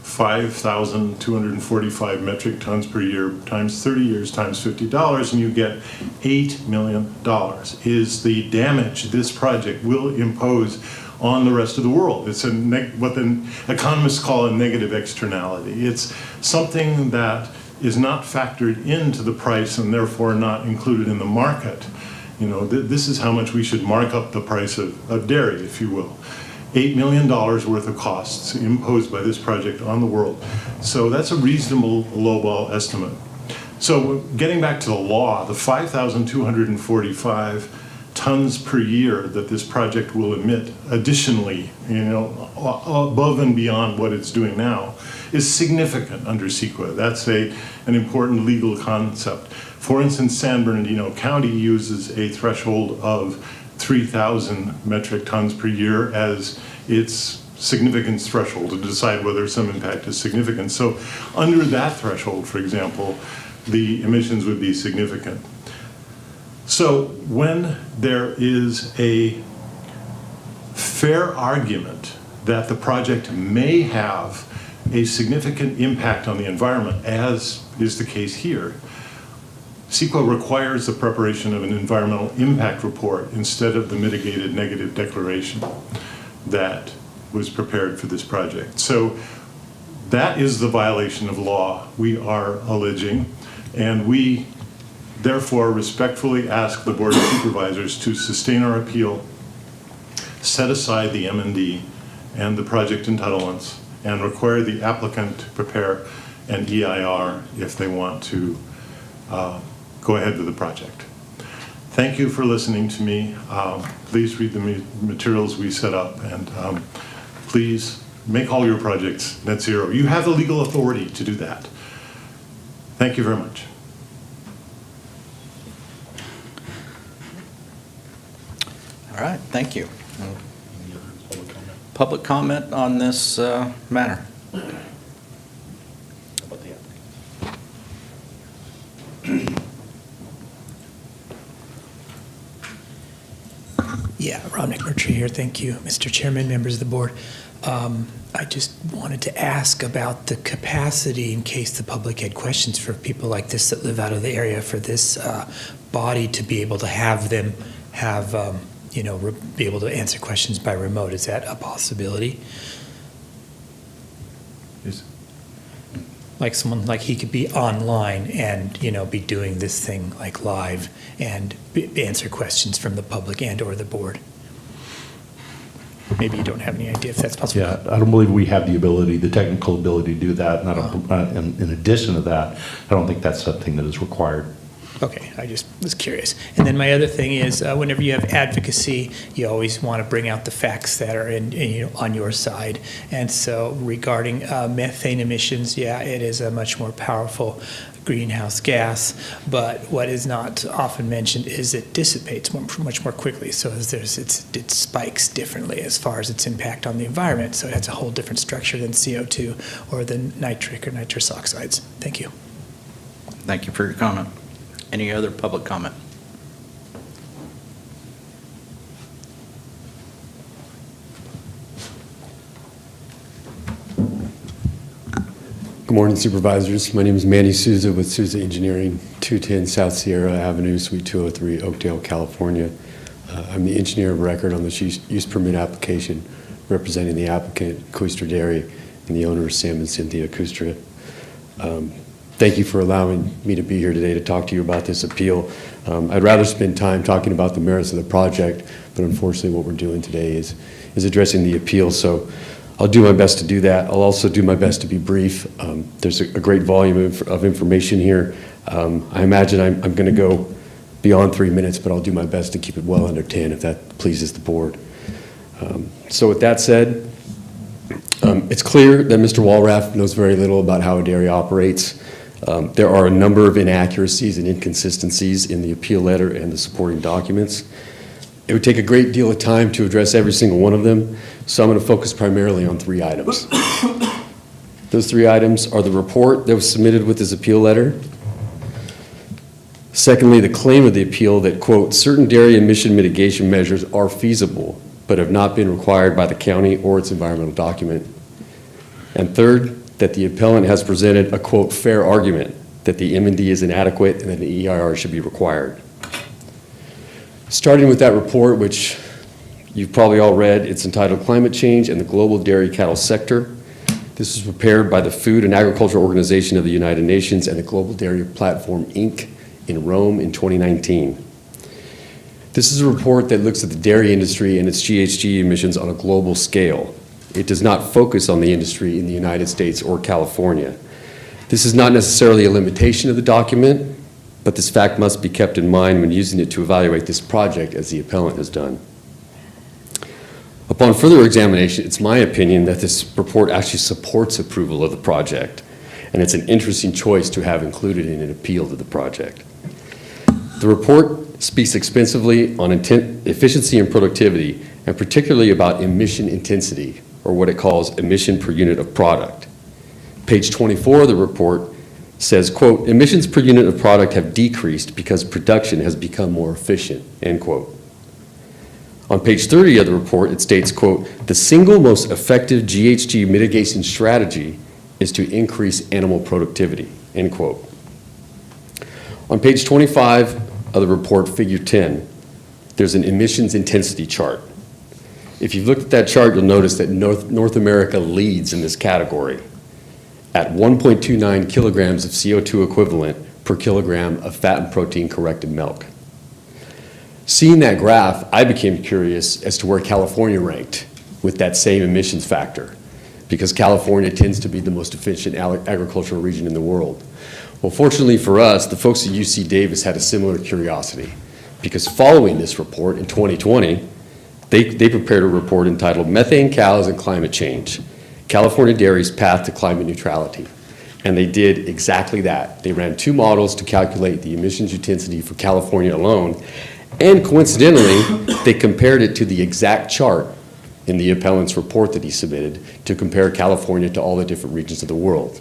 5,245 metric tons per year times 30 years times $50, and you get $8 million is the damage this project will impose on the rest of the world. It's what the economists call a negative externality. It's something that is not factored into the price and therefore not included in the market. This is how much we should mark up the price of dairy, if you will. $8 million worth of costs imposed by this project on the world. So that's a reasonable lowball estimate. So getting back to the law, the 5,245 tons per year that this project will emit additionally, above and beyond what it's doing now, is significant under CEQA. That's an important legal concept. For instance, San Bernardino County uses a threshold of 3,000 metric tons per year as its significance threshold to decide whether some impact is significant. So under that threshold, for example, the emissions would be significant. So when there is a fair argument that the project may have a significant impact on the environment, as is the case here, CEQA requires the preparation of an environmental impact report instead of the mitigated negative declaration that was prepared for this project. So that is the violation of law we are alleging, and we therefore respectfully ask the Board of Supervisors to sustain our appeal, set aside the M&D and the project entitlements, and require the applicant to prepare an EIR if they want to go ahead with the project. Thank you for listening to me. Please read the materials we set up, and please make all your projects net zero. You have the legal authority to do that. Thank you very much. All right, thank you. Public comment on this matter? Yeah, Rob Nickmertree here. Thank you, Mr. Chairman, members of the board. I just wanted to ask about the capacity, in case the public had questions, for people like this that live out of the area, for this body to be able to have them be able to answer questions by remote. Is that a possibility? Like someone, like he could be online and, be doing this thing like live and answer questions from the public and or the board. Maybe you don't have any idea if that's possible. Yeah, I don't believe we have the technical ability to do that. And in addition to that, I don't think that's something that is required. Okay, I just was curious. And then my other thing is, whenever you have advocacy, you always want to bring out the facts that are on your side. And so regarding methane emissions, yeah, it is a much more powerful greenhouse gas, but what is not often mentioned is it dissipates much more quickly. So it spikes differently as far as its impact on the environment. So it has a whole different structure than CO2 or the nitric or nitrous oxides. Thank you. Thank you for your comment. Any other public comment? Good morning, Supervisors. My name is Manny Souza with Souza Engineering, 210 South Sierra Avenue, Suite 203, Oakdale, California. I'm the engineer of record on this use permit application, representing the applicant, Koostra Dairy, and the owners, Sam and Cynthia Koostra. Thank you for allowing me to be here today to talk to you about this appeal. I'd rather spend time talking about the merits of the project, but unfortunately what we're doing today is addressing the appeal, so I'll do my best to do that. I'll also do my best to be brief. There's a great volume of information here. I imagine I'm going to go beyond 3 minutes, but I'll do my best to keep it well under 10 if that pleases the board. So with that said, it's clear that Mr. Walraff knows very little about how a dairy operates. There are a number of inaccuracies and inconsistencies in the appeal letter and the supporting documents. It would take a great deal of time to address every single one of them, so I'm going to focus primarily on 3 items. Those 3 items are the report that was submitted with his appeal letter. Secondly, the claim of the appeal that, quote, certain dairy emission mitigation measures are feasible, but have not been required by the county or its environmental document. And third, that the appellant has presented a, quote, fair argument that the M&D is inadequate and that the EIR should be required. Starting with that report, which you've probably all read, it's entitled Climate Change and the Global Dairy Cattle Sector. This was prepared by the Food and Agriculture Organization of the United Nations and the Global Dairy Platform, Inc. in Rome in 2019. This is a report that looks at the dairy industry and its GHG emissions on a global scale. It does not focus on the industry in the United States or California. This is not necessarily a limitation of the document, but this fact must be kept in mind when using it to evaluate this project as the appellant has done. Upon further examination, it's my opinion that this report actually supports approval of the project, and it's an interesting choice to have included in an appeal to the project. The report speaks extensively on efficiency and productivity, and particularly about emission intensity, or what it calls emission per unit of product. Page 24 of the report says, quote, emissions per unit of product have decreased because production has become more efficient, end quote. On page 30 of the report, it states, quote, the single most effective GHG mitigation strategy is to increase animal productivity, end quote. On page 25 of the report, figure 10, there's an emissions intensity chart. If you've looked at that chart, you'll notice that North America leads in this category at 1.29 kilograms of CO2 equivalent per kilogram of fat and protein corrected milk. Seeing that graph, I became curious as to where California ranked with that same emissions factor, because California tends to be the most efficient agricultural region in the world. Well, fortunately for us, the folks at UC Davis had a similar curiosity, because following this report in 2020, They prepared a report entitled Methane Cows and Climate Change, California Dairy's Path to Climate Neutrality. And they did exactly that. They ran 2 models to calculate the emissions intensity for California alone, and coincidentally, they compared it to the exact chart in the appellant's report that he submitted to compare California to all the different regions of the world.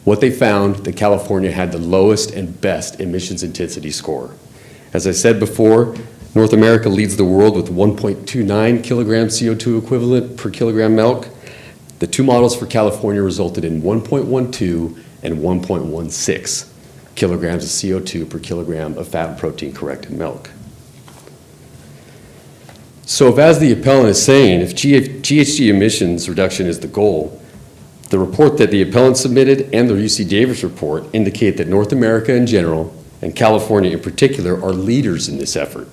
What they found, that California had the lowest and best emissions intensity score. As I said before, North America leads the world with 1.29 kilograms CO2 equivalent per kilogram milk. The 2 models for California resulted in 1.12 and 1.16 kilograms of CO2 per kilogram of fat and protein corrected milk. So if, as the appellant is saying, if GHG emissions reduction is the goal, the report that the appellant submitted and the UC Davis report indicate that North America in general and California in particular are leaders in this effort.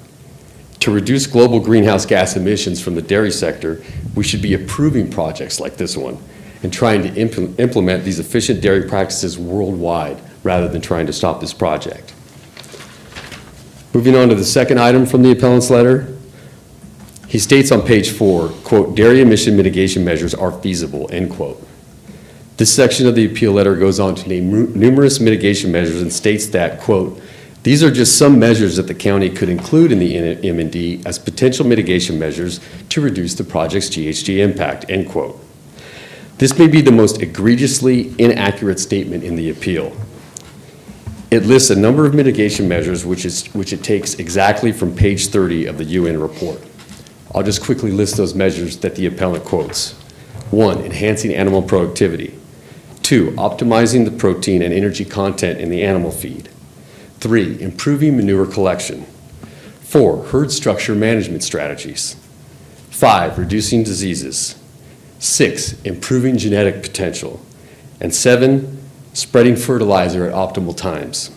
To reduce global greenhouse gas emissions from the dairy sector, we should be approving projects like this one and trying to implement these efficient dairy practices worldwide rather than trying to stop this project. Moving on to the second item from the appellant's letter, he states on page 4, quote, dairy emission mitigation measures are feasible, end quote. This section of the appeal letter goes on to name numerous mitigation measures and states that, quote, these are just some measures that the county could include in the M&D as potential mitigation measures to reduce the project's GHG impact, end quote. This may be the most egregiously inaccurate statement in the appeal. It lists a number of mitigation measures which it takes exactly from page 30 of the UN report. I'll just quickly list those measures that the appellant quotes. 1, enhancing animal productivity. 2, optimizing the protein and energy content in the animal feed. 3, improving manure collection. 4, herd structure management strategies. 5, reducing diseases. 6, improving genetic potential. And 7, spreading fertilizer at optimal times.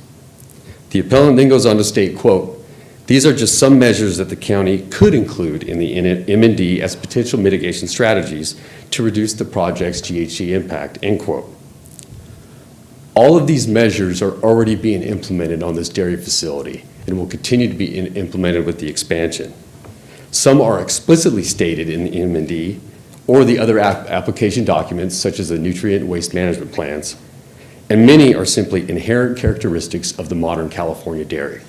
The appellant then goes on to state, quote, these are just some measures that the county could include in the M&D as potential mitigation strategies to reduce the project's GHG impact, end quote. All of these measures are already being implemented on this dairy facility and will continue to be implemented with the expansion. Some are explicitly stated in the M&D or the other application documents, such as the nutrient waste management plans, and many are simply inherent characteristics of the modern California dairy.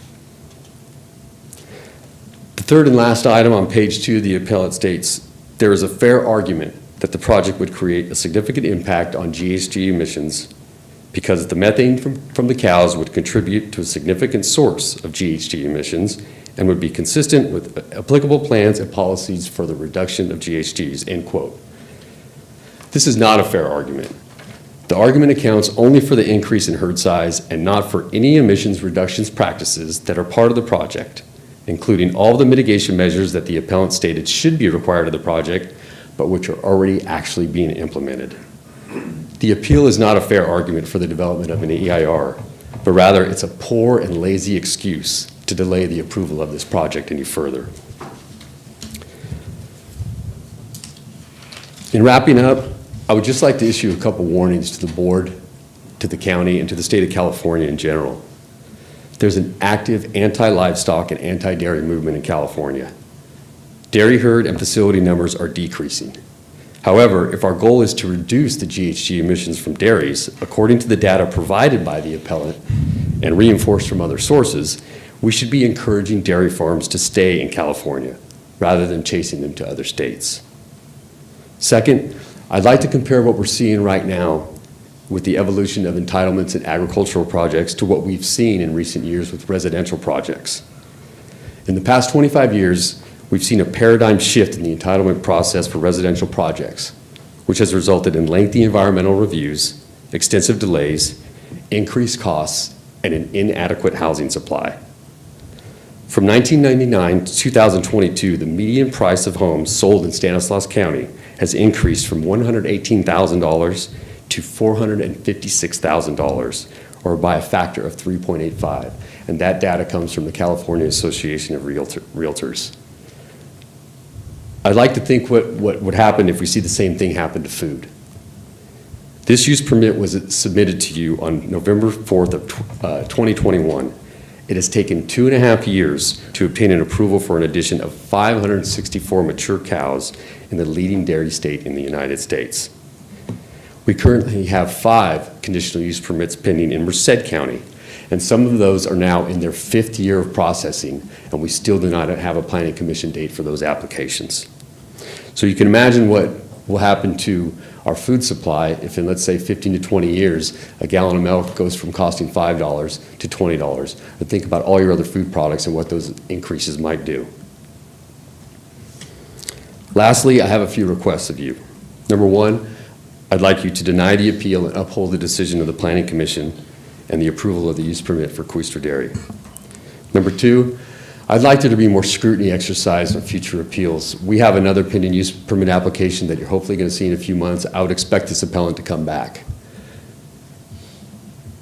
The third and last item on page 2 of the appellant states, there is a fair argument that the project would create a significant impact on GHG emissions because the methane from the cows would contribute to a significant source of GHG emissions and would be consistent with applicable plans and policies for the reduction of GHGs, end quote. This is not a fair argument. The argument accounts only for the increase in herd size and not for any emissions reductions practices that are part of the project, including all the mitigation measures that the appellant stated should be required of the project, but which are already actually being implemented. The appeal is not a fair argument for the development of an EIR, but rather it's a poor and lazy excuse to delay the approval of this project any further. In wrapping up, I would just like to issue a couple warnings to the board, to the county, and to the state of California in general. There's an active anti-livestock and anti-dairy movement in California. Dairy herd and facility numbers are decreasing. However, if our goal is to reduce the GHG emissions from dairies, according to the data provided by the appellant and reinforced from other sources, we should be encouraging dairy farms to stay in California rather than chasing them to other states. Second, I'd like to compare what we're seeing right now with the evolution of entitlements in agricultural projects to what we've seen in recent years with residential projects. In the past 25 years, we've seen a paradigm shift in the entitlement process for residential projects, which has resulted in lengthy environmental reviews, extensive delays, increased costs, and an inadequate housing supply. From 1999 to 2022, the median price of homes sold in Stanislaus County has increased from $118,000 to $456,000, or by a factor of 3.85. And that data comes from the California Association of Realtors. I'd like to think what would happen if we see the same thing happen to food. This use permit was submitted to you on November 4th of 2021. It has taken 2.5 years to obtain an approval for an addition of 564 mature cows in the leading dairy state in the United States. We currently have 5 conditional use permits pending in Merced County, and some of those are now in their 5th year of processing, and we still do not have a planning commission date for those applications. So you can imagine what will happen to our food supply if in, let's say, 15 to 20 years, a gallon of milk goes from costing $5 to $20. But think about all your other food products and what those increases might do. Lastly, I have a few requests of you. Number one, I'd like you to deny the appeal and uphold the decision of the Planning Commission and the approval of the use permit for Queester Dairy. Number two, I'd like there to be more scrutiny exercised on future appeals. We have another pending use permit application that you're hopefully going to see in a few months. I would expect this appellant to come back.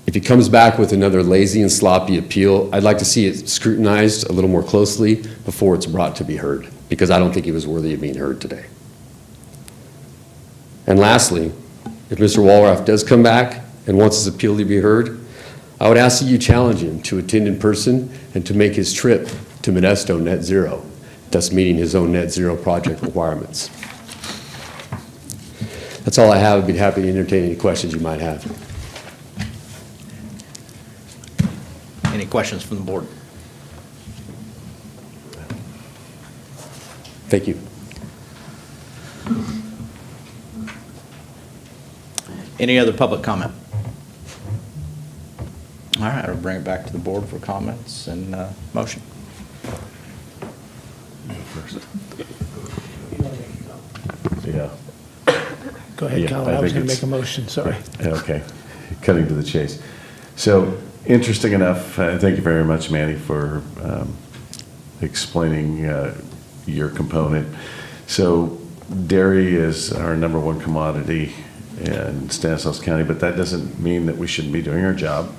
If he comes back with another lazy and sloppy appeal, I'd like to see it scrutinized a little more closely before it's brought to be heard, because I don't think he was worthy of being heard today. And lastly, if Mr. Walraff does come back and wants his appeal to be heard, I would ask that you challenge him to attend in person and to make his trip to Modesto net zero, thus meeting his own net zero project requirements. That's all I have. I'd be happy to entertain any questions you might have. Any questions from the board? Thank you. Any other public comment? All right, I'll bring it back to the board for comments and motion. Yeah. Go ahead, Yeah, Colin. I was think going to it's- make a motion, sorry. Okay, cutting to the chase. So, interesting enough, thank you very much, Manny, for explaining your component. So, dairy is our #1 commodity in Stanislaus County, but that doesn't mean that we shouldn't be doing our job.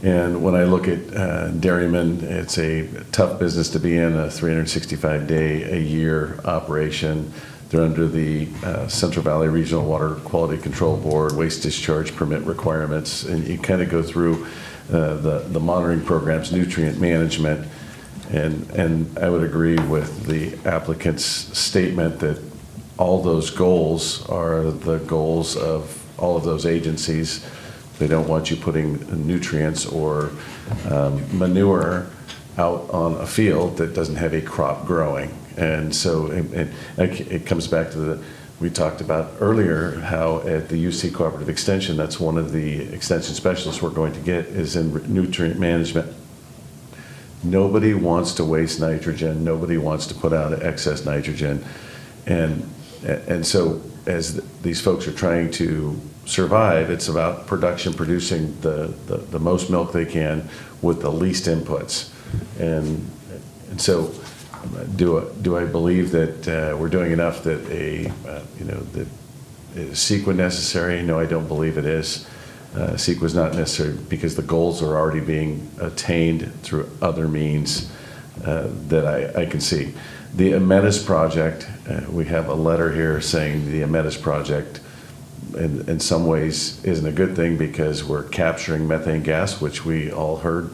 And when I look at dairymen, it's a tough business to be in, a 365-day-a-year operation. They're under the Central Valley Regional Water Quality Control Board, waste discharge permit requirements, and you kind of go through the monitoring programs, nutrient management, and I would agree with the applicant's statement that all those goals are the goals of all of those agencies. They don't want you putting nutrients or manure out on a field that doesn't have a crop growing. And so it comes back to we talked about earlier how at the UC Cooperative Extension, that's one of the extension specialists we're going to get is in nutrient management. Nobody wants to waste nitrogen. Nobody wants to put out excess nitrogen. And so as these folks are trying to survive, it's about producing the most milk they can with the least inputs. And so do I believe that we're doing enough that that is CEQA necessary? No, I don't believe it is. CEQA is not necessary because the goals are already being attained through other means that I can see. The Ametis project, we have a letter here saying the Ametis project in some ways isn't a good thing because we're capturing methane gas, which we all heard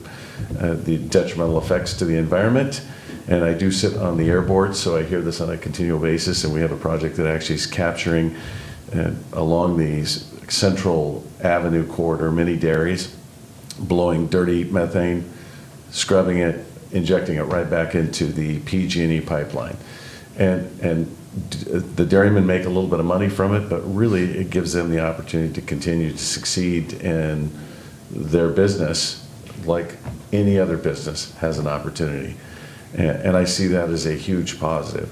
the detrimental effects to the environment. And I do sit on the air board, so I hear this on a continual basis, and we have a project that actually is capturing along these Central Avenue corridor mini dairies, blowing dirty methane, scrubbing it, injecting it right back into the PG&E pipeline. And the dairymen make a little bit of money from it, but really it gives them the opportunity to continue to succeed in their business like any other business has an opportunity. And I see that as a huge positive.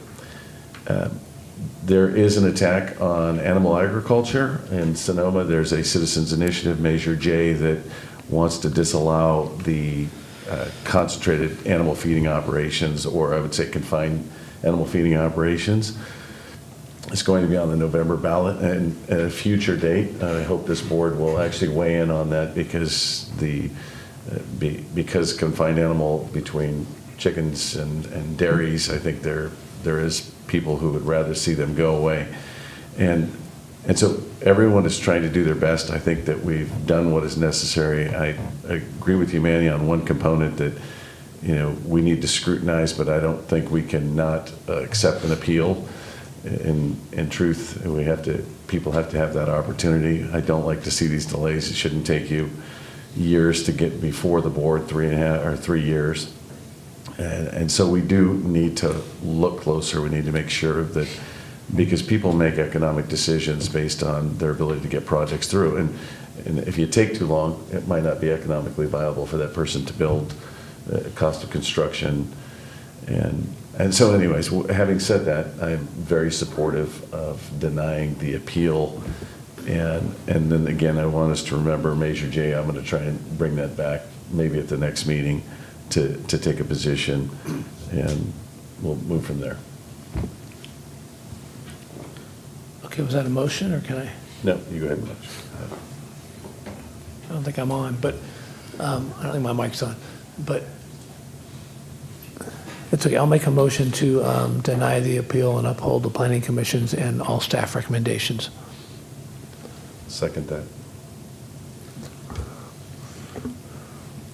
There is an attack on animal agriculture. In Sonoma, there's a citizens initiative, Measure J, that wants to disallow the concentrated animal feeding operations, or I would say confined animal feeding operations. It's going to be on the November ballot and at a future date. And I hope this board will actually weigh in on that because because confined animal between chickens and dairies, I think there is people who would rather see them go away. And And so everyone is trying to do their best. I think that we've done what is necessary. I agree with you, Manny, on one component that, we need to scrutinize, but I don't think we can not accept an appeal. In truth, people have to have that opportunity. I don't like to see these delays. It shouldn't take you years to get before the board, 3.5 or 3 years. And so we do need to look closer. We need to make sure that, because people make economic decisions based on their ability to get projects through. And if you take too long, it might not be economically viable for that person to build, cost of construction. And so anyways, having said that, I'm very supportive of denying the appeal. And then again, I want us to remember Measure J. I'm going to try and bring that back maybe at the next meeting to take a position, and we'll move from there. Okay, was that a motion, or can I? No, you go ahead. I don't think I'm on, but I don't think my mic's on, but it's okay. I'll make a motion to deny the appeal and uphold the planning commissions and all staff recommendations. Second that.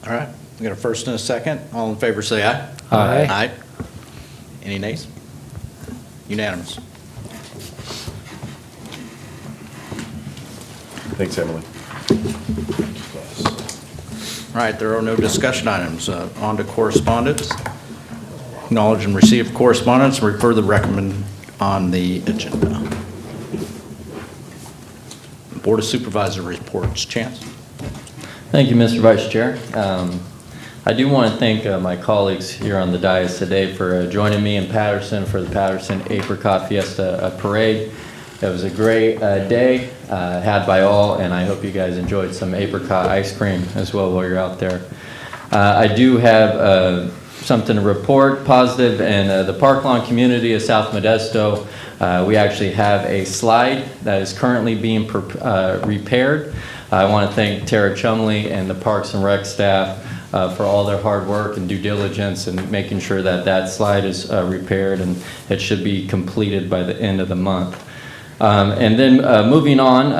All right, we got a first and a second. All in favor, say aye. Aye. Aye. Any nays? Unanimous. Thanks, Emily. All right, there are no discussion items. On to correspondence. Acknowledge and receive correspondence, and refer the recommend on the agenda. Board of Supervisor reports. Chance? Thank you, Mr. Vice Chair. I do want to thank my colleagues here on the dais today for joining me in Patterson for the Patterson Apricot Fiesta Parade. It was a great day had by all, and I hope you guys enjoyed some apricot ice cream as well while you're out there. I do have something to report positive in the park lawn community of South Modesto. We actually have a slide that is currently being repaired. I want to thank Tara Chumley and the Parks and Rec staff for all their hard work and due diligence and making sure that that slide is repaired, and it should be completed by the end of the month. And then moving on,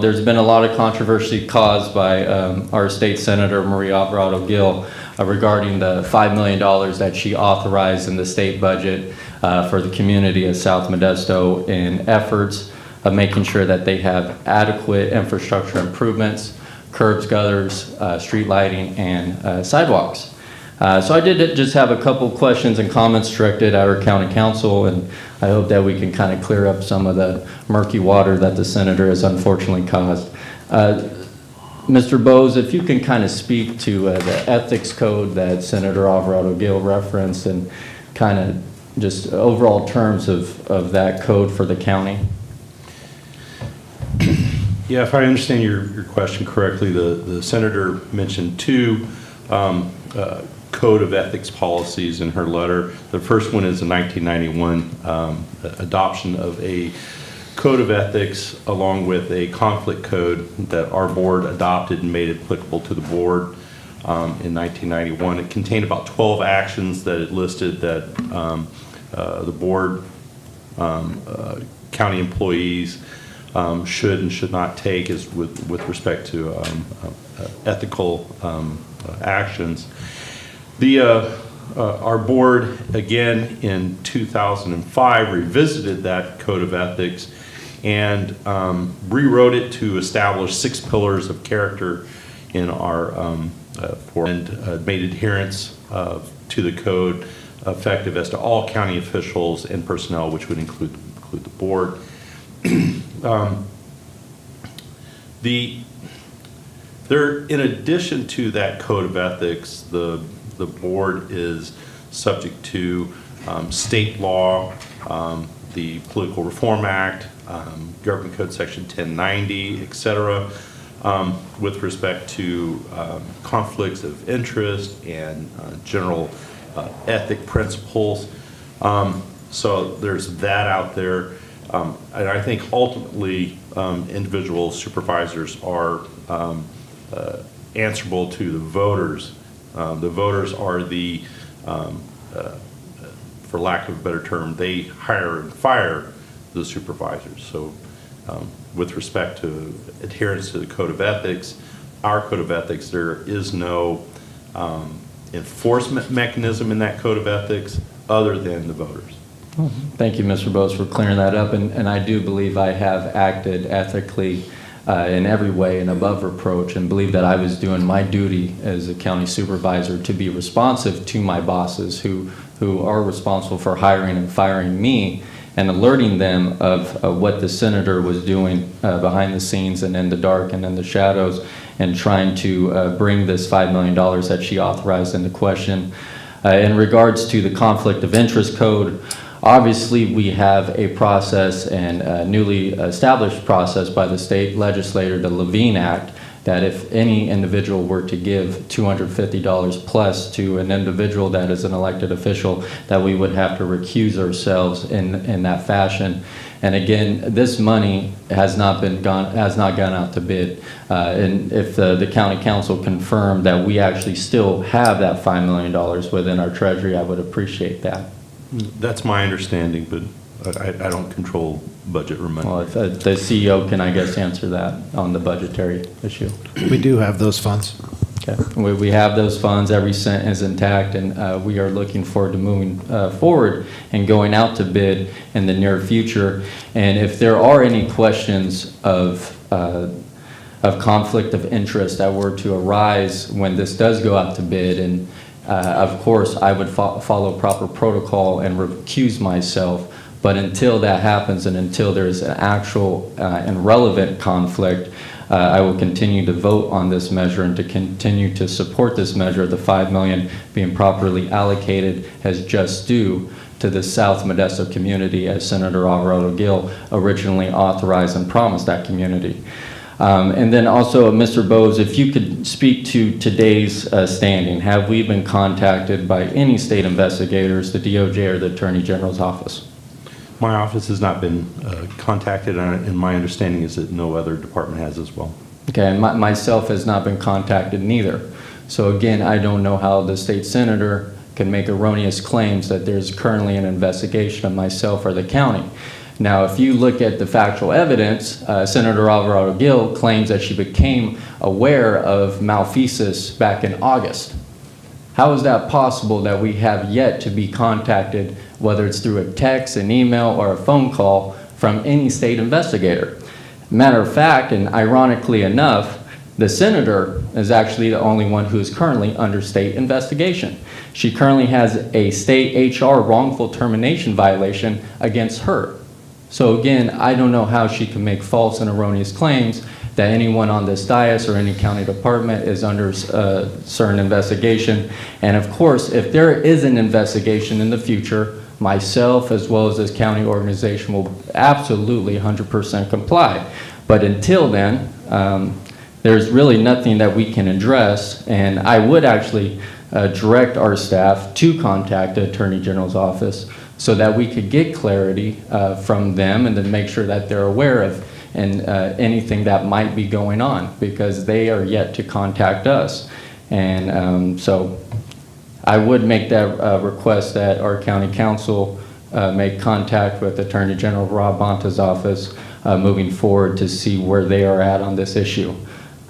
there's been a lot of controversy caused by our state senator, Maria Alvarado Gil, regarding the $5 million that she authorized in the state budget for the community of South Modesto in efforts of making sure that they have adequate infrastructure improvements, curbs, gutters, street lighting, and sidewalks. So I did just have a couple questions and comments directed at our county council, and I hope that we can kind of clear up some of the murky water that the senator has unfortunately caused. Mr. Bose, if you can kind of speak to the ethics code that Senator Alvarado Gil referenced, and kind of just overall terms of that code for the county. Yeah, if I understand your question correctly, the senator mentioned two code of ethics policies in her letter. The first one is a 1991 adoption of a code of ethics along with a conflict code that our board adopted and made applicable to the board in 1991. It contained about 12 actions that it listed that the board, county employees should and should not take as with respect to ethical actions. Our board, again, in 2005, revisited that code of ethics and rewrote it to establish 6 pillars of character in our, and made adherence to the code effective as to all county officials and personnel, which would include the board. In addition to that code of ethics, the board is subject to state law, the Political Reform Act, Government Code Section 1090, et cetera, with respect to conflicts of interest and general ethic principles. So there's that out there. And I think ultimately individual supervisors are answerable to the voters. The voters are the, for lack of a better term, they hire and fire the supervisors. So with respect to adherence to the Code of Ethics, our Code of Ethics, there is no enforcement mechanism in that Code of Ethics other than the voters. Thank you, Mr. Bose, for clearing that up. And I do believe I have acted ethically in every way and above reproach, and believe that I was doing my duty as a county supervisor to be responsive to my bosses who are responsible for hiring and firing me, and alerting them of what the senator was doing behind the scenes and in the dark and in the shadows, and trying to bring this $5 million that she authorized into question. In regards to the conflict of interest code, obviously we have a process, and a newly established process by the state legislature, the Levine Act, that if any individual were to give $250 plus to an individual that is an elected official, that we would have to recuse ourselves in that fashion. And again, this money has not gone out to bid. And if the county council confirmed that we actually still have that $5 million within our treasury, I would appreciate that. That's my understanding, but I don't control budget or money. Well, if the CEO can, I guess, answer that on the budgetary issue. We do have those funds. Okay. We have those funds. Every cent is intact, and we are looking forward to moving forward and going out to bid in the near future. And if there are any questions of conflict of interest that were to arise when this does go out to bid, and of course, I would follow proper protocol and recuse myself. But until that happens, and until there's an actual and relevant conflict, I will continue to vote on this measure and to continue to support this measure, the $5 million being properly allocated as just due to the South Modesto community, as Senator Alvarado Gil originally authorized and promised that community. And then also, Mr. Bose, if you could speak to today's standing. Have we been contacted by any state investigators, the DOJ or the Attorney General's office? My office has not been contacted, and my understanding is that no other department has as well. Okay, and myself has not been contacted neither. So again, I don't know how the state senator can make erroneous claims that there's currently an investigation of myself or the county. Now, if you look at the factual evidence, Senator Alvarado Gil claims that she became aware of malfeasance back in August. How is that possible that we have yet to be contacted, whether it's through a text, an email, or a phone call from any state investigator? Matter of fact, and ironically enough, the senator is actually the only one who is currently under state investigation. She currently has a state HR wrongful termination violation against her. So again, I don't know how she can make false and erroneous claims that anyone on this dais or any county department is under certain investigation. And of course, if there is an investigation in the future, myself as well as this county organization will absolutely 100% comply. But until then, there's really nothing that we can address. And I would actually direct our staff to contact the Attorney General's office so that we could get clarity from them, and then make sure that they're aware of anything that might be going on, because they are yet to contact us. And so I would make that request that our county council make contact with Attorney General Rob Bonta's office moving forward to see where they are at on this issue.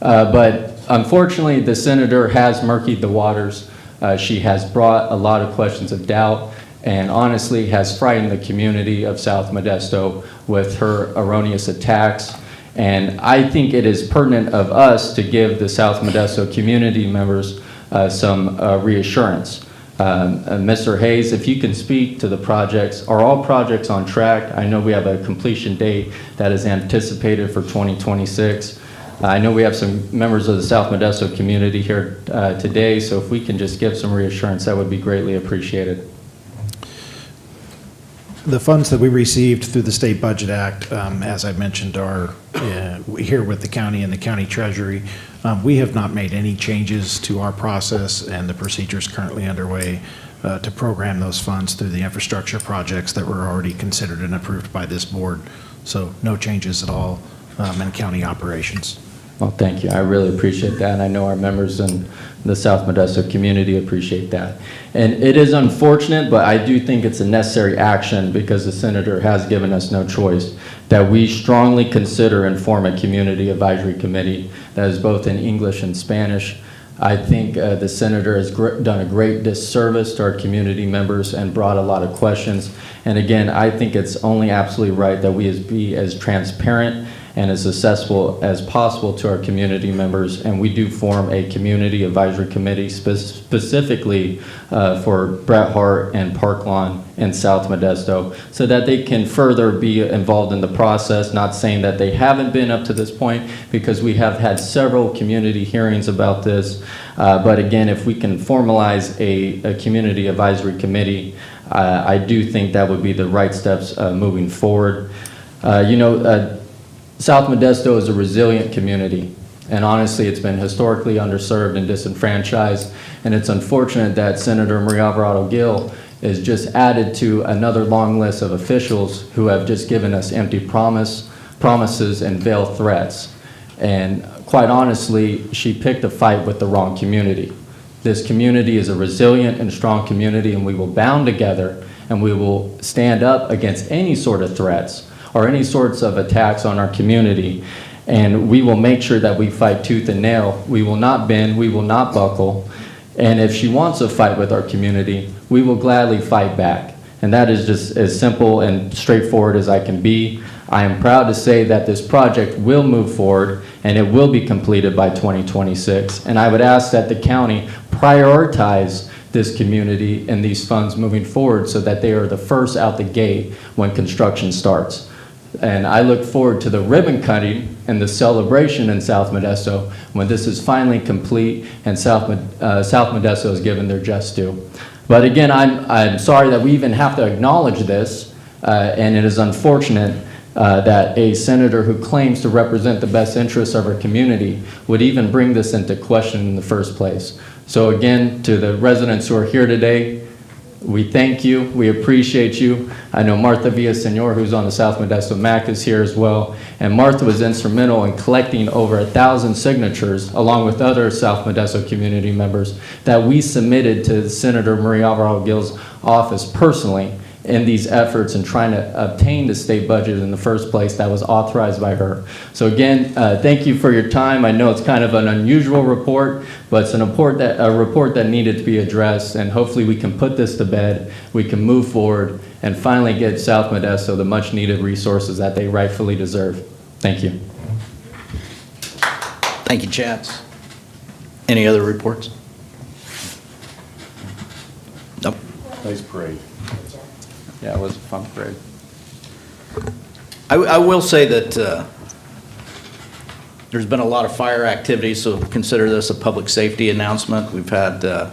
But unfortunately, the senator has murkied the waters. She has brought a lot of questions of doubt, and honestly has frightened the community of South Modesto with her erroneous attacks. And I think it is pertinent of us to give the South Modesto community members some reassurance. Mr. Hayes, if you can speak to the projects, are all projects on track? I know we have a completion date that is anticipated for 2026. I know we have some members of the South Modesto community here today, so if we can just give some reassurance, that would be greatly appreciated. The funds that we received through the State Budget Act, as I mentioned, are here with the county and the county treasury. We have not made any changes to our process and the procedures currently underway to program those funds through the infrastructure projects that were already considered and approved by this board. So no changes at all in county operations. Well, thank you. I really appreciate that, and I know our members in the South Modesto community appreciate that. And it is unfortunate, but I do think it's a necessary action because the senator has given us no choice. that we strongly consider and form a community advisory committee that is both in English and Spanish. I think the senator has done a great disservice to our community members and brought a lot of questions. And again, I think it's only absolutely right that we be as transparent and as accessible as possible to our community members. And we do form a community advisory committee specifically for Bret Harte and Park Lawn in South Modesto, so that they can further be involved in the process. Not saying that they haven't been up to this point, because we have had several community hearings about this. But again, if we can formalize a community advisory committee, I do think that would be the right steps moving forward. South Modesto is a resilient community, and honestly, it's been historically underserved and disenfranchised, and it's unfortunate that Senator Maria Alvarado Gil is just added to another long list of officials who have just given us empty promises and veiled threats. And quite honestly, she picked a fight with the wrong community. This community is a resilient and strong community, and we will band together and we will stand up against any sort of threats or any sorts of attacks on our community. And we will make sure that we fight tooth and nail. We will not bend, we will not buckle. And if she wants a fight with our community, we will gladly fight back. And that is just as simple and straightforward as I can be. I am proud to say that this project will move forward and it will be completed by 2026. And I would ask that the county prioritize this community and these funds moving forward so that they are the first out the gate when construction starts. And I look forward to the ribbon cutting and the celebration in South Modesto when this is finally complete and South Modesto is given their just due. But again, I'm sorry that we even have to acknowledge this, and it is unfortunate that a senator who claims to represent the best interests of our community would even bring this into question in the first place. So again, to the residents who are here today, we thank you, we appreciate you. I know Martha Villaseñor, who's on the South Modesto MAC, is here as well. And Martha was instrumental in collecting over 1,000 signatures, along with other South Modesto community members, that we submitted to Senator Maria Alvarado Gil's office personally in these efforts and trying to obtain the state budget in the first place that was authorized by her. So again, thank you for your time. I know it's kind of an unusual report, but it's a report that needed to be addressed, and hopefully we can put this to bed, we can move forward, and finally get South Modesto the much needed resources that they rightfully deserve. Thank you. Thank you, Chance. Any other reports? Nope. Nice parade. Yeah, it was a fun parade. I will say that there's been a lot of fire activity, so consider this a public safety announcement. We've had a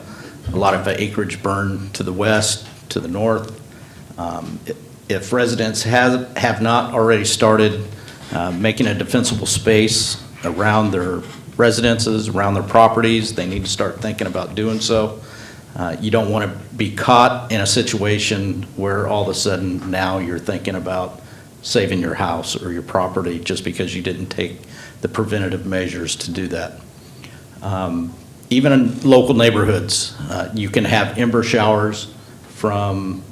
lot of acreage burned to the west, to the north. If residents have not already started making a defensible space around their residences, around their properties, they need to start thinking about doing so. You don't want to be caught in a situation where all of a sudden now you're thinking about saving your house or your property just because you didn't take the preventative measures to do that. Even in local neighborhoods, you can have ember showers from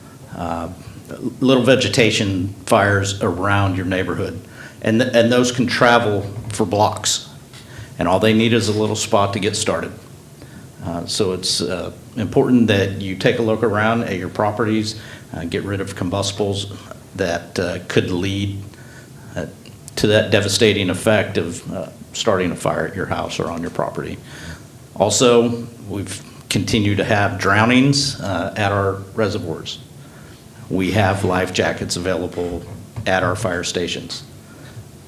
little vegetation fires around your neighborhood. And those can travel for blocks. And all they need is a little spot to get started. So it's important that you take a look around at your properties, get rid of combustibles that could lead to that devastating effect of starting a fire at your house or on your property. Also, we've continued to have drownings at our reservoirs. We have life jackets available at our fire stations.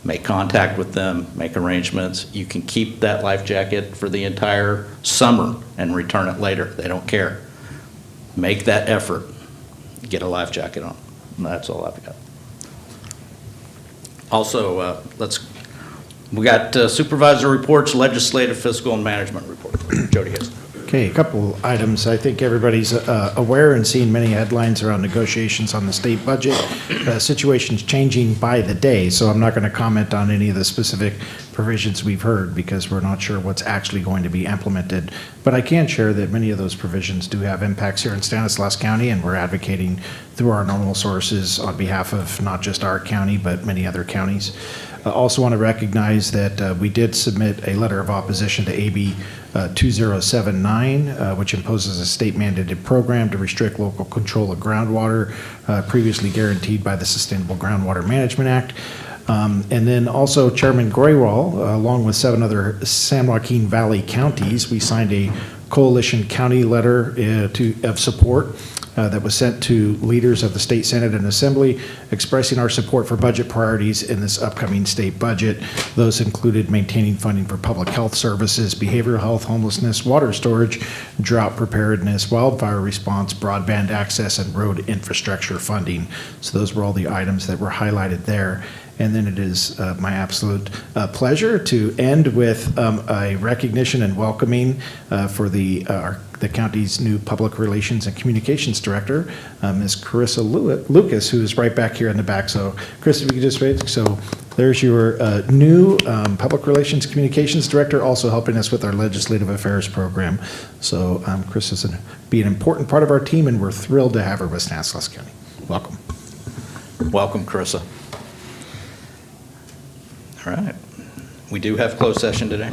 Make contact with them, make arrangements. You can keep that life jacket for the entire summer and return it later. They don't care. Make that effort. Get a life jacket on. And that's all I've got. Also, we got supervisor reports, legislative, fiscal, and management report. Jody Hayes. Okay, a couple items. I think everybody's aware and seen many headlines around negotiations on the state budget. Situation's changing by the day, so I'm not going to comment on any of the specific provisions we've heard because we're not sure what's actually going to be implemented. But I can share that many of those provisions do have impacts here in Stanislaus County, and we're advocating through our normal sources on behalf of not just our county, but many other counties. I also want to recognize that we did submit a letter of opposition to AB 2079, which imposes a state-mandated program to restrict local control of groundwater previously guaranteed by the Sustainable Groundwater Management Act. And then also Chairman Graywall, along with 7 other San Joaquin Valley counties, we signed a coalition county letter of support that was sent to leaders of the state Senate and Assembly, expressing our support for budget priorities in this upcoming state budget. Those included maintaining funding for public health services, behavioral health, homelessness, water storage, drought preparedness, wildfire response, broadband access, and road infrastructure funding. So those were all the items that were highlighted there. And then it is my absolute pleasure to end with a recognition and welcoming for the county's new Public Relations and Communications Director, Ms. Carissa Lucas, who is right back here in the back. So, Chris, if you could just wait. So there's your new Public Relations Communications Director, also helping us with our Legislative Affairs program. So Chris is going to be an important part of our team, and we're thrilled to have her with Stanislaus County. Welcome. Welcome, Carissa. All right. We do have closed session today.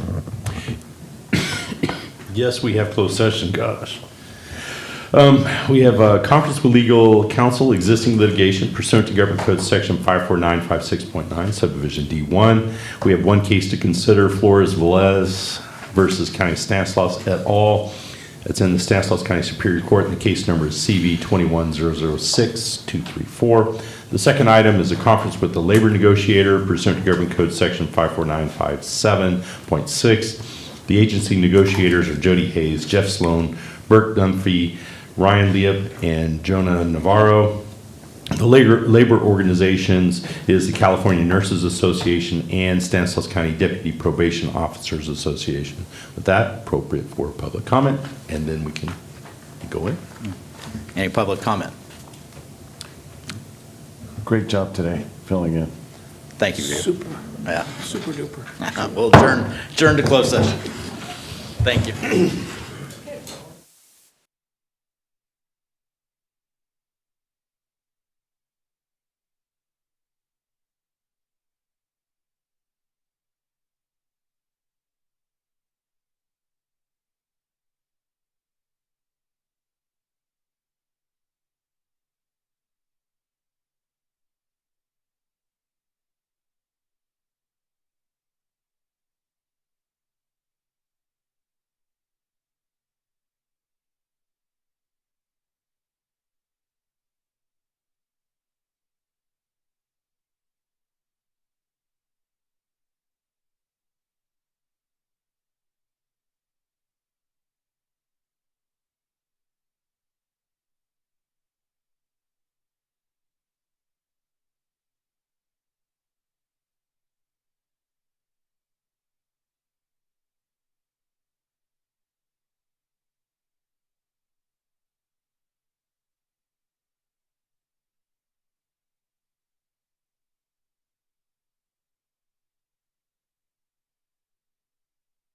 Yes, we have closed session, gosh. We have a conference with legal counsel, existing litigation pursuant to Government Code Section 54956.9, Subdivision D1. We have one case to consider, Flores-Velez versus County of Stanislaus et al. It's in the Stanislaus County Superior Court, and the case number is CV 21006234. The second item is a conference with the labor negotiator pursuant to Government Code Section 54957.6. The agency negotiators are Jody Hayes, Jeff Sloan, Burke Dunphy, Ryan Liep, and Jonah Navarro. The labor organizations is the California Nurses Association and Stanislaus County Deputy Probation Officers Association. With that, appropriate for public comment, and then we can go in. Any public comment? Great job today, filling in. Thank you, Vito. Super. Yeah. Super duper. We'll adjourn to closed session. Thank you.